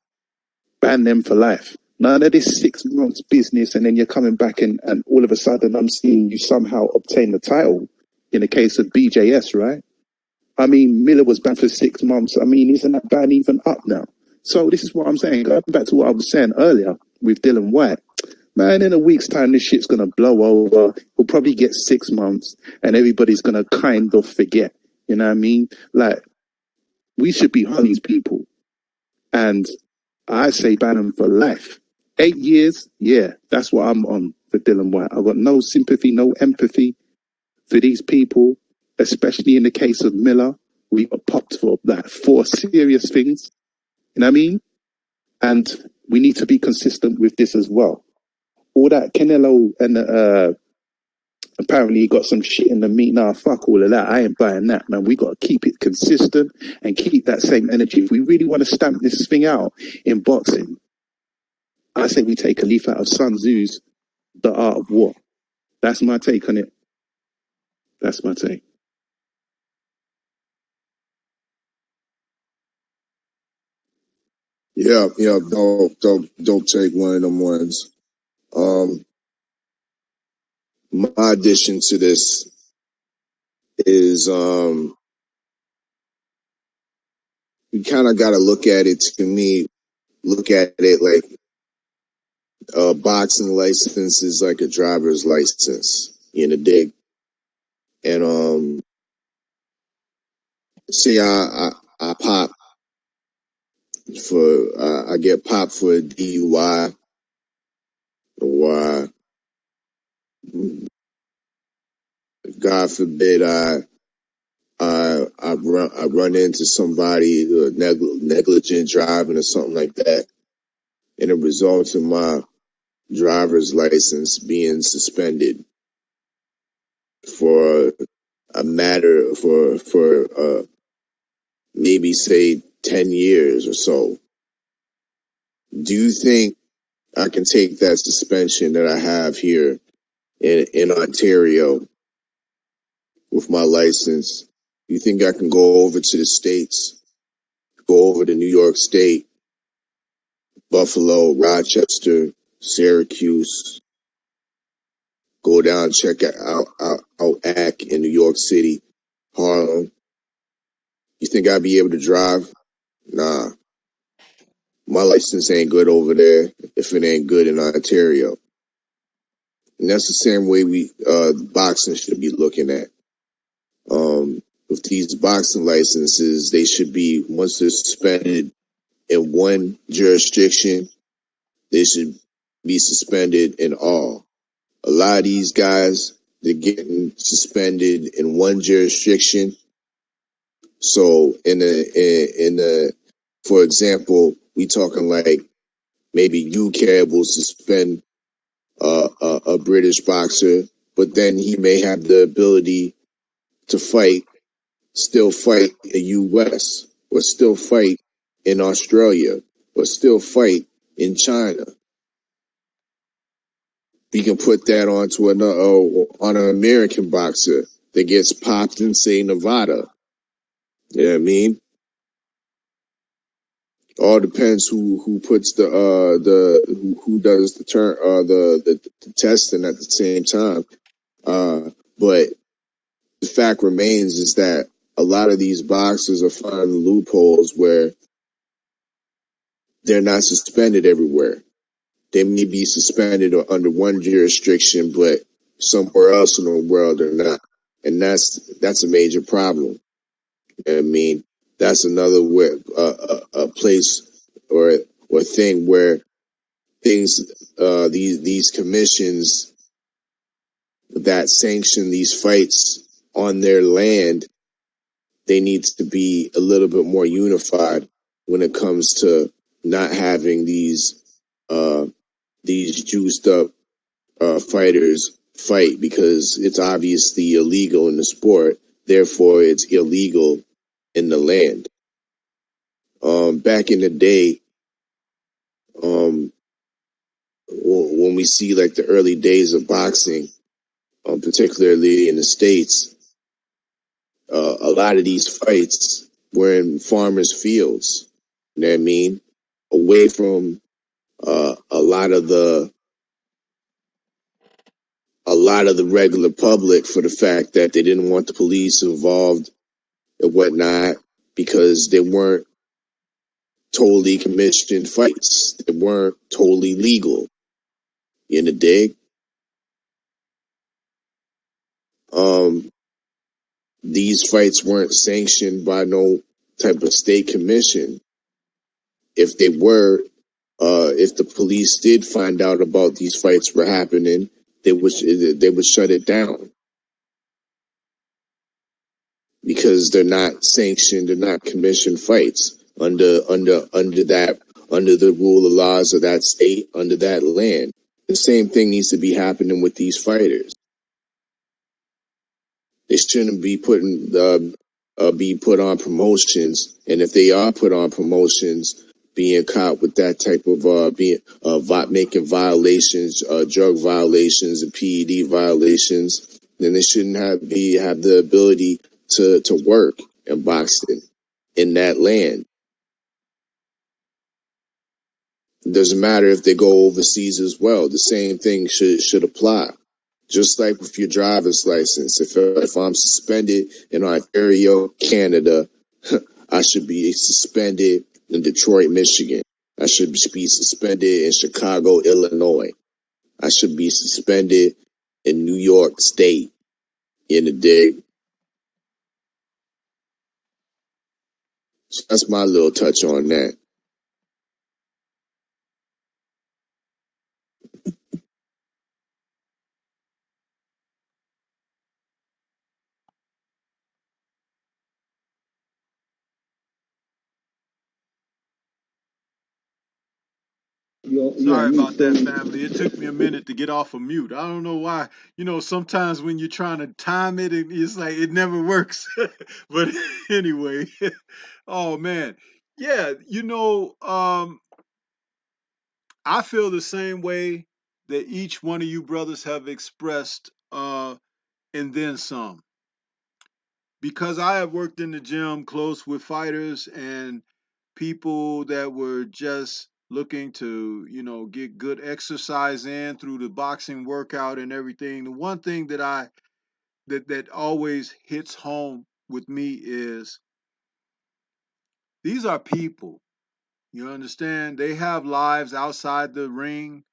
Ban them for life. None of this 6 months business, and then you're coming back and all of a sudden I'm seeing you somehow obtain the title in the case of BJS, right? I mean, Miller was banned for 6 months. I mean, isn't that ban even up now? So this is what I'm saying. Going back to what I was saying earlier with Dylan White. Man, in a week's time, this shit's going to blow over. We'll probably get 6 months and everybody's going to kind of forget. You know what I mean? Like, we should be on these people. And I say ban them for life. 8 years, yeah, that's what I'm on for Dylan White. I've got no sympathy, no empathy for these people, especially in the case of Miller. We got popped for like 4 serious things. You know what I mean? And we need to be consistent with this as well. All that Canelo and apparently he got some shit in the meat. Nah, fuck all of that. I ain't buying that, man. We got to keep it consistent and keep that same energy. If we really want to stamp this thing out in boxing, I say we take a leaf out of Sun Tzu's The Art of War. That's my take on it. That's my take. Yeah, don't take one of them ones. My addition to this is you kind of got to look at it. To me, look at it like a boxing license is like a driver's license. You know, dig. And say I pop for I get popped for a DUI, or God forbid I run into somebody negligent driving or something like that, and it results in my driver's license being suspended for a matter for maybe say 10 years or so. Do you think I can take that suspension that I have here in Ontario with my license? You think I can go over to the States, go over to New York State, Buffalo, Rochester, Syracuse, go down, check out ACK in New York City, Harlem? You think I'd be able to drive? Nah. My license ain't good over there if it ain't good in Ontario. And that's the same way boxing should be looking at. With these boxing licenses, they should be, once they're suspended in one jurisdiction, they should be suspended in all. A lot of these guys, they're getting suspended in one jurisdiction. So for example, we talking like maybe UK will suspend a British boxer, but then he may have the ability to still fight in the US, or still fight in Australia, or still fight in China. We can put that on an American boxer that gets popped in, say, Nevada. You know what I mean? All depends who puts who does the testing at the same time. But the fact remains is that a lot of these boxers are finding loopholes where they're not suspended everywhere. They may be suspended or under one jurisdiction, but somewhere else in the world they're not. And that's a major problem. You know what I mean? That's another a place or thing where these commissions that sanction these fights on their land, they need to be a little bit more unified when it comes to not having these juiced up fighters fight, because it's obviously illegal in the sport. Therefore, it's illegal in the land. Back in the day, when we see like the early days of boxing, particularly in the States, a lot of these fights were in farmers' fields. You know what I mean? Away from a lot of the regular public, for the fact that they didn't want the police involved and whatnot, because they weren't totally commissioned fights. They weren't totally legal. You know, dig? These fights weren't sanctioned by no type of state commission. If they were, if the police did find out about these fights were happening, they would shut it down, because they're not sanctioned, they're not commissioned fights under the rule of laws of that state, under that land. The same thing needs to be happening with these fighters. They shouldn't be put on promotions, and if they are put on promotions, being caught with that type of making violations, drug violations and PED violations, then they shouldn't have the ability to work in boxing in that land. It doesn't matter if they go overseas as well. The same thing should apply. Just like with your driver's license, if I'm suspended in Ontario, Canada, I should be suspended in Detroit, Michigan. I should be suspended in Chicago, Illinois. I should be suspended in New York State. In the day, So that's my little touch on that. You Sorry on mute, about that, Stormy. family. It took me a minute to get off of mute. I don't know why. Sometimes when you're trying to time it, it's like it never works. But anyway, oh man. Yeah, I feel the same way that each one of you brothers have expressed, and then some. Because I have worked in the gym close with fighters and people that were just looking to, get good exercise in through the boxing workout and everything. The one thing that always hits home with me is these are people. You understand? They have lives outside the ring.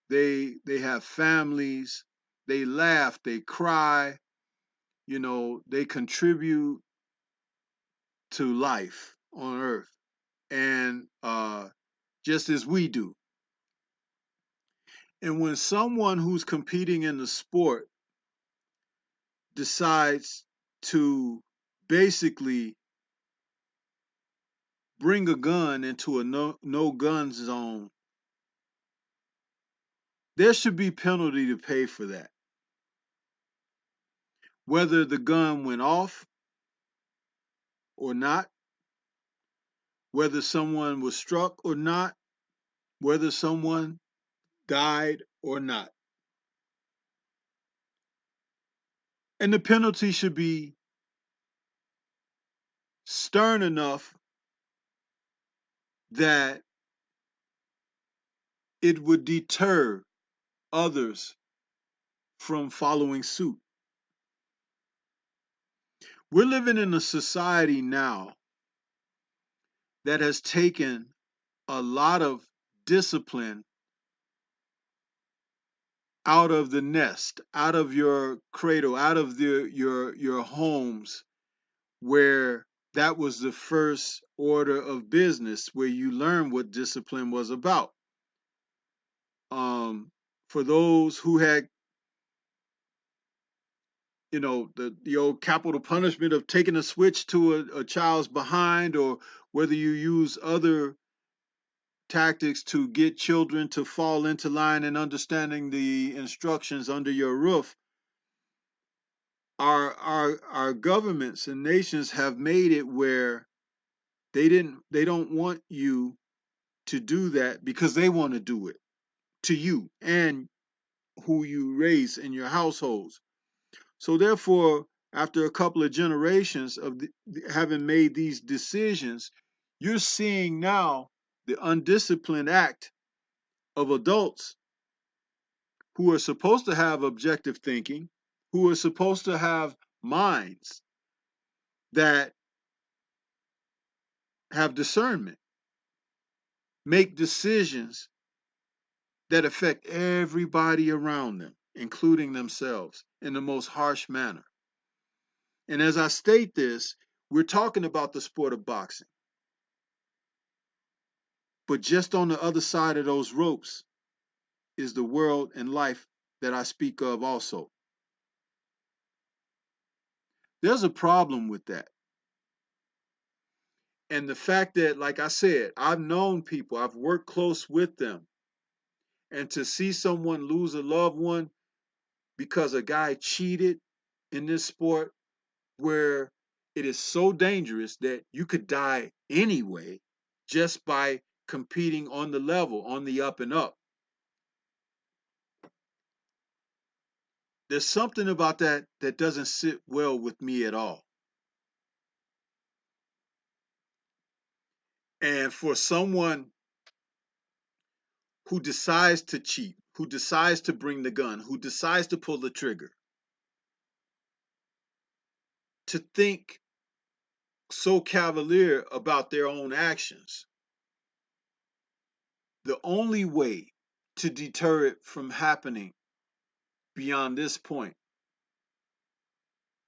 They have families. They laugh, they cry, they contribute to life on earth. And just as we do. And when someone who's competing in the sport decides to basically bring a gun into a no gun zone, there should be penalty to pay for that. Whether the gun went off or not, whether someone was struck or not, whether someone died or not. And the penalty should be stern enough that it would deter others from following suit. We're living in a society now that has taken a lot of discipline out of the nest, out of your cradle, out of your homes, where that was the first order of business, where you learn what discipline was about. For those who had, the old capital punishment of taking a switch to a child's behind, or whether you use other tactics to get children to fall into line and understanding the instructions under your roof, our governments and nations have made it where they don't want you to do that because they want to do it to you and who you raise in your households. So therefore, after a couple of generations of having made these decisions, you're seeing now the undisciplined act of adults who are supposed to have objective thinking, who are supposed to have minds that have discernment, make decisions that affect everybody around them, including themselves, in the most harsh manner. And as I state this, we're talking about the sport of boxing. But just on the other side of those ropes is the world and life that I speak of also. There's a problem with that. And the fact that, like I said, I've known people, I've worked close with them, and to see someone lose a loved one because a guy cheated in this sport, where it is so dangerous that you could die anyway just by competing on the level, on the up and up. There's something about that that doesn't sit well with me at all. And for someone who decides to cheat, who decides to bring the gun, who decides to pull the trigger, to think so cavalier about their own actions, the only way to deter it from happening beyond this point,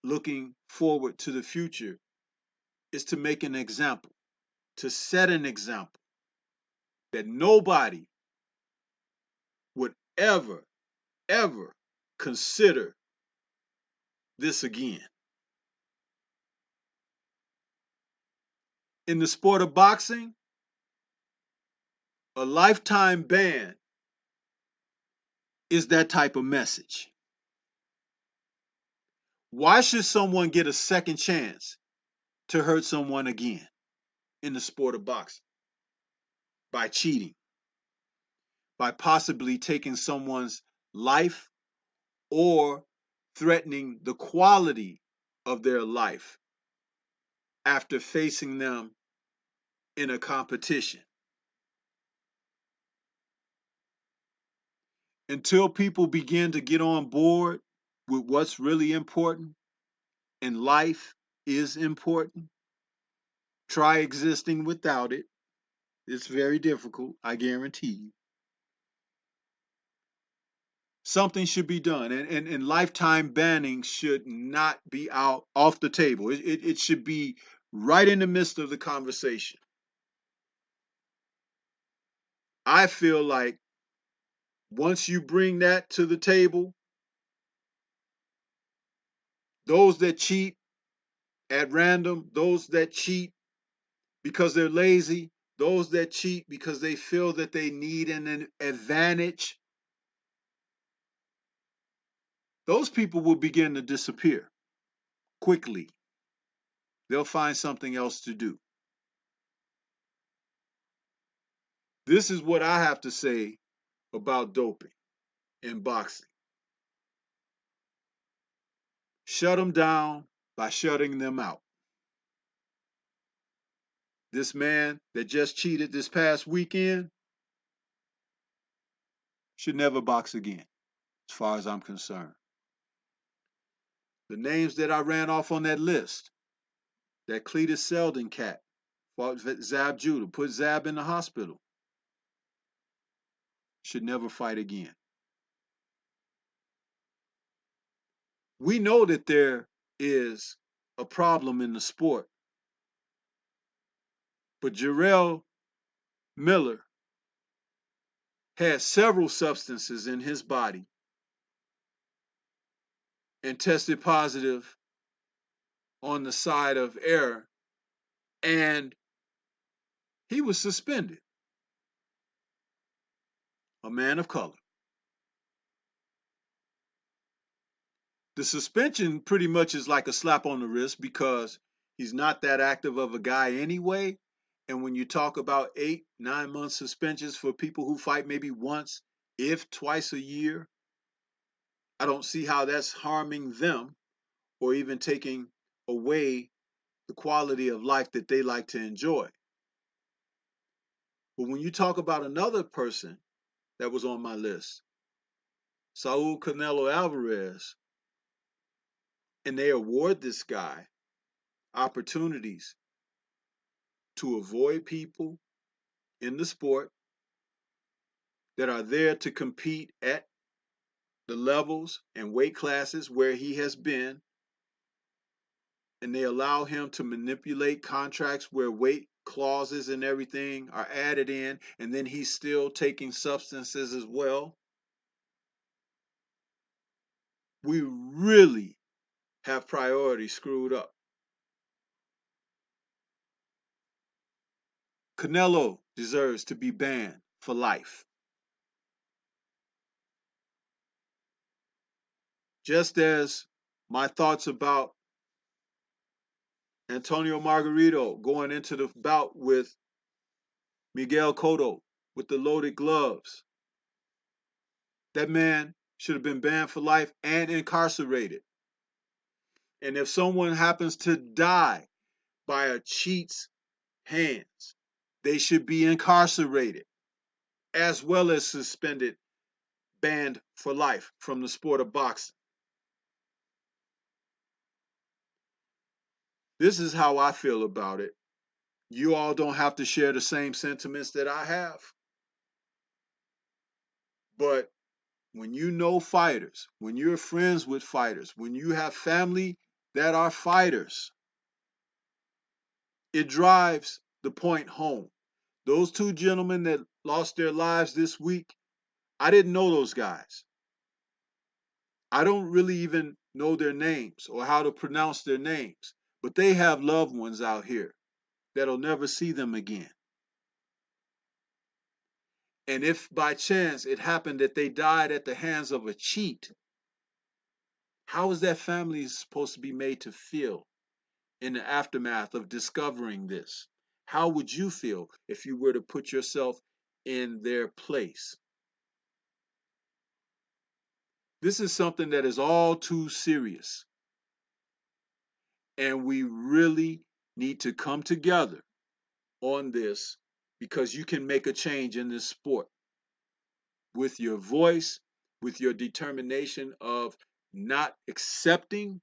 looking forward to the future, is to make an example. to set an example that nobody would ever consider this again. In the sport of boxing, a lifetime ban is that type of message. Why should someone get a second chance to hurt someone again in the sport of boxing? By cheating, by possibly taking someone's life or threatening the quality of their life after facing them in a competition. Until people begin to get on board with what's really important and life is important, try existing without it. It's very difficult, I guarantee you. Something should be done, and lifetime banning should not be out off the table. It should be right in the midst of the conversation. I feel like once you bring that to the table, those that cheat at random, those that cheat because they're lazy, those that cheat because they feel that they need an advantage, those people will begin to disappear quickly. They'll find something else to do. This is what I have to say about doping in boxing. Shut them down by shutting them out. This man that just cheated this past weekend should never box again, as far as I'm concerned. The names that I ran off on that list, that Cletus Selden cat, fought Zab Judah, put Zab in the hospital, should never fight again. We know that there is a problem in the sport, but Jarrell Miller had several substances in his body and tested positive on the side of error, and he was suspended. A man of color. The suspension pretty much is like a slap on the wrist because he's not that active of a guy anyway. And when you talk about 8, 9 month suspensions for people who fight maybe once, if twice a year, I don't see how that's harming them or even taking away the quality of life that they like to enjoy. But when you talk about another person that was on my list, Saul Canelo Alvarez, and they award this guy opportunities to avoid people in the sport that are there to compete at the levels and weight classes where he has been, and they allow him to manipulate contracts where weight clauses and everything are added in, and then he's still taking substances as well. We really have priorities screwed up. Canelo deserves to be banned for life. Just as my thoughts about Antonio Margarito going into the bout with Miguel Cotto with the loaded gloves. That man should have been banned for life and incarcerated. And if someone happens to die by a cheat's hands, they should be incarcerated as well as suspended, banned for life from the sport of boxing. This is how I feel about it. You all don't have to share the same sentiments that I have. But when you know fighters, when you're friends with fighters, when you have family that are fighters, it drives the point home. Those two gentlemen that lost their lives this week, I didn't know those guys. I don't really even know their names or how to pronounce their names, but they have loved ones out here that'll never see them again. And if by chance it happened that they died at the hands of a cheat, how is that family supposed to be made to feel in the aftermath of discovering this? How would you feel if you were to put yourself in their place? This is something that is all too serious. And we really need to come together on this because you can make a change in this sport with your voice, with your determination of not accepting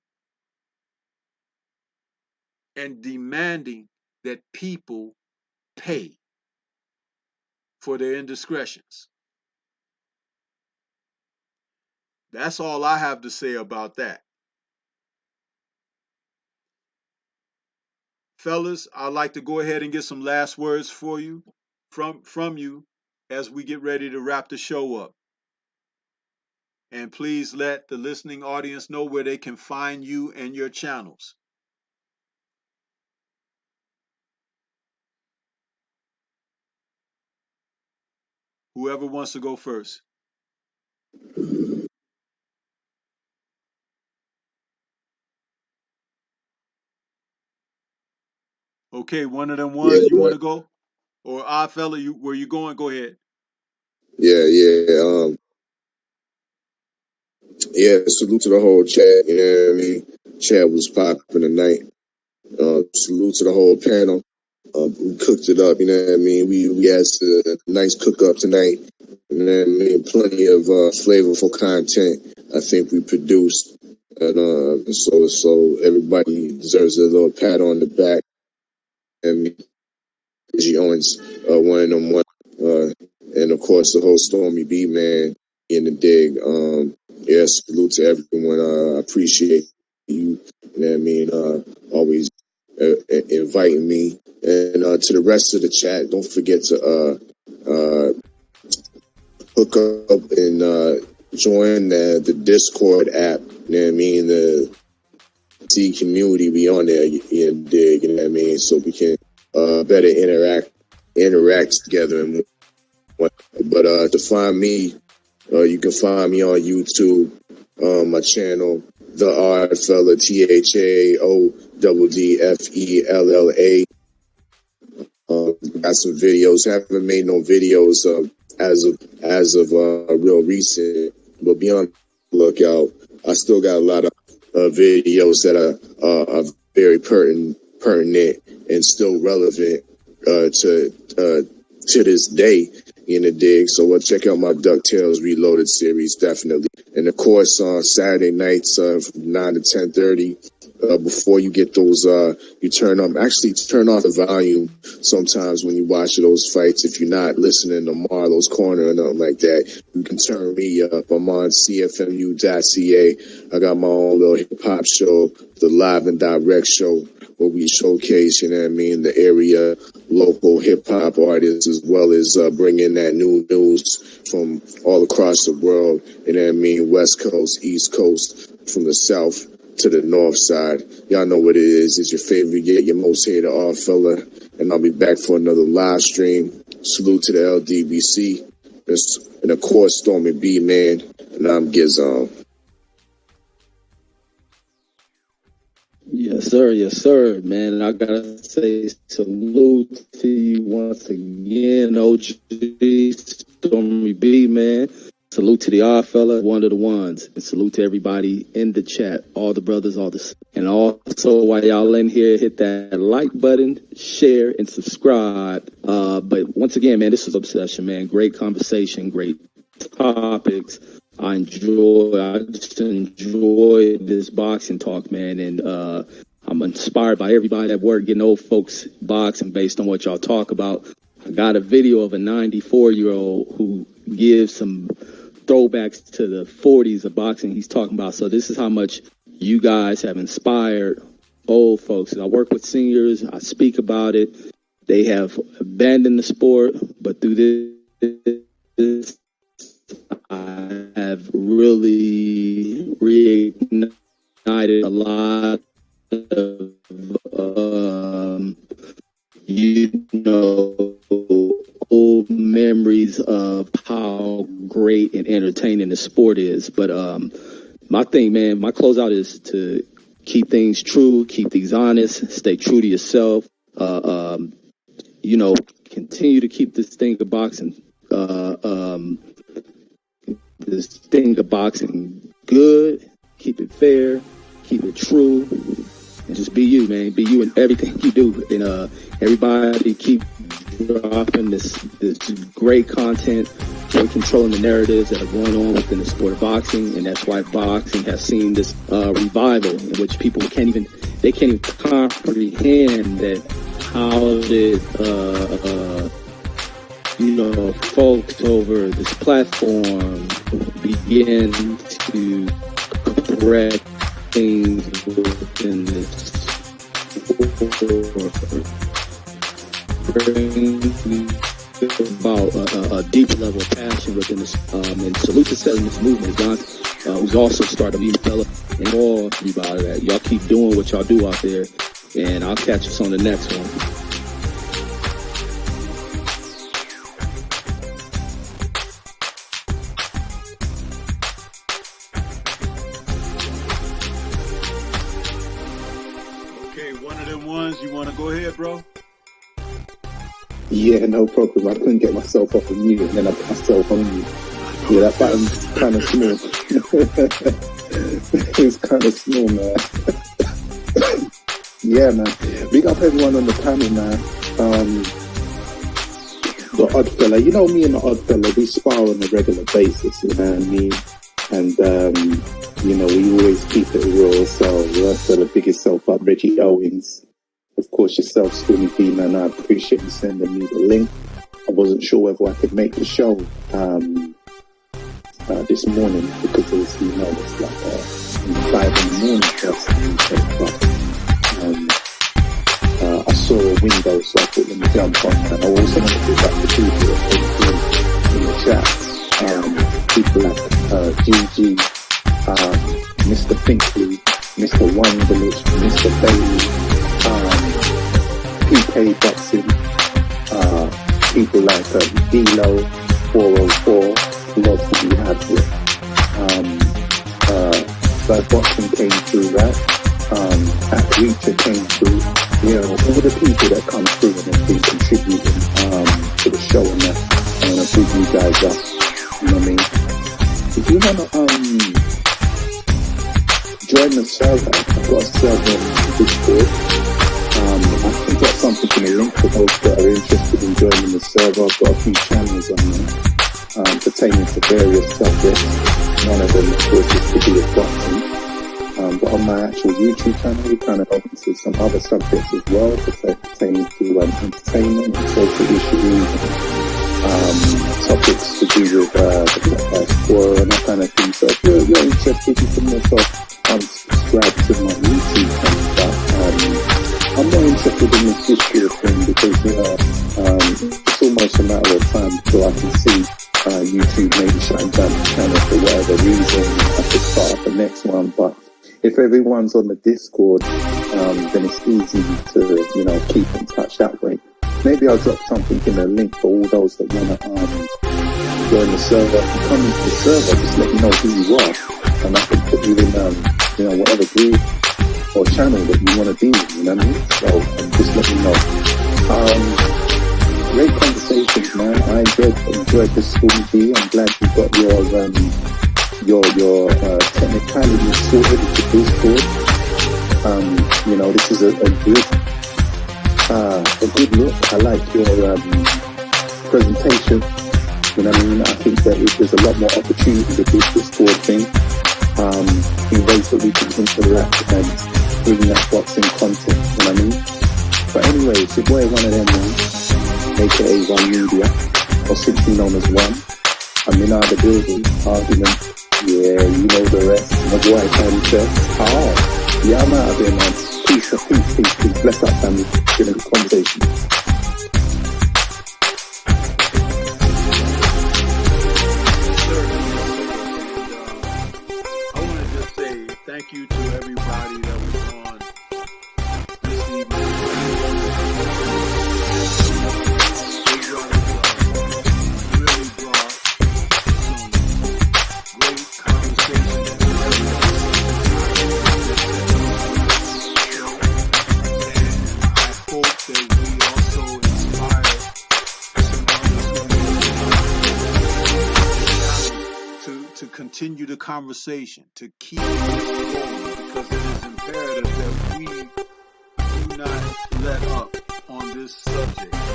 and demanding that people pay for their indiscretions. That's all I have to say about that. Fellas, I'd like to go ahead and get some last words for you from you as we get ready to wrap the show up. And please let the listening audience know where they can find you and your channels. Whoever wants to go first. Okay, one of them Yeah, ones you man. want to go? Or odd fella, where you going? Go ahead. Yeah. Yeah, salute to the whole chat. You know what I mean? Chat was popping tonight. Salute to the whole panel. We cooked it up, you know what I mean? We had a nice cook up tonight. You know what I mean? Plenty of flavorful content I think we produced. And so everybody deserves a little pat on the back. And G Owens, one of them one. And of course the whole Stormy B man in the dig. Yeah, salute to everyone. I appreciate you. You know what I mean? Always inviting me. And to the rest of the chat, don't forget to hook up and join the Discord app. You know what I mean? The T community be on there. You dig? You know what I mean? So we can better interact together. And but to find me, you can find me on YouTube. My channel, The Odd Fella, THAODDFELLA. Got some videos. Haven't made no videos as of real recent, but be on the lookout. I still got a lot of videos that are very pertinent and still relevant to this day in the dig. So check out my DuckTales Reloaded series, definitely. And of course, on Saturday nights from 9 to 10:30. Before you get those, you turn off the volume sometimes when you watch those fights. If you're not listening to Marlo's Corner or nothing like that, you can turn me up. I'm on CFMU.ca. I got my own little hip hop show, the Live and Direct show, where we showcase, you know what I mean, the area local hip hop artists, as well as bring in that new news from all across the world, you know what I mean, West Coast, East Coast, from the South to the North side. Y'all know what it is. It's your favorite, yet your most hated odd fella. And I'll be back for another live stream. Salute to the LDBC. And of course, Stormy B, man. And I'm Gizon. Yes, sir, man. And I gotta say salute to you once again, OG Stormy B, man. Salute to the odd fella, one of the ones, and salute to everybody in the chat, all the brothers, and also while y'all in here, hit that like button, share, and subscribe. But once again, man, this was Obsession, man. Great conversation, great topics. I just enjoy this boxing talk, man, and I'm inspired by everybody at work getting old folks boxing based on what y'all talk about. I got a video of a 94-year-old who gives some throwbacks to the 40s of boxing he's talking about. So this is how much you guys have inspired old folks. I work with seniors. I speak about it. they have abandoned the sport, but through this, I have really reignited a lot of, old memories of how great and entertaining the sport is. But my thing, man, my closeout is to keep things true, keep things honest, stay true to yourself. Continue to keep this thing of boxing, good, keep it fair, keep it true, and just be you, man. Be you in everything you do. And everybody keep dropping this great content, controlling the narratives that are going on within the sport of boxing, and that's why boxing has seen this revival in which people can't even comprehend that how did folks over this platform begin to correct things within this sport, bring about a deeper level of passion within this, and salute to setting this movement, John, who's also started a new fella, and all about that. Y'all keep doing what y'all do out there, and I'll catch us on the next one. Okay, one of them ones, you want to go ahead, bro? Yeah, no problem. I couldn't get myself off of mute, and then I put myself on mute. Yeah, that button's kind of small. It's kind of small, man. Yeah, man. Big up everyone on the panel, man. The Odd Fella. You know me and the Odd Fella, we spar on a regular basis, you know what I mean? And, we always keep it real. So, Odd Fella, big yourself up. Reggie Owens. Of course, yourself, Stormybman. I appreciate you sending me the link. I wasn't sure whether I could make the show this morning because it's like 5 in the morning for us in the UK. But I saw a window, so I thought let me jump on. And I also want to pick up the people that came in the chat. People like GG, Mr. Pinkley, Mr. Wonderlich, Mr. Bailey, PK Boxing, people like D-Lo, 404, lots to be had here. But Boxing came through, right? At Reacher came through. All the people that come through and have been contributing to the show and that. I want to big you guys up. You know what I mean? If you want to join the server, I've got a server on Discord. I can get something in the link for those that are interested in joining the server. I've got a few channels on there pertaining to various subjects. One of them, of course, is to do with boxing. But on my actual YouTube channel, we kind of open to some other subjects as well pertaining to entertainment and social issues, topics to do with the sport and that kind of thing. So if you're interested, you can also subscribe to my YouTube channel. But I'm more interested in this Discord thing because it's almost a matter of time before I can see YouTube maybe shutting down the channel for whatever reason. I could start up the next one, but if everyone's on the Discord, then it's easy to keep in touch that way. Maybe I'll drop something in a link for all those that want to join the server. If you come into the server, just let me know who you are, and I can put you in whatever group or channel that you want to be in, you know what I mean? So just let me know. Great conversations, man. I enjoyed this Stormy. I'm glad you got your technicality sorted with the Discord. This is a good look. I like your presentation. You know what I mean? I think that there's a lot more opportunity with this Discord thing. In ways that we can interact and bring that boxing content, you know what I mean? But anyway, it's your boy, one of them, man, aka One Media, or simply known as One. I'm in the building, argument. Yeah, you know the rest. My boy, Tiny said, yeah, I'm out of here, man. Peace. Bless up, family. Been a good conversation. continue the conversation, to keep this going, because it is imperative that we do not let up on this subject. People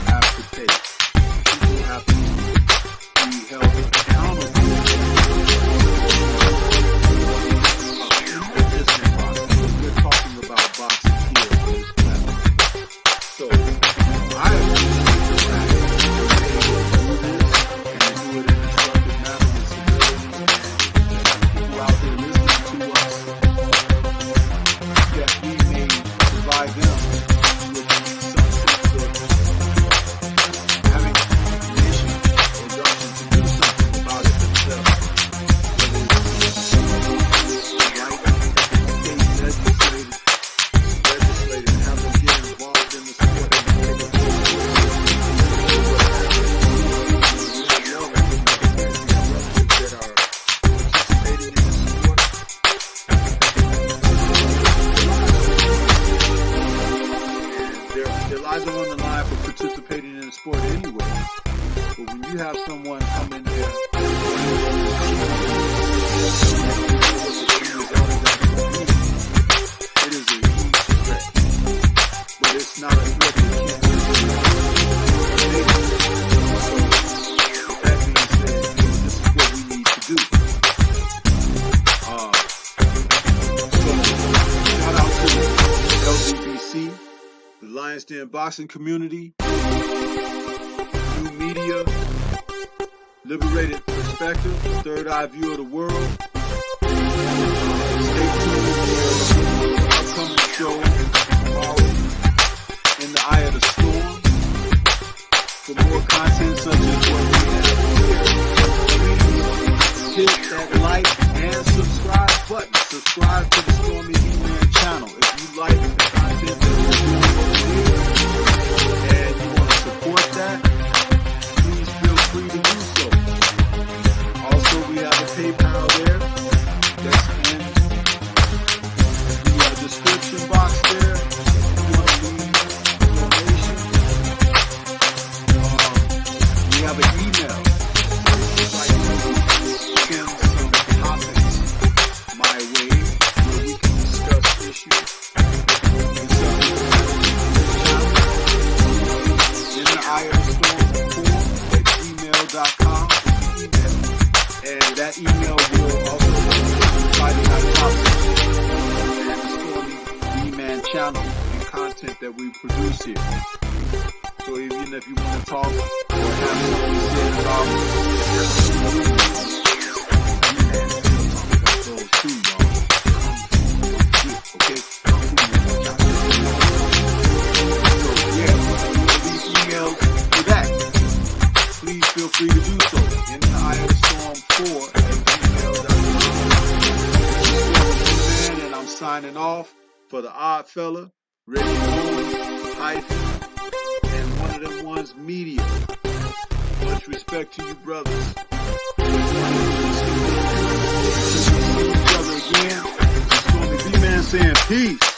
have to pay. People have to be held accountable. We're talking about boxing here on this platform. So I appreciate the fact that and do it in a structured manner with civility, and people out there listening to us, that we may provide them with some sense of having information or gumption to do something about it themselves. Whether it's right, state legislated, and have them get involved in the sport and take a their lives are on the line for participating in the sport anyway. But when you have someone come in there, it is a huge threat. But it's not a threat that can't be. So that being said, this is what we need to do. So shout out to the LDBC, the Lions Den boxing community, new media, liberated perspective, the third eye view of the world. Stay tuned for the upcoming show tomorrow, In the Eye of the Storm. For more content such as what we have here, please hit that like and subscribe button. Subscribe to the Stormybman channel. If you like the content that we're doing over here and you want to support that, please feel free to do so. Also, we have a PayPal there that's in the description box there. If you want to leave a donation, we have an email. If you'd like to send some topics my way where we can discuss issues and subject in the Eye of the Storm 4 at gmail.com is the email. And that email will also be providing our topics and the Stormybman channel and content that we produce here. So even if you want to talk or have something said about those two, y'all. Okay? So yeah, these emails for that. Please feel free to do so. In the Eye of the Storm 4 at gmail.com. And I'm signing off for the Odd Fella, Reggie Owens, Hyphen, and One of Them Ones Media. Much respect to you, brothers. See each other again. It's Stormybman saying peace.